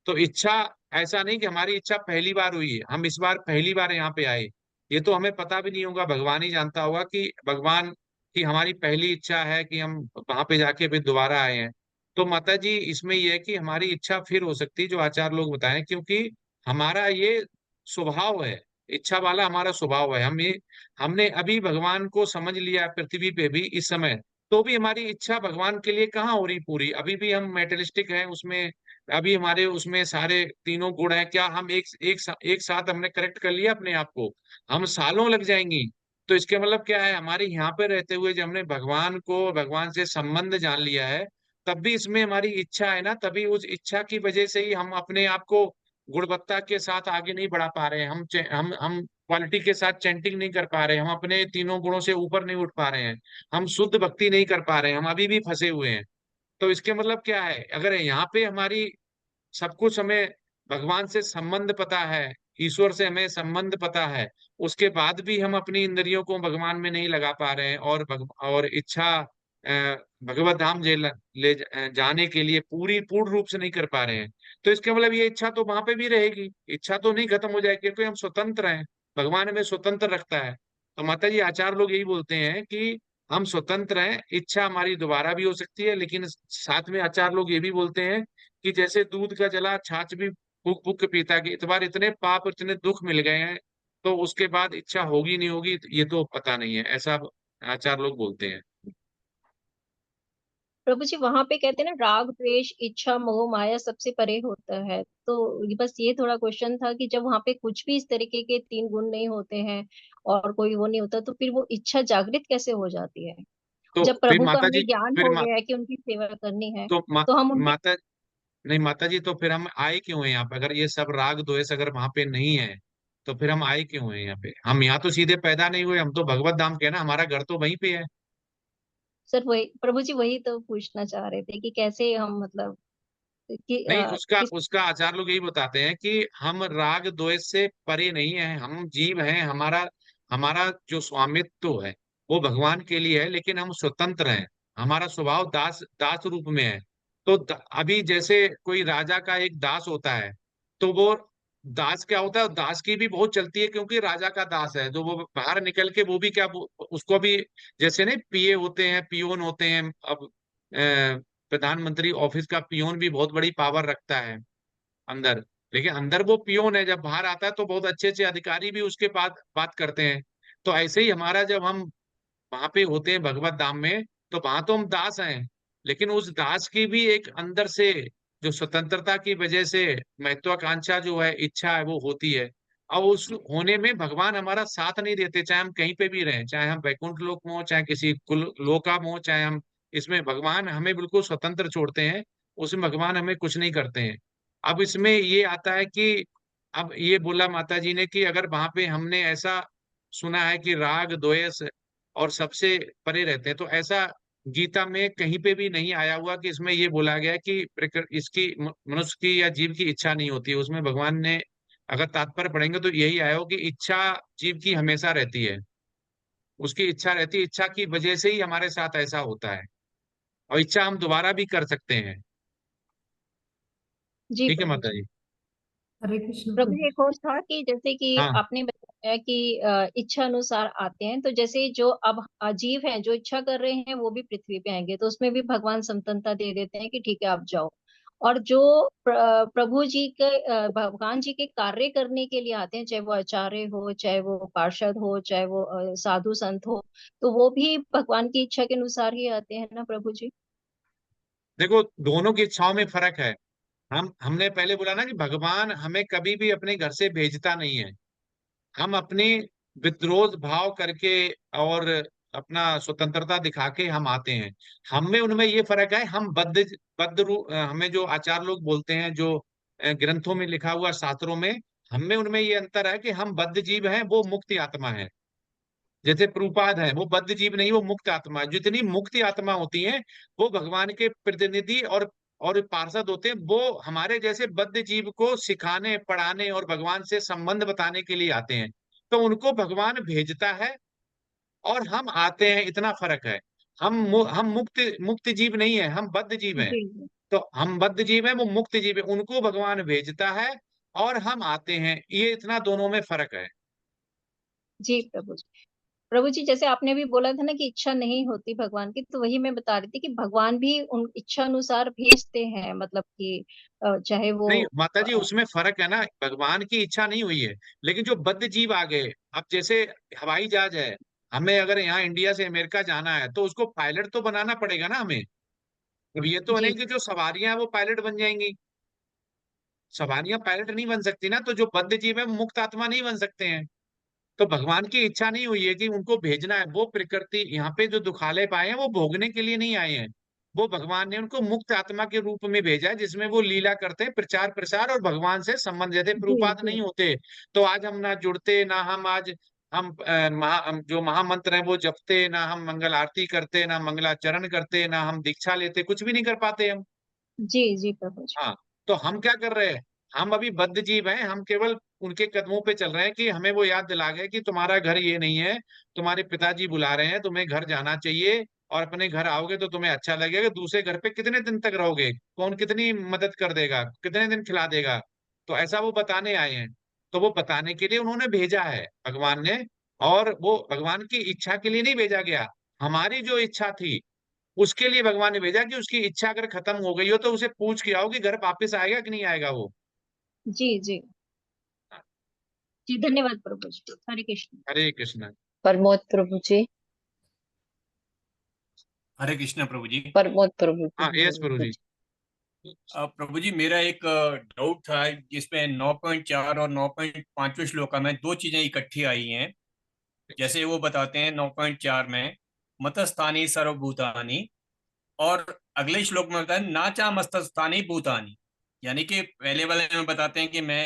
तो इच्छा, ऐसा नहीं कि हमारी इच्छा पहली बार हुई है, हम इस बार पहली बार यहाँ पे आए, ये तो हमें पता भी नहीं होगा, भगवान ही जानता होगा कि भगवान की हमारी पहली इच्छा है कि हम वहां पे जाके फिर दोबारा आए हैं। तो माता जी, इसमें यह है कि हमारी इच्छा फिर हो सकती है, जो आचार्य लोग बताएं, क्योंकि हमारा ये स्वभाव है, इच्छा वाला हमारा स्वभाव है। हमने अभी भगवान को समझ लिया पृथ्वी पे भी इस समय, तो भी हमारी इच्छा भगवान के लिए कहाँ हो रही पूरी, अभी भी हम मेटेरियलिस्टिक हैं उसमें, अभी हमारे उसमें सारे तीनों गुण हैं। क्या हम एक साथ हमने करेक्ट कर लिया अपने आप को, हम सालों लग जाएंगी। तो इसके मतलब क्या है, हमारे यहाँ पे रहते हुए जब हमने भगवान को, भगवान से संबंध जान लिया है, तब भी इसमें हमारी इच्छा है ना, तभी उस इच्छा की वजह से ही हम अपने आप को गुणवत्ता के साथ आगे नहीं बढ़ा पा रहे हैं, हम क्वालिटी के साथ चैंटिंग नहीं कर पा रहे हैं, हम अपने तीनों गुणों से ऊपर नहीं उठ पा रहे हैं, हम शुद्ध भक्ति नहीं कर पा रहे हैं, हम अभी भी फंसे हुए हैं। तो इसके मतलब क्या है, अगर यहाँ पे हमारी सब कुछ, हमें भगवान से संबंध पता है, ईश्वर से हमें संबंध पता है, उसके बाद भी हम अपनी इंद्रियों को भगवान में नहीं लगा पा रहे हैं और इच्छा भगवत धाम जाने के लिए पूर्ण रूप से नहीं कर पा रहे हैं, तो इसका मतलब ये इच्छा तो वहां पे भी रहेगी, इच्छा तो नहीं खत्म हो जाएगी, क्योंकि हम स्वतंत्र हैं, भगवान हमें स्वतंत्र रखता है। तो माता जी आचार्य लोग यही बोलते हैं कि हम स्वतंत्र हैं, इच्छा हमारी दोबारा भी हो सकती है, लेकिन साथ में आचार्य लोग ये भी बोलते हैं कि जैसे दूध का जला छाछ भी फूक फूक के पीता, कि इस बार इतने पाप इतने दुख मिल गए हैं, तो उसके बाद इच्छा होगी नहीं होगी ये तो पता नहीं है, ऐसा आचार्य लोग बोलते हैं। प्रभु जी वहां पे कहते हैं ना, राग द्वेष इच्छा मोह माया सबसे परे होता है। तो बस ये थोड़ा क्वेश्चन था कि जब वहां पे कुछ भी इस तरीके के 3 गुण नहीं होते हैं और कोई वो नहीं होता, तो फिर वो इच्छा जागृत कैसे हो जाती है? तो जब फिर प्रभु का माता हमें जी ज्ञान फिर हो मा, गया है कि उनकी सेवा करनी है, तो मा, तो हम उनकी। माता नहीं माता जी, तो फिर हम आए क्यों हैं यहाँ पे? अगर ये सब राग द्वेष अगर वहां पे नहीं है तो फिर हम आए क्यों हैं यहाँ पे? हम यहाँ तो सीधे पैदा नहीं हुए, हम तो भगवत धाम के हैं ना, हमारा घर तो वहीं पे है। सर वही प्रभु जी वही तो पूछना चाह रहे थे कि कैसे हम मतलब कि नहीं, उसका किस। उसका आचार्य लोग यही बताते हैं कि हम राग द्वेष से परे नहीं है, हम जीव हैं, हमारा हमारा जो स्वामित्व है वो भगवान के लिए है, लेकिन हम स्वतंत्र हैं, हमारा स्वभाव दास दास रूप में है। तो अभी जैसे कोई राजा का एक दास होता है, तो वो दास क्या होता है, दास की भी बहुत चलती है, क्योंकि राजा का दास है, तो वो बाहर निकल के वो भी क्या उसको भी, जैसे नहीं पीए होते हैं, पियोन होते हैं, अब प्रधानमंत्री ऑफिस का पियोन भी बहुत बड़ी पावर रखता है अंदर, लेकिन अंदर वो पियोन है, जब बाहर आता है तो बहुत अच्छे अच्छे अधिकारी भी उसके बात करते हैं। तो ऐसे ही हमारा जब हम वहां पे होते हैं भगवत धाम में, तो वहां तो हम दास हैं, लेकिन उस दास की भी एक अंदर से जो स्वतंत्रता की वजह से महत्वाकांक्षा जो है, इच्छा है, वो होती है। और उस होने में भगवान हमारा साथ नहीं देते, चाहे हम कहीं पे भी रहें, चाहे हम वैकुंठ लोक में हो, चाहे किसी कुल लोका में हो, चाहे हम इसमें भगवान हमें बिल्कुल स्वतंत्र छोड़ते हैं, उसमें भगवान हमें कुछ नहीं करते हैं। अब इसमें ये आता है कि अब ये बोला माता जी ने कि अगर वहां पे हमने ऐसा सुना है कि राग द्वेष और सबसे परे रहते हैं, तो ऐसा गीता में कहीं पे भी नहीं आया हुआ कि इसमें ये बोला गया है कि इसकी मनुष्य की या जीव की इच्छा नहीं होती है। उसमें भगवान ने अगर तात्पर्य पढ़ेंगे तो यही आया हो कि इच्छा जीव की हमेशा रहती है, उसकी इच्छा रहती है, इच्छा की वजह से ही हमारे साथ ऐसा होता है, और इच्छा हम दोबारा भी कर सकते हैं। जी ठीक है प्रभु माता जी। जी। हरे कृष्ण प्रभु प्रभु। जी एक और था कि जैसे कि हाँ आपने बताया कि इच्छा अनुसार आते हैं, तो जैसे जो अब जीव हैं जो इच्छा कर रहे हैं वो भी पृथ्वी पे आएंगे, तो उसमें भी भगवान स्वतंत्रता दे देते हैं कि ठीक है आप जाओ। और जो प्रभु जी के भगवान जी के कार्य करने के लिए आते हैं, चाहे वो आचार्य हो, चाहे वो पार्षद हो, चाहे वो साधु संत हो, तो वो भी भगवान की इच्छा के अनुसार ही आते हैं ना प्रभु जी? देखो, दोनों की इच्छाओं में फर्क है। हमने पहले बोला ना कि भगवान हमें कभी भी अपने घर से भेजता नहीं है, हम अपनी विद्रोह भाव करके और अपना स्वतंत्रता दिखा के हम आते हैं। हमें उनमें ये फर्क है, हम बद्ध रूप, हमें जो आचार्य लोग बोलते हैं, जो ग्रंथों में लिखा हुआ शास्त्रों में, हमें उनमें ये अंतर है कि हम बद्ध जीव हैं, वो मुक्ति आत्मा है। जैसे प्रभुपाद है, वो बद्ध जीव नहीं, वो मुक्त आत्मा है। जितनी मुक्ति आत्मा होती है वो भगवान के प्रतिनिधि और पार्षद होते हैं, वो हमारे जैसे बद्ध जीव को सिखाने पढ़ाने और भगवान से संबंध बताने के लिए आते हैं, तो उनको भगवान भेजता है और हम आते हैं, इतना फर्क है। हम मुक्त मुक्त जीव नहीं है, हम बद्ध जीव हैं। जी जी। तो हम बद्ध जीव हैं, वो मुक्त जीव है, उनको भगवान भेजता है और हम आते हैं, ये इतना दोनों में फर्क है। जी प्रभु जी। प्रभु जी जैसे आपने भी बोला था ना कि इच्छा नहीं होती भगवान की, तो वही मैं बता रही थी कि भगवान भी उन इच्छा अनुसार भेजते हैं, मतलब कि चाहे वो नहीं माता जी, उसमें फर्क है ना, भगवान की इच्छा नहीं हुई है, लेकिन जो बद्ध जीव आ गए, अब जैसे हवाई जहाज है, हमें अगर यहाँ इंडिया से अमेरिका जाना है तो उसको पायलट तो बनाना पड़ेगा ना हमें। अब ये तो जी नहीं कि जो सवारियां हैं वो पायलट बन जाएंगी, सवारियां पायलट नहीं बन सकती ना, तो जो बद्ध जीव है वो मुक्त आत्मा नहीं बन सकते हैं। तो भगवान की इच्छा नहीं हुई है कि उनको भेजना है, वो प्रकृति यहाँ पे जो दुखालय पाए हैं वो भोगने के लिए नहीं आए हैं, वो भगवान ने उनको मुक्त आत्मा के रूप में भेजा है, जिसमें वो लीला करते हैं, प्रचार प्रसार और भगवान से संबंध। जैसे जी प्रभुपाद जी। नहीं होते तो आज हम ना जुड़ते, ना हम आज हम जो महामंत्र है वो जपते, ना हम मंगल आरती करते, ना मंगलाचरण करते, ना हम दीक्षा लेते, कुछ भी नहीं कर पाते हम। जी जी प्रभु जी। हाँ, तो हम क्या कर रहे हैं, हम अभी बद्ध जीव हैं, हम केवल उनके कदमों पे चल रहे हैं कि हमें वो याद दिला गए कि तुम्हारा घर ये नहीं है, तुम्हारे पिताजी बुला रहे हैं, तुम्हें घर जाना चाहिए, और अपने घर आओगे तो तुम्हें अच्छा लगेगा। दूसरे घर पे कितने दिन तक रहोगे, कौन कितनी मदद कर देगा, कितने दिन खिला देगा। तो ऐसा वो बताने आए हैं। तो वो बताने के लिए उन्होंने भेजा है भगवान ने, और वो भगवान की इच्छा के लिए नहीं भेजा गया, हमारी जो इच्छा थी उसके लिए भगवान ने भेजा कि उसकी इच्छा अगर खत्म हो गई हो तो उसे पूछ के आओ कि घर वापिस आएगा कि नहीं आएगा वो। जी जी जी, धन्यवाद प्रभु जी। हरे कृष्ण। हरे कृष्ण। प्रमोद प्रभु जी। हरे कृष्ण प्रभु जी। प्रमोद प्रभु हाँ यस प्रभु जी। प्रभु जी, मेरा एक डाउट था जिसमें 9.4 और 9.5वें श्लोक में दो चीजें इकट्ठी आई हैं। जैसे वो बताते हैं 9.4 में मतस्थानी सर्वभूतानि, और अगले श्लोक में बताते हैं नाचा मस्तस्थानी भूतानि। यानी कि पहले वाले में बताते हैं कि मैं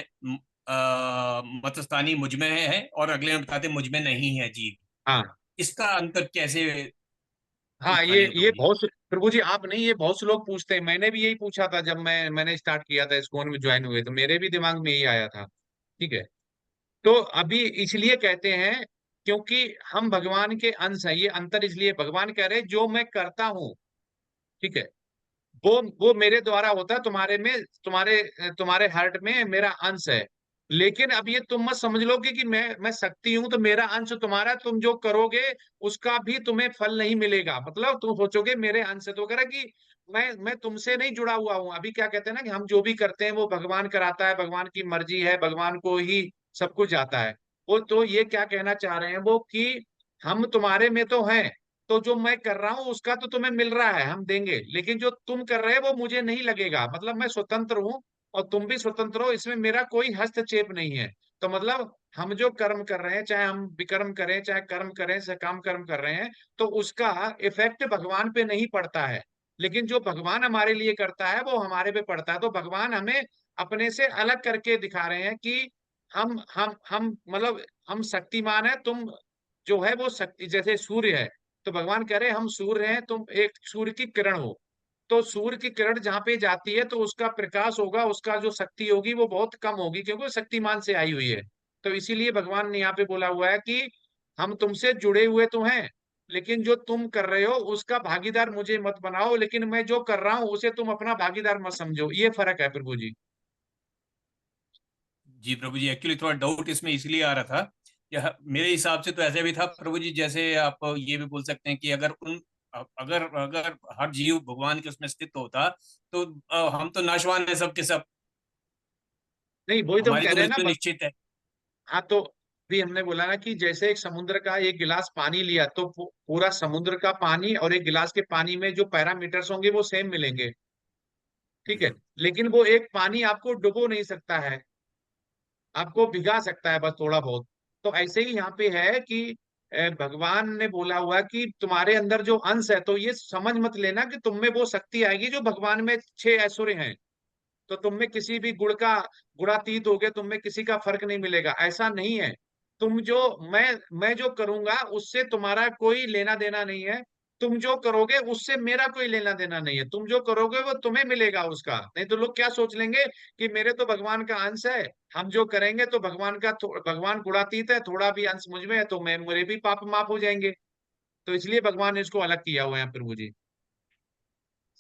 मतस्थानी मुझ में है, और अगले में बताते हैं मुझ में नहीं है जीव। हाँ इसका अंतर कैसे हाँ, निकालें ये प्रभु जी? बहुत प्रभु जी आप नहीं, ये बहुत से लोग पूछते हैं, मैंने भी यही पूछा था जब मैंने स्टार्ट किया था, इस्कॉन में ज्वाइन हुए तो मेरे भी दिमाग में यही आया था। ठीक है, तो अभी इसलिए कहते हैं क्योंकि हम भगवान के अंश हैं, ये अंतर इसलिए भगवान कह रहे हैं जो मैं करता हूँ, ठीक है, वो मेरे द्वारा होता है, तुम्हारे में, तुम्हारे हार्ट में मेरा अंश है। लेकिन अब ये तुम मत समझ लोगे कि मैं शक्ति हूं तो मेरा अंश तुम्हारा, तुम जो करोगे उसका भी तुम्हें फल नहीं मिलेगा। मतलब तुम सोचोगे मेरे अंश है तो कह रहा कि मैं तुमसे नहीं जुड़ा हुआ हूं। अभी क्या कहते हैं ना कि हम जो भी करते हैं वो भगवान कराता है, भगवान की मर्जी है, भगवान को ही सब कुछ आता है। वो तो ये क्या कहना चाह रहे हैं वो कि हम तुम्हारे में तो हैं, तो जो मैं कर रहा हूं उसका तो तुम्हें मिल रहा है, हम देंगे, लेकिन जो तुम कर रहे हो वो मुझे नहीं लगेगा। मतलब मैं स्वतंत्र हूं और तुम भी स्वतंत्र हो, इसमें मेरा कोई हस्तक्षेप नहीं है। तो मतलब हम जो कर्म कर रहे हैं, चाहे हम विकर्म करें चाहे कर्म करें, सकाम कर्म कर रहे हैं, तो उसका इफेक्ट भगवान पे नहीं पड़ता है। लेकिन जो भगवान हमारे लिए करता है वो हमारे पे पड़ता है। तो भगवान हमें अपने से अलग करके दिखा रहे हैं कि हम मतलब हम शक्तिमान है, तुम जो है वो शक्ति जैसे सूर्य है। तो भगवान कह रहे हैं हम सूर्य हैं, तुम एक सूर्य की किरण हो। तो सूर्य की किरण जहां पे जाती है तो उसका प्रकाश होगा, उसका जो शक्ति होगी वो बहुत कम होगी, क्योंकि वो शक्तिमान से आई हुई है। तो इसीलिए भगवान ने यहाँ पे बोला हुआ है कि हम तुमसे जुड़े हुए तो हैं, लेकिन जो तुम कर रहे हो उसका भागीदार मुझे मत बनाओ, लेकिन मैं जो कर रहा हूं उसे तुम अपना भागीदार मत समझो। ये फर्क है प्रभु जी। जी प्रभु जी, एक्चुअली थोड़ा डाउट इसमें इसलिए आ रहा था, यह मेरे हिसाब से तो ऐसे भी था प्रभु जी, जैसे आप ये भी बोल सकते हैं कि अगर अगर हर जीव भगवान के उसमें स्थित होता तो हम तो नाशवान है सब के सब, नहीं वही तो हम हमारी कह तो रहे हैं मृत्यु ना। निश्चित है। हाँ तो भी हमने बोला ना कि जैसे एक समुद्र का एक गिलास पानी लिया तो पूरा समुद्र का पानी और एक गिलास के पानी में जो पैरामीटर्स होंगे वो सेम मिलेंगे, ठीक है, लेकिन वो एक पानी आपको डुबो नहीं सकता है, आपको भिगा सकता है बस थोड़ा बहुत। तो ऐसे ही यहाँ पे है कि भगवान ने बोला हुआ कि तुम्हारे अंदर जो अंश है, तो ये समझ मत लेना कि तुम में वो शक्ति आएगी जो भगवान में 6 ऐश्वर्य हैं, तो तुम में किसी भी गुणातीत हो गए, तुम में किसी का फर्क नहीं मिलेगा, ऐसा नहीं है। तुम जो मैं जो करूंगा उससे तुम्हारा कोई लेना देना नहीं है, तुम जो करोगे उससे मेरा कोई लेना देना नहीं है। तुम जो करोगे वो तुम्हें मिलेगा उसका। नहीं तो लोग क्या सोच लेंगे कि मेरे तो भगवान का अंश है, हम जो करेंगे तो भगवान गुणातीत है, थोड़ा भी अंश मुझ में है तो मैं मेरे भी पाप माफ हो जाएंगे। तो इसलिए भगवान ने इसको अलग किया हुआ है प्रभु जी।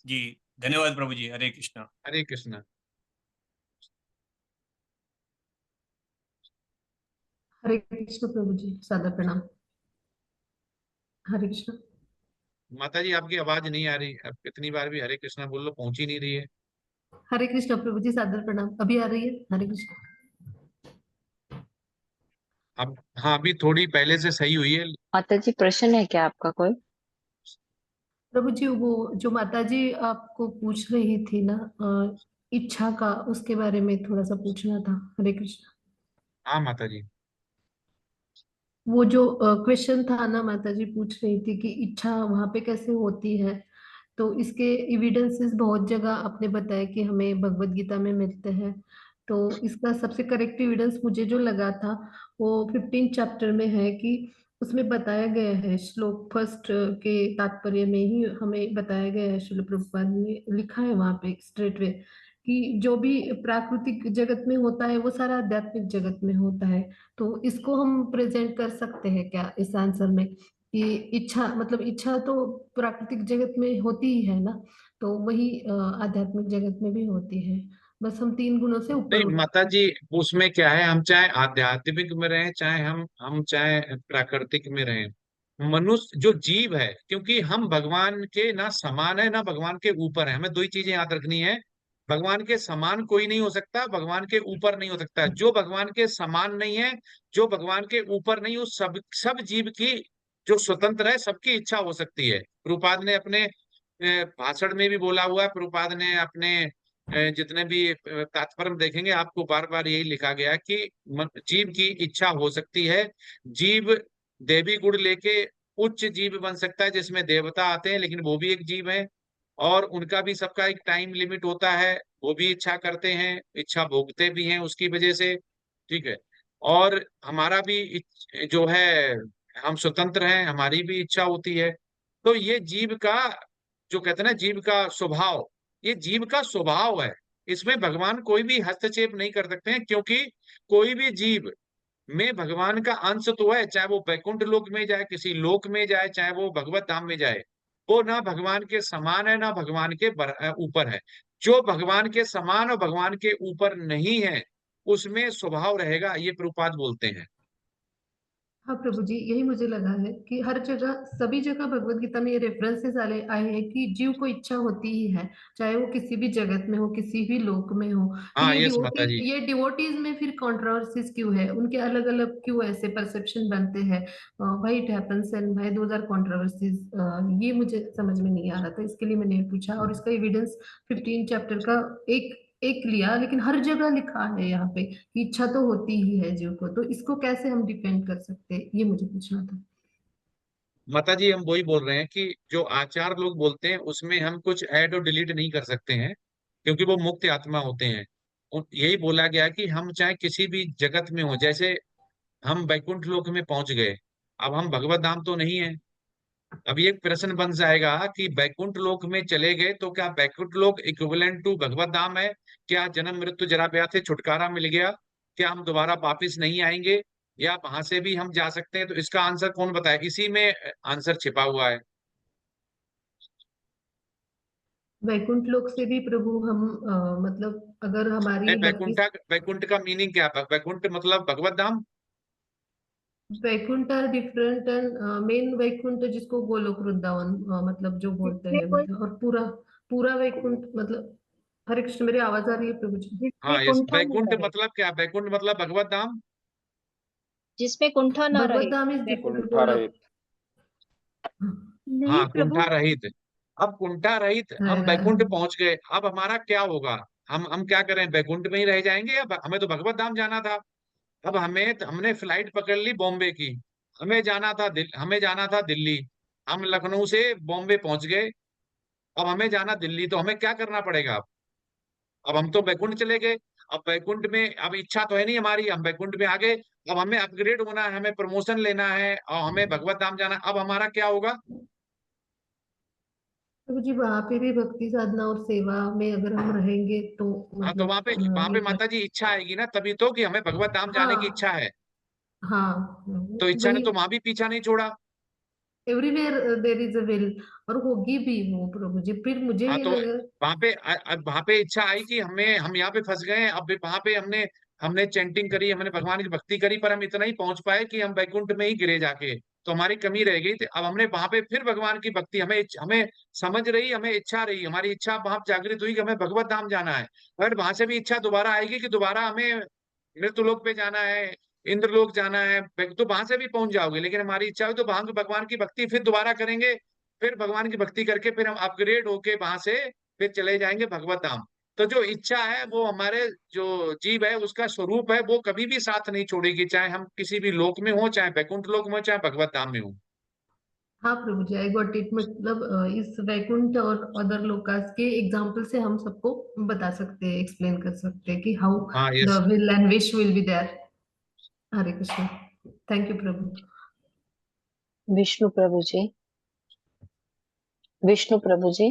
जी धन्यवाद प्रभु जी। हरे कृष्णा। हरे कृष्णा। हरे कृष्ण प्रभु जी, सादर प्रणाम। हरे कृष्ण। माता जी आपकी आवाज नहीं आ रही, अब कितनी बार भी हरे कृष्णा बोल लो पहुंच ही नहीं रही है। हरे कृष्ण प्रभु जी, सादर प्रणाम। अभी आ रही है? हरे कृष्ण। अब हाँ, अभी थोड़ी पहले से सही हुई है। माता जी प्रश्न है क्या आपका कोई? प्रभु जी वो जो माता जी आपको पूछ रही थी ना इच्छा का, उसके बारे में थोड़ा सा पूछना था। हरे कृष्ण। हाँ माता जी। वो जो क्वेश्चन था ना, माता जी पूछ रही थी कि इच्छा वहां पे कैसे होती है, तो इसके एविडेंसेस बहुत जगह आपने बताया कि हमें भगवत गीता में मिलते हैं। तो इसका सबसे करेक्ट एविडेंस मुझे जो लगा था वो 15 चैप्टर में है कि उसमें बताया गया है, श्लोक फर्स्ट के तात्पर्य में ही हमें बताया गया है, श्रील प्रभुपाद ने लिखा है वहां पे स्ट्रेट वे कि जो भी प्राकृतिक जगत में होता है वो सारा आध्यात्मिक जगत में होता है। तो इसको हम प्रेजेंट कर सकते हैं क्या इस आंसर में कि इच्छा मतलब इच्छा तो प्राकृतिक जगत में होती ही है ना, तो वही आध्यात्मिक जगत में भी होती है। बस हम 3 गुणों से ऊपर नहीं माता जी, उसमें क्या है, हम चाहे आध्यात्मिक में रहें, चाहे हम चाहे प्राकृतिक में रहें, मनुष्य जो जीव है, क्योंकि हम भगवान के ना समान है ना भगवान के ऊपर है, हमें दो ही चीजें याद रखनी है। भगवान के समान कोई नहीं हो सकता, भगवान के ऊपर नहीं हो सकता। जो भगवान के समान नहीं है, जो भगवान के ऊपर नहीं, उस सब जीव की जो स्वतंत्र है, सबकी इच्छा हो सकती है। प्रभुपाद ने अपने भाषण में भी बोला हुआ है, प्रभुपाद ने अपने जितने भी तात्पर्य में देखेंगे आपको बार बार यही लिखा गया है कि जीव की इच्छा हो सकती है। जीव देवी गुण लेके उच्च जीव बन सकता है, जिसमें देवता आते हैं, लेकिन वो भी एक जीव है और उनका भी सबका एक टाइम लिमिट होता है। वो भी इच्छा करते हैं, इच्छा भोगते भी हैं उसकी वजह से, ठीक है। और हमारा भी जो है, हम स्वतंत्र हैं, हमारी भी इच्छा होती है। तो ये जीव का जो कहते हैं ना, जीव का स्वभाव, ये जीव का स्वभाव है। इसमें भगवान कोई भी हस्तक्षेप नहीं कर सकते हैं, क्योंकि कोई भी जीव में भगवान का अंश तो है, चाहे वो वैकुंठ लोक में जाए, किसी लोक में जाए, चाहे वो भगवत धाम में जाए, वो ना भगवान के समान है ना भगवान के ऊपर है। जो भगवान के समान और भगवान के ऊपर नहीं है, उसमें स्वभाव रहेगा, ये प्रभुपाद बोलते हैं। हाँ प्रभु जी, यही मुझे लगा है कि हर जगह सभी जगह भगवत गीता में ये रेफरेंसेस आए हैं कि जीव को इच्छा होती ही है, चाहे वो किसी भी जगत में हो, किसी भी लोक में हो। तो हाँ यस माता जी। ये डिवोटीज में फिर कंट्रोवर्सीज क्यों है, उनके अलग अलग क्यों ऐसे परसेप्शन बनते हैं, why it happens and why those are controversies, ये मुझे समझ में नहीं आ रहा था, इसके लिए मैंने पूछा। और इसका एविडेंस 15 चैप्टर का एक लिया, लेकिन हर जगह लिखा है यहाँ पे कि इच्छा तो होती ही है जीव को, तो इसको कैसे हम डिफेंड कर सकते हैं, ये मुझे पूछना था। माता जी, हम वही बोल रहे हैं कि जो आचार लोग बोलते हैं उसमें हम कुछ ऐड और डिलीट नहीं कर सकते हैं, क्योंकि वो मुक्त आत्मा होते हैं। यही बोला गया कि हम चाहे किसी भी जगत में हो, जैसे हम वैकुंठ लोक में पहुंच गए, अब हम भगवत धाम तो नहीं है। अब ये प्रश्न बन जाएगा कि वैकुंठ लोक में चले गए तो क्या वैकुंठ लोक इक्विवेलेंट टू भगवत धाम है? क्या जन्म मृत्यु जरा ब्याह से छुटकारा मिल गया? क्या हम दोबारा वापिस नहीं आएंगे, या वहां से भी हम जा सकते हैं? तो इसका आंसर कौन बताए? इसी में आंसर छिपा हुआ है। वैकुंठ लोक से भी प्रभु हम मतलब अगर हमारी वैकुंठ का मीनिंग क्या है? वैकुंठ मतलब भगवत धाम। Vaikuntha are different and main Vaikuntha जिसको गोलोक वृंदावन मतलब जो बोलते हैं, मतलब और पूरा पूरा वैकुंठ मतलब। हरे कृष्ण, मेरी आवाज आ रही है प्रभु जी? हाँ यस, वैकुंठ मतलब क्या? वैकुंठ मतलब भगवत धाम। जिसमें कुंठा न भगवत रहे। धाम इज डिफरेंट कुंठा रहित। नहीं हाँ प्रभु, कुंठा रहित। अब कुंठा रहित हम वैकुंठ पहुंच गए, अब हमारा क्या होगा? हम क्या करें? वैकुंठ में ही रह जाएंगे, या हमें तो भगवत धाम जाना था। अब हमने फ्लाइट पकड़ ली बॉम्बे की, हमें जाना था दिल्ली। हम लखनऊ से बॉम्बे पहुंच गए, अब हमें जाना दिल्ली, तो हमें क्या करना पड़ेगा? अब हम तो बैकुंठ चले गए। अब बैकुंठ में अब इच्छा तो है नहीं हमारी, हम बैकुंठ में आ गए। अब हमें अपग्रेड होना है, हमें प्रमोशन लेना है और हमें भगवत धाम जाना है। अब हमारा क्या होगा? प्रभु जी, वहां पे भी भक्ति साधना और सेवा में अगर हम रहेंगे तो हाँ तो वहां पे ये माता जी इच्छा आएगी ना, तभी तो कि हमें भगवत धाम जाने की हाँ इच्छा है। हाँ, तो इच्छा ने वही तो वहां भी पीछा नहीं छोड़ा। Everywhere there is a will, और होगी भी वो प्रभु जी। फिर मुझे हाँ ये तो लगा वहां पे इच्छा आई कि हम यहाँ पे फंस गए हैं। अब वहां पे हमने चैंटिंग करी, हमने भगवान की भक्ति करी, पर हम इतना ही पहुंच पाए कि हम वैकुंठ में ही गिरे जाके, तो हमारी कमी रह गई थी। अब हमने वहां पे फिर भगवान की भक्ति, हमें हमें समझ रही, हमें इच्छा रही, हमारी इच्छा वहां जागृत हुई कि हमें भगवत धाम जाना है। पर वहां से भी इच्छा दोबारा आएगी कि दोबारा हमें मृत्युलोक पे जाना है, इंद्रलोक जाना है, तो वहां से भी पहुंच जाओगे। लेकिन हमारी इच्छा हुई तो वहां भगवान की भक्ति फिर दोबारा करेंगे, फिर भगवान की भक्ति करके फिर हम अपग्रेड होके वहां से फिर चले जाएंगे भगवत धाम। तो जो इच्छा है वो हमारे जो जीव है उसका स्वरूप है, वो कभी भी साथ नहीं छोड़ेगी, चाहे हम किसी भी लोक में हो, चाहे बैकुंठ लोक में हो, चाहे भगवत धाम में हो। हाँ प्रभु जी, आई गॉट इट। मतलब इस वैकुंठ और अदर लोकास के एग्जाम्पल से हम सबको बता सकते हैं, एक्सप्लेन कर सकते हैं कि हाउ हाँ the yes. Will and wish will be there. Hare Krishna, thank you प्रभु। विष्णु प्रभु जी, विष्णु प्रभु जी।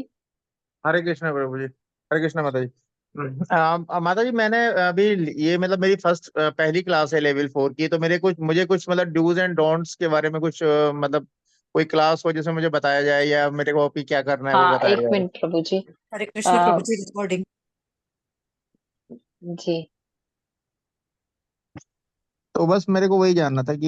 हरे कृष्णा प्रभु जी, हरे कृष्णा माता जी। माता जी, मैंने अभी ये मतलब मेरी पहली क्लास है लेवल 4 की, तो मुझे कुछ मतलब डूज एंड डोंट्स के बारे में कुछ मतलब कोई क्लास हो जिसमें मुझे बताया जाए, या मेरे को अभी क्या करना है वो हाँ, बताया एक जाए। मिनट प्रभु जी। हरे कृष्ण प्रभु जी, रिकॉर्डिंग। जी, तो बस मेरे को वही जानना था कि